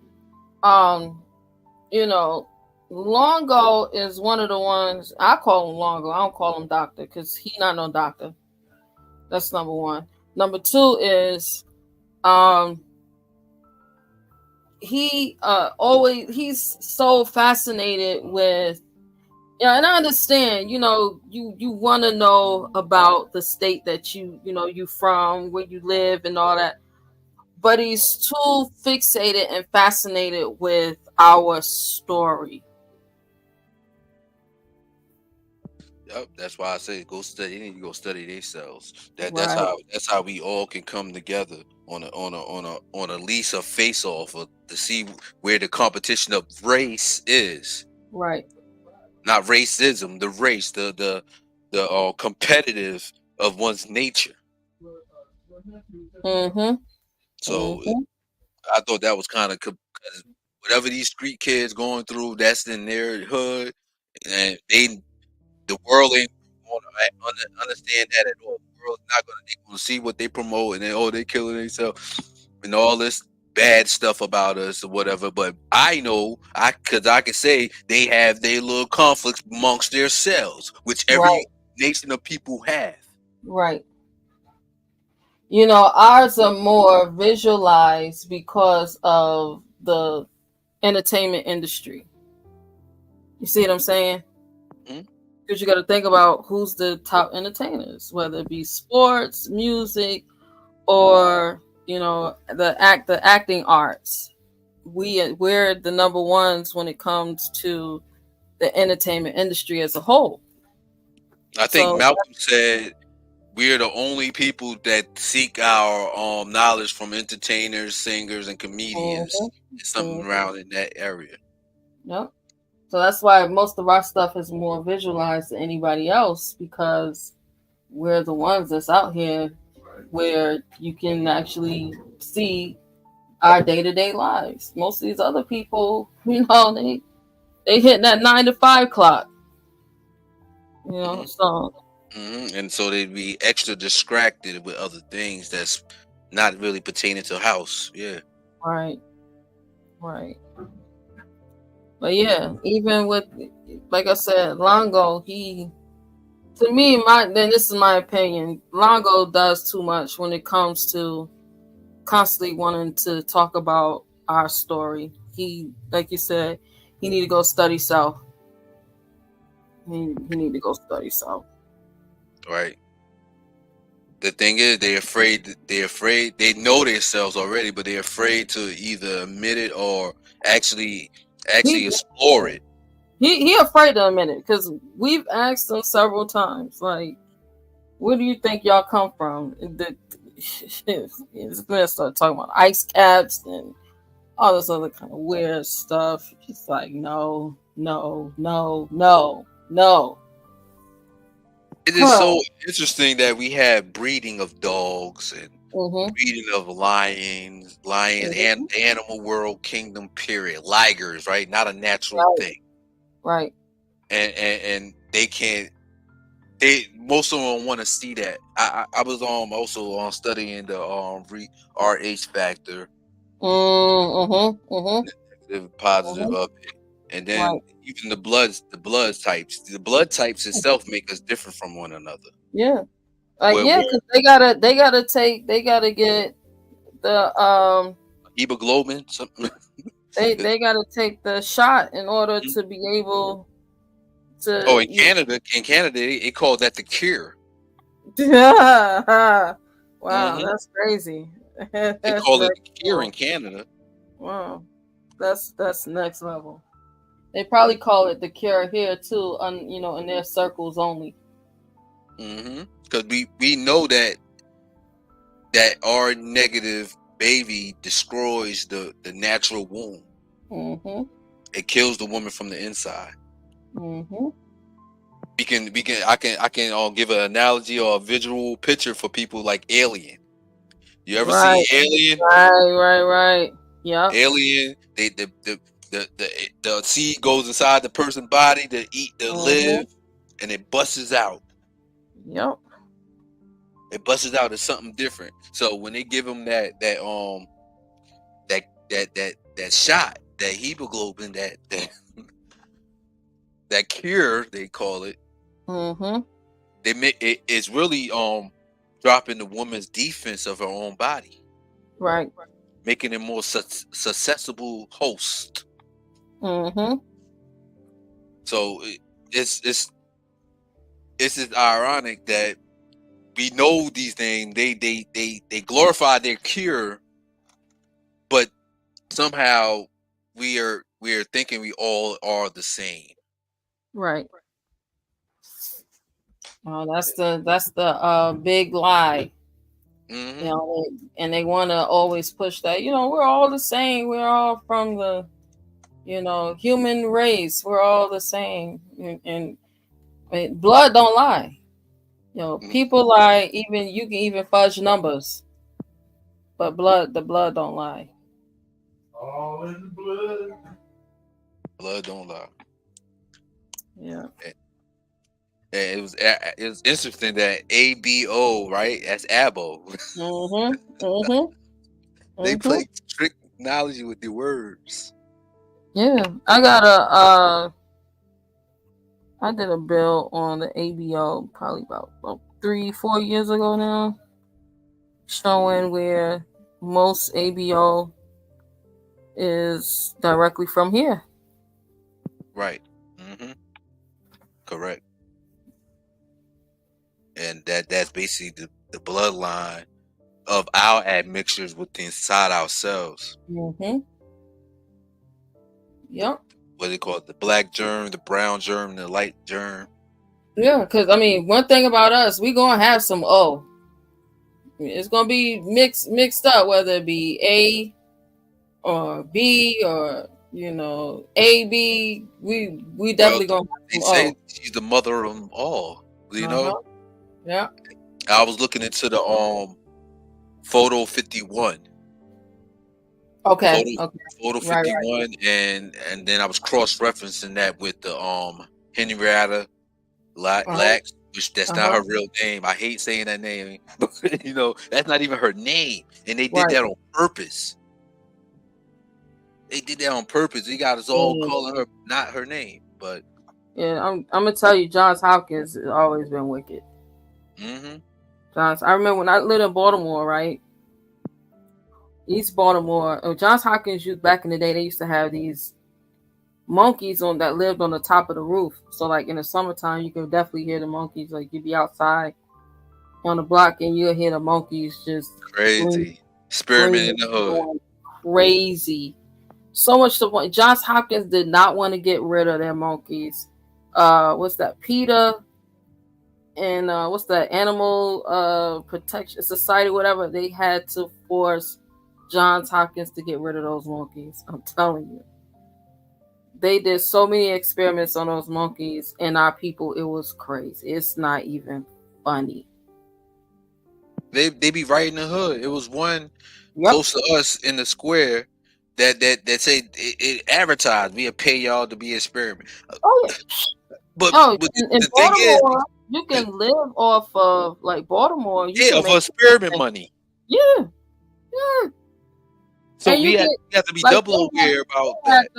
Speaker 3: Longo is one of the ones I call him Longo. I don't call him doctor because he's not no doctor. That's number one. Number two is he's so fascinated with and I understand, you want to know about the state that you from, where you live and all that. But he's too fixated and fascinated with our story.
Speaker 19: Yep, that's why I say go study. They need to go study themselves. That's how we all can come together on a lease of face off to see where the competition of race is.
Speaker 3: Right.
Speaker 19: Not racism, the race, the competitive of one's nature.
Speaker 3: Mm-hmm.
Speaker 19: So I thought that was kind of whatever these street kids going through, that's in their hood, and the world ain't going to understand that at all. The world's not going to see what they promote, and then they killing themselves and all this bad stuff about us or whatever. But I know because I can say they have their little conflicts amongst themselves, which every nation of people have.
Speaker 3: Right. You know, ours are more visualized because of the entertainment industry. You see what I'm saying? Because you got to think about who's the top entertainers, whether it be sports, music, or the acting arts. We're the number ones when it comes to the entertainment industry as a whole.
Speaker 19: I think Malcolm said we're the only people that seek our knowledge from entertainers, singers, and comedians. Something around in that area.
Speaker 3: Yep. So that's why most of our stuff is more visualized than anybody else, because we're the ones that's out here where you can actually see our day-to-day lives. Most of these other people, they hitting that 9 to 5 clock. So.
Speaker 19: And so they'd be extra distracted with other things that's not really pertaining to house. Yeah.
Speaker 3: Right. But yeah, even with, like I said, Longo, to me, then this is my opinion, Longo does too much when it comes to constantly wanting to talk about our story. He, like you said, he need to go study self. He need to go study self.
Speaker 19: Right. The thing is, they're afraid. They know themselves already, but they're afraid to either admit it or actually explore it.
Speaker 3: He afraid to admit it, because we've asked him several times, like, where do you think y'all come from? He's gonna start talking about ice caps and all this other kind of weird stuff. He's like, no.
Speaker 19: It is so interesting that we have breeding of dogs and breeding of lions, and animal world kingdom period. Ligers, right? Not a natural thing.
Speaker 3: Right.
Speaker 19: And they can't. Most of them don't want to see that. I was also on studying the RH factor, negative, positive of it, and then even the blood types. The blood types itself make us different from one another.
Speaker 3: Yeah, because they gotta get the
Speaker 19: hemoglobin.
Speaker 3: They gotta take the shot in order to be able to.
Speaker 19: In Canada, they call that the cure.
Speaker 3: Wow, that's crazy.
Speaker 19: They call it the cure in Canada.
Speaker 3: Wow, that's next level. They probably call it the cure here too, in their circles only.
Speaker 19: Because we know that our negative baby destroys the natural womb. It kills the woman from the inside. I can give an analogy or a visual picture for people like Alien. You ever see Alien?
Speaker 3: Right. Yeah.
Speaker 19: Alien. The seed goes inside the person's body to live, and it busts out.
Speaker 3: Yep.
Speaker 19: It busts out as something different. So when they give them that shot, that hemoglobin, that cure, they call it. They make it's really dropping the woman's defense of her own body.
Speaker 3: Right.
Speaker 19: Making it more susceptible host. So it's just ironic that we know these things. They glorify their cure, but somehow we are thinking we all are the same.
Speaker 3: Right. Oh, that's the big lie. You know, and they want to always push that. You know, we're all the same. We're all from the, you know, human race. We're all the same. And I mean, blood don't lie. You know, people lie. Even you can even fudge numbers, but the blood don't lie.
Speaker 19: All in the blood. Blood don't lie.
Speaker 3: Yeah.
Speaker 19: And it was interesting that ABO, right? That's Abo. They play trick technology with the words.
Speaker 3: Yeah, I did a bill on the ABO probably about 3-4 years ago now, showing where most ABO is directly from here.
Speaker 19: Right. Correct. And that's basically the bloodline of our admixtures within inside ourselves.
Speaker 3: Yep.
Speaker 19: What they call it? The black germ, the brown germ, and the light germ.
Speaker 3: Yeah, because I mean, one thing about us, we gonna have some O. It's gonna be mixed up, whether it be A or B or, you know, AB. We definitely gonna have
Speaker 19: They
Speaker 3: some
Speaker 19: say
Speaker 3: O.
Speaker 19: she's the mother of them all. You know.
Speaker 3: Yeah.
Speaker 19: I was looking into the photo 51.
Speaker 3: Okay.
Speaker 19: Photo 51, and then I was cross-referencing that with the Henrietta Lacks, which that's not her real name. I hate saying that name, but you know, that's not even her name. And they did that on purpose. They did that on purpose. They got us all calling her not her name. But
Speaker 3: yeah, I'm gonna tell you, Johns Hopkins has always been wicked. I remember when I lived in Baltimore, right? East Baltimore, Johns Hopkins used back in the day, they used to have these monkeys that lived on the top of the roof. So like in the summertime, you can definitely hear the monkeys. Like you'd be outside on the block and you'll hear the monkeys just
Speaker 19: crazy. Experiment in the hood.
Speaker 3: Crazy. So much to point. Johns Hopkins did not want to get rid of their monkeys. What's that? PETA and what's that? Animal Protection Society, whatever. They had to force Johns Hopkins to get rid of those monkeys. I'm telling you. They did so many experiments on those monkeys and our people. It was crazy. It's not even funny.
Speaker 19: They be right in the hood. It was one close to us in the square that said it advertised, we'll pay y'all to be experiment. But the thing is,
Speaker 3: you can live off of like Baltimore.
Speaker 19: Of experiment money.
Speaker 3: Yeah.
Speaker 19: So we have to be double aware about that.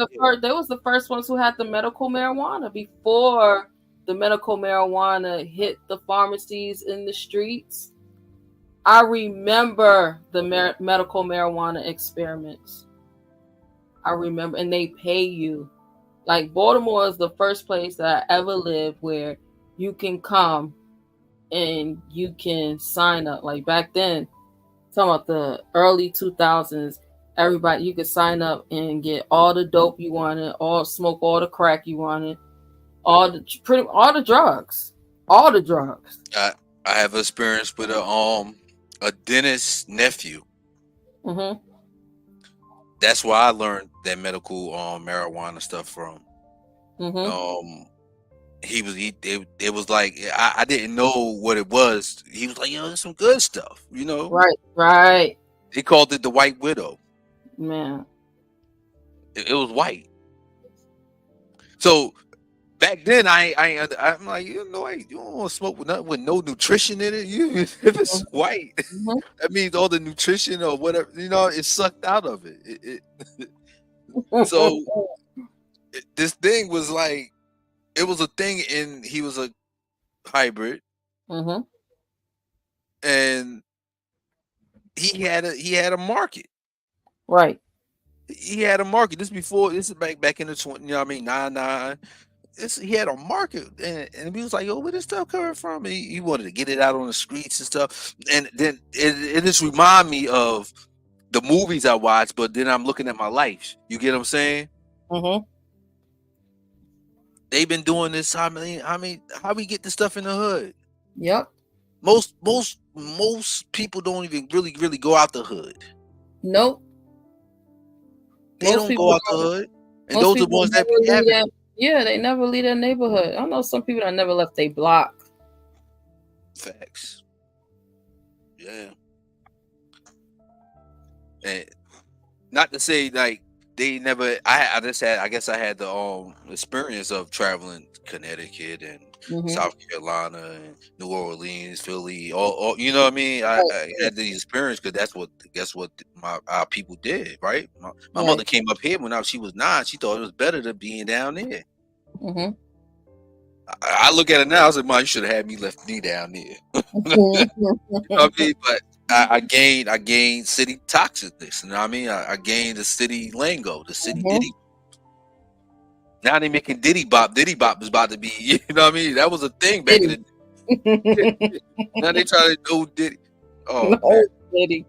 Speaker 3: They was the first ones who had the medical marijuana before the medical marijuana hit the pharmacies in the streets. I remember the medical marijuana experiments. I remember, and they pay you. Like Baltimore is the first place that I ever lived where you can come and you can sign up. Like back then, talking about the early 2000s, everybody, you could sign up and get all the dope you wanted, smoke all the crack you wanted, all the drugs.
Speaker 19: I have experience with a dentist's nephew. That's where I learned that medical marijuana stuff from. It was like I didn't know what it was. He was like, yo, there's some good stuff, you know.
Speaker 3: Right.
Speaker 19: They called it the White Widow.
Speaker 3: Man,
Speaker 19: it was white. So back then, I'm like, you know, you don't want to smoke with nothing with no nutrition in it. If it's white, that means all the nutrition or whatever, you know, it's sucked out of it. So this thing was like, it was a thing, and he was a hybrid, and he had a market.
Speaker 3: Right.
Speaker 19: He had a market. This is back in the 20, you know what I mean, 99. He had a market, and he was like, "Yo, where this stuff coming from?" And he wanted to get it out on the streets and stuff. And then it just remind me of the movies I watched, but then I'm looking at my life. You get what I'm saying? They've been doing this. How we get this stuff in the hood?
Speaker 3: Yep.
Speaker 19: Most most people don't even really go out the hood.
Speaker 3: Nope.
Speaker 19: They don't go out the hood, and those are the ones that be having.
Speaker 3: Yeah, they never leave their neighborhood. I know some people that never left their block.
Speaker 19: Facts. Yeah. And not to say like they never. I guess I had the experience of traveling Connecticut and South Carolina and New Orleans, Philly, all you know what I mean. I had the experience because that's what our people did, right? My mother came up here when she was 9. She thought it was better than being down there. I look at it now. I was like, "Mom, you should have had me left me down there." You know what I mean? But I gained city toxicness. You know what I mean? I gained the city lingo, the city ditty. Now they making Diddy Bop. Diddy Bop is about to be, you know what I mean? That was a thing back in the day. Now they try to do Diddy. Oh, no, man.
Speaker 3: Diddy.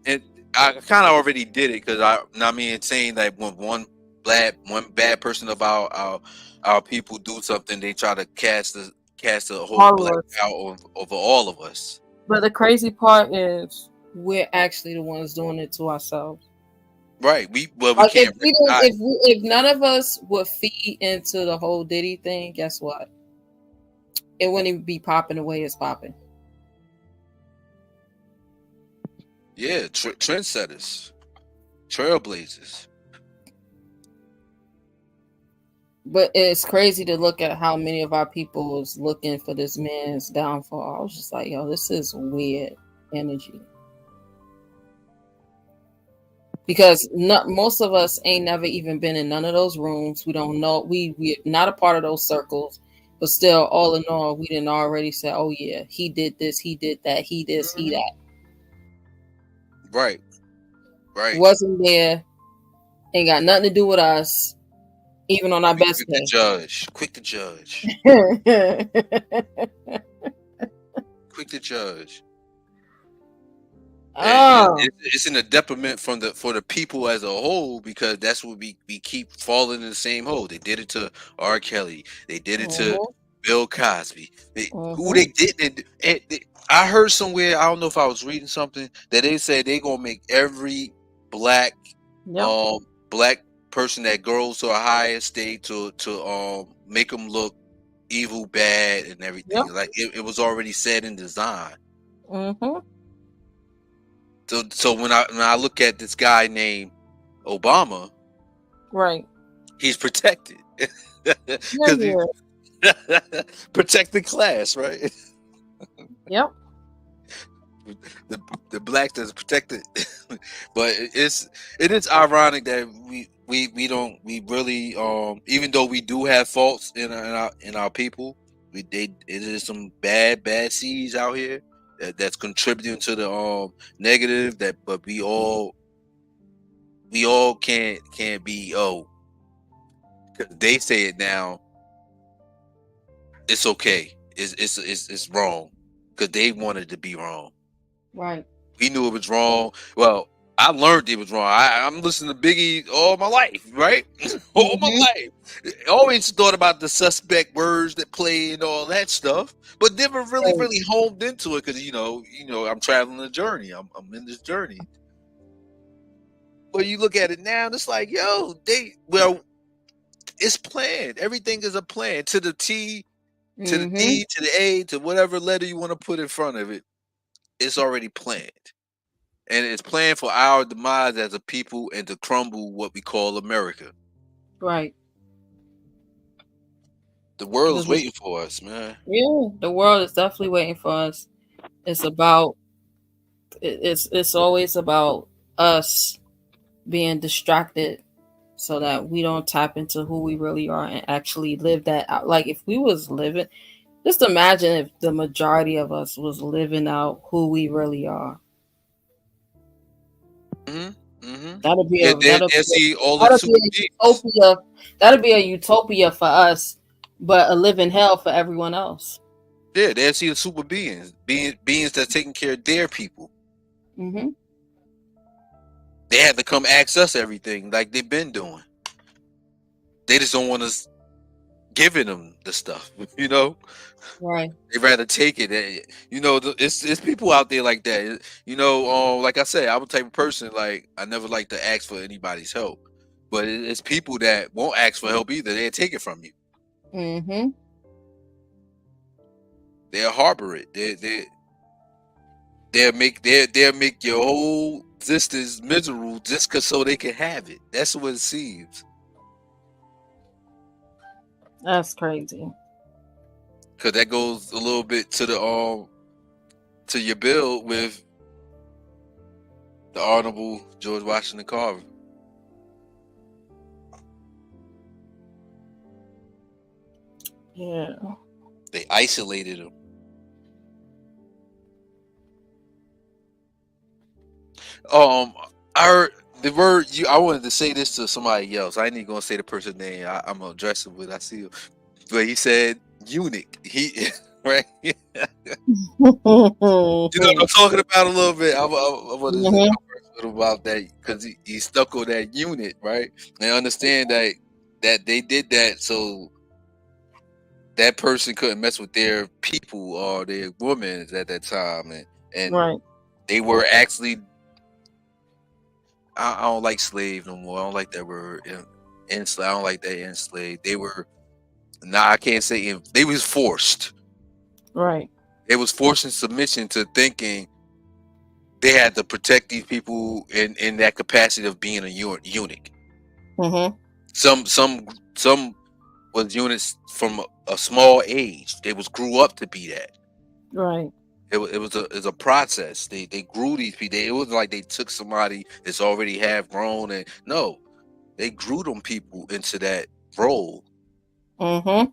Speaker 19: And I kind of already did it because I mean, saying that when one bad person of our people do something, they try to cast a whole black out over all of us.
Speaker 3: But the crazy part is we're actually the ones doing it to ourselves.
Speaker 19: Right. We can't.
Speaker 3: If none of us would feed into the whole Diddy thing, guess what? It wouldn't even be popping the way it's popping.
Speaker 19: Yeah, trendsetters, trailblazers.
Speaker 3: But it's crazy to look at how many of our people is looking for this man's downfall. I was just like, yo, this is weird energy. Because most of us ain't never even been in none of those rooms. We don't know. We're not a part of those circles. But still, all in all, we didn't already say, oh, yeah, he did this, he did that, he this, he that.
Speaker 19: Right.
Speaker 3: Wasn't there. Ain't got nothing to do with us. Even on our best day.
Speaker 19: Quick to judge. Quick to judge. And it's in a detriment for the people as a whole, because that's what we keep falling in the same hole. They did it to R. Kelly. They did it to Bill Cosby. Who they didn't. I heard somewhere, I don't know if I was reading something, that they said they gonna make every black person that grows to a higher state to make them look evil, bad, and everything. Like it was already said in design. So when I look at this guy named Obama,
Speaker 3: right,
Speaker 19: he's protected. Protected class, right?
Speaker 3: Yep.
Speaker 19: The blacks that's protected. But it is ironic that we really even though we do have faults in our people, it is some bad seeds out here that's contributing to the negative, but we all can't be because they say it now. It's okay. It's wrong because they wanted to be wrong.
Speaker 3: Right.
Speaker 19: We knew it was wrong. Well, I learned it was wrong. I'm listening to Biggie all my life, right? All my life. Always thought about the suspect words that play and all that stuff, but never really homed into it because you know I'm traveling a journey. I'm in this journey. But you look at it now, and it's like, yo, it's planned. Everything is a plan to the T, to the D, to the A, to whatever letter you want to put in front of it. It's already planned. And it's planned for our demise as a people and to crumble what we call America.
Speaker 3: Right.
Speaker 19: The world is waiting for us, man.
Speaker 3: Yeah, the world is definitely waiting for us. It's always about us being distracted so that we don't tap into who we really are and actually live that out. Like if we was living, just imagine if the majority of us was living out who we really are. That'd be a utopia for us, but a living hell for everyone else.
Speaker 19: Yeah, they'll see the super beings that's taking care of their people. They have to come ask us everything like they've been doing. They just don't want us giving them the stuff, you know.
Speaker 3: Right.
Speaker 19: They rather take it. You know, it's people out there like that. You know, like I said, I'm a type of person, like, I never like to ask for anybody's help. But it's people that won't ask for help either. They'll take it from you.
Speaker 3: Mm-hmm.
Speaker 19: They'll harbor it. They'll make your whole existence miserable just so they can have it. That's what it seems.
Speaker 3: That's crazy.
Speaker 19: Cause that goes a little bit to the to your bill with the Honorable George Washington Carver.
Speaker 3: Yeah.
Speaker 19: They isolated him. I heard the word I wanted to say this to somebody else. I ain't even gonna say the person's name. I'm gonna address it, but I see him. But he said eunuch. He right. You know what I'm talking about a little bit. I want to converse with him about that because he stuck on that unit, right? And understand that they did that so that person couldn't mess with their people or their women at that time, and
Speaker 3: right.
Speaker 19: They were actually. I don't like slave no more. I don't like that word. Enslaved. I don't like that enslaved. They were. Nah, I can't say they was forced.
Speaker 3: Right.
Speaker 19: It was forced in submission to thinking they had to protect these people in that capacity of being a eunuch.
Speaker 3: Mm-hmm.
Speaker 19: Some was eunuchs from a small age. They grew up to be that.
Speaker 3: Right.
Speaker 19: It was a process. They grew these people. It wasn't like they took somebody that's already half grown and no, they grew them people into that role.
Speaker 3: Mm-hmm.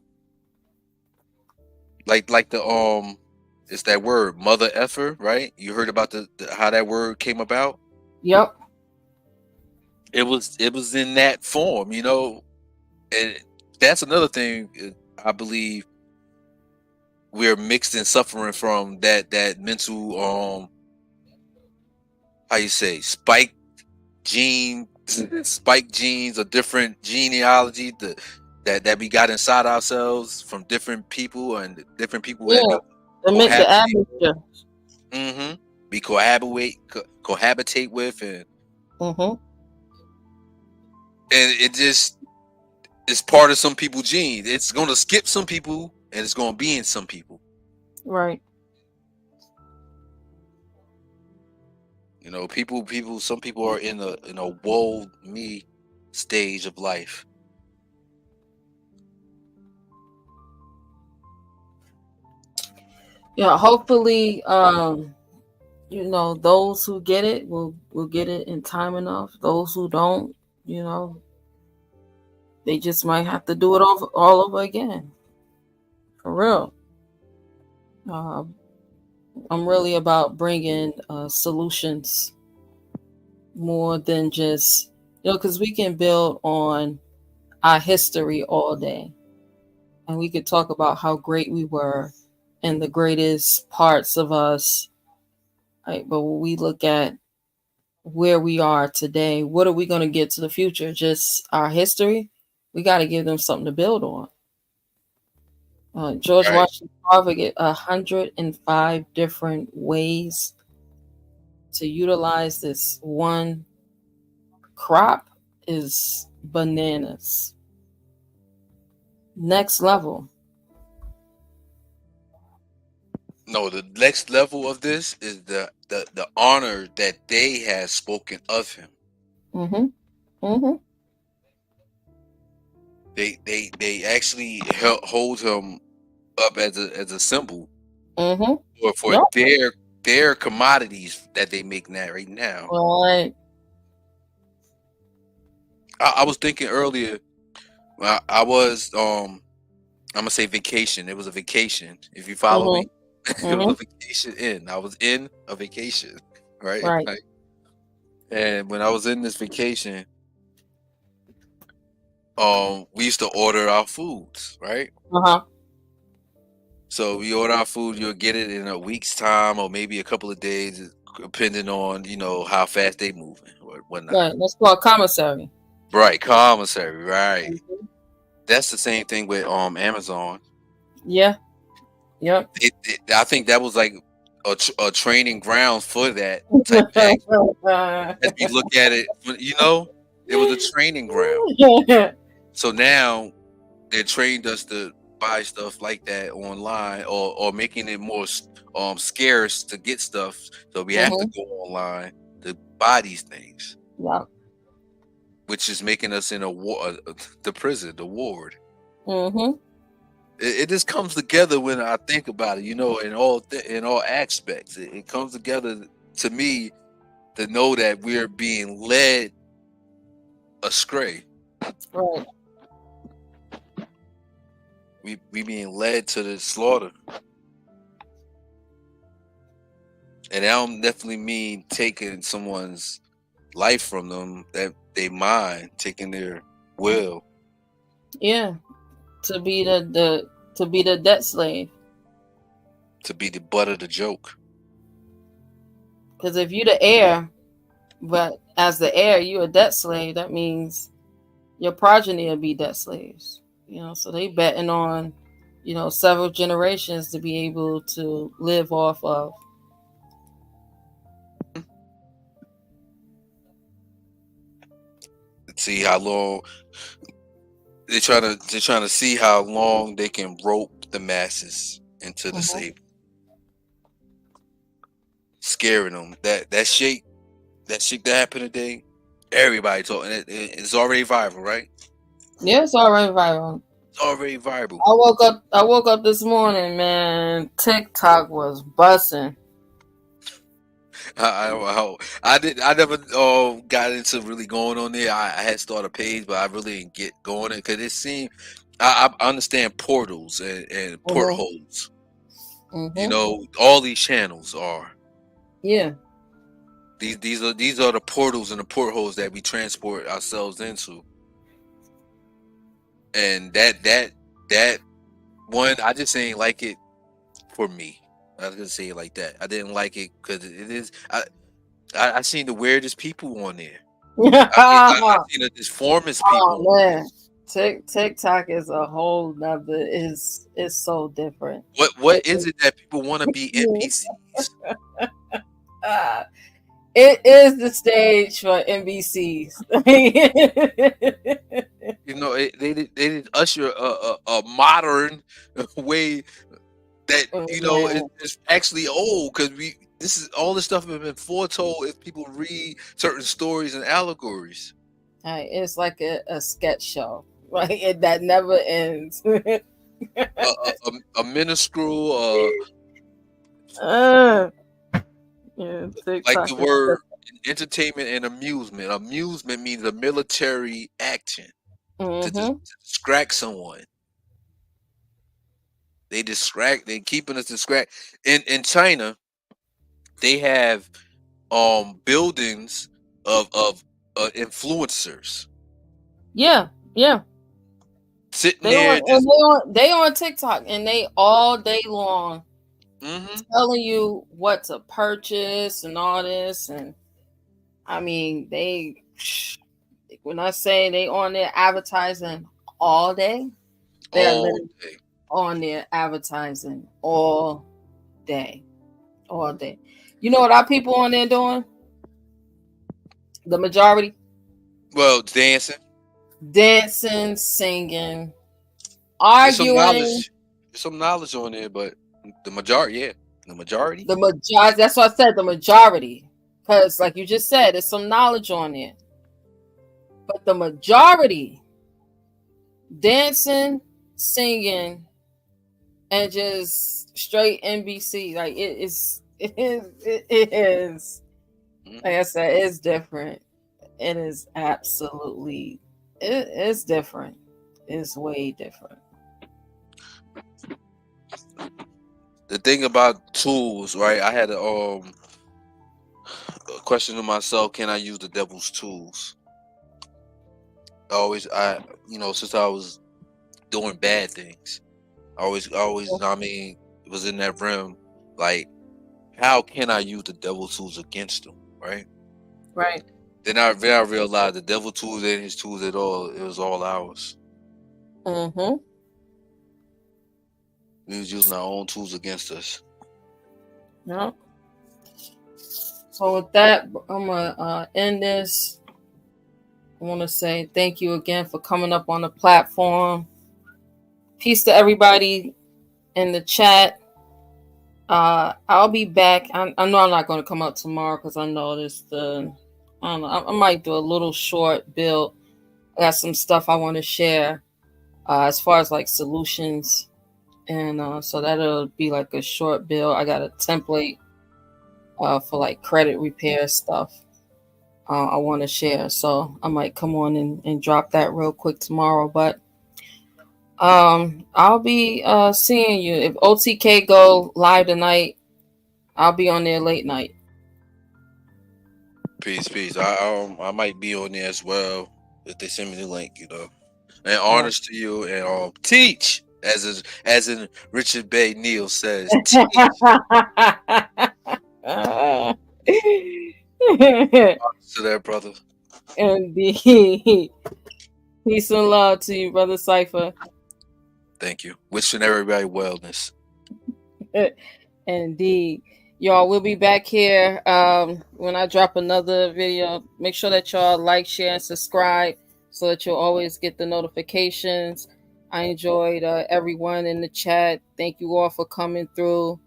Speaker 19: Like the it's that word mother effer, right? You heard about the how that word came about?
Speaker 3: Yep.
Speaker 19: It was in that form, you know, and that's another thing I believe we're mixed and suffering from that mental how you say spike genes, a different genealogy that we got inside ourselves from different people and different people that we we cohabitate with and it just it's part of some people's genes. It's gonna skip some people and it's gonna be in some people.
Speaker 3: Right.
Speaker 19: You know, some people are in a woe me stage of life.
Speaker 3: Yeah, hopefully you know, those who get it will get it in time enough. Those who don't, you know, they just might have to do it all over again. For real. I'm really about bringing solutions more than just, you know, because we can build on our history all day. And we could talk about how great we were and the greatest parts of us. Right? But when we look at where we are today, what are we going to get to the future? Just our history? We got to give them something to build on. George Washington Carver get 105 different ways to utilize this one crop is bananas. Next level.
Speaker 19: No, the next level of this is the honor that they have spoken of him.
Speaker 3: Mm-hmm. Mm-hmm.
Speaker 19: They actually hold him up as a symbol for their commodities that they make right now.
Speaker 3: Right.
Speaker 19: I was thinking earlier. I was I'm gonna say vacation. It was a vacation. If you follow me, it was a vacation. I was in a vacation, right?
Speaker 3: Right.
Speaker 19: And when I was in this vacation, we used to order our foods, right? So we order our food, you'll get it in a week's time or maybe a couple of days, depending on, you know, how fast they moving or whatnot.
Speaker 3: Right. That's called commissary.
Speaker 19: Right, commissary, right. That's the same thing with Amazon.
Speaker 3: Yeah. Yep.
Speaker 19: I think that was like a training ground for that type of action. As you look at it, you know, it was a training ground. So now they trained us to buy stuff like that online, or making it more scarce to get stuff. So we have to go online to buy these things.
Speaker 3: Yeah.
Speaker 19: Which is making us in a war, the prison, the ward.
Speaker 3: Mm-hmm.
Speaker 19: It just comes together when I think about it, you know, in all aspects. It comes together to me to know that we're being led astray.
Speaker 3: Right.
Speaker 19: We being led to the slaughter. And that don't definitely mean taking someone's life from them, that they mind, taking their will.
Speaker 3: Yeah. To be the debt slave.
Speaker 19: To be the butt of the joke.
Speaker 3: Because if you're the heir, but as the heir, you're a debt slave, that means your progeny will be debt slaves. You know, so they betting on, you know, several generations to be able to live off of.
Speaker 19: See how long they're trying to see how long they can rope the masses into the slavery, scaring them. That shit that happened today. Everybody talking. It's already viral, right?
Speaker 3: Yeah, it's already viral.
Speaker 19: It's already viral.
Speaker 3: I woke up this morning, man. TikTok was busting.
Speaker 19: I never got into really going on there. I had started a page, but I really didn't get going in because it seemed I understand portals and portholes. You know, all these channels are.
Speaker 3: Yeah.
Speaker 19: These are the portals and the portholes that we transport ourselves into. And that one, I just ain't like it for me. I was gonna say it like that. I didn't like it because it is. I seen the weirdest people on there. I seen the disformist people.
Speaker 3: Oh man, TikTok is a whole nother. Is so different.
Speaker 19: What is it that people want to be NPCs?
Speaker 3: It is the stage for NBCs.
Speaker 19: You know, they did usher a modern way that, you know, it's actually old, because this is all this stuff has been foretold if people read certain stories and allegories.
Speaker 3: It's like a sketch show, right? That never ends.
Speaker 19: a minuscule,
Speaker 3: yeah,
Speaker 19: like the word entertainment and amusement. Amusement means a military action to distract someone. They keeping us distracted. In China, they have buildings of influencers.
Speaker 3: Yeah.
Speaker 19: Sitting
Speaker 3: they
Speaker 19: there,
Speaker 3: they on TikTok, and they all day long telling you what to purchase and all this. And I mean, when I say they on there advertising all day, they're literally on there advertising all day. You know what our people on there doing? The majority?
Speaker 19: Well, dancing,
Speaker 3: singing, arguing.
Speaker 19: There's some knowledge on there, but the majority.
Speaker 3: That's what I said, the majority. Because like you just said, there's some knowledge on there. But the majority dancing, singing, and just straight NBC. Like it is. Like I said, it's different. It is absolutely. It's different. It's way different.
Speaker 19: The thing about tools, right? I had a question to myself: can I use the devil's tools? Since I was doing bad things, I always, I mean, was in that realm. Like, how can I use the devil's tools against them? Right. Then I realized the devil tools ain't his tools at all. It was all ours.
Speaker 3: Mm-hmm.
Speaker 19: We was using our own tools against us.
Speaker 3: Yeah. So with that, I'm gonna end this. I want to say thank you again for coming up on the platform. Peace to everybody in the chat. I'll be back. I know I'm not going to come out tomorrow because I noticed I don't know. I might do a little short build. I got some stuff I want to share as far as like solutions, and so that'll be like a short build. I got a template for like credit repair stuff I want to share, so I might come on and drop that real quick tomorrow. But I'll be seeing you if OTK go live tonight. I'll be on there late night.
Speaker 19: Peace, peace. I might be on there as well if they send me the link, you know. And honors to you, and teach as in Richard Bay Neal says. Teach. Honors to that, brother.
Speaker 3: Indeed. Peace and love to you, brother Cypher.
Speaker 19: Thank you. Wishing everybody wellness.
Speaker 3: Indeed. Y'all, we'll be back here when I drop another video. Make sure that y'all like, share, and subscribe so that you'll always get the notifications. I enjoyed everyone in the chat. Thank you all for coming through.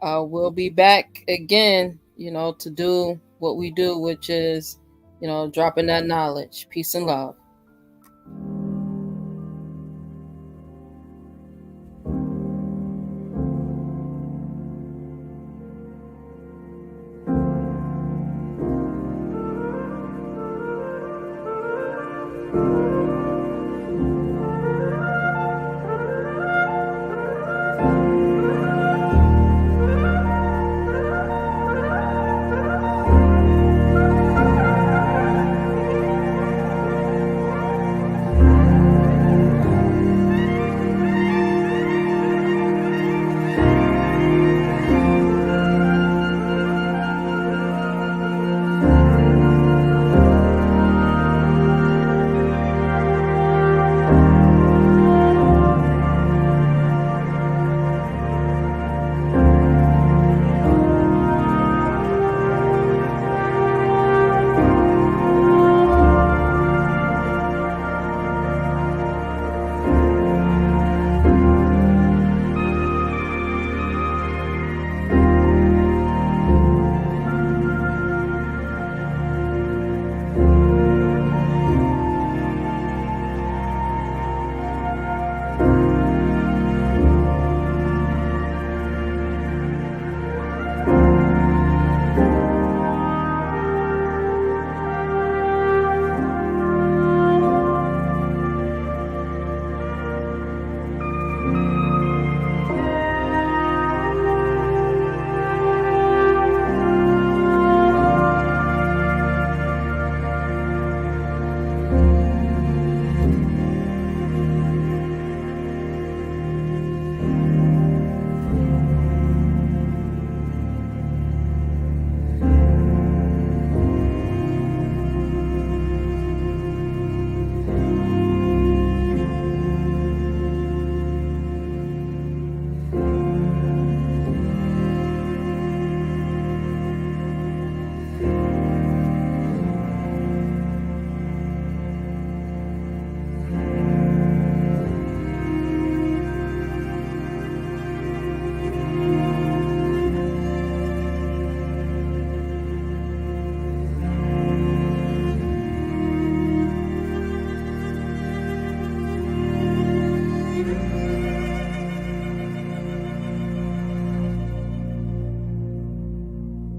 Speaker 3: We'll be back again, to do what we do, which is, dropping that knowledge. Peace and love.
Speaker 1: you.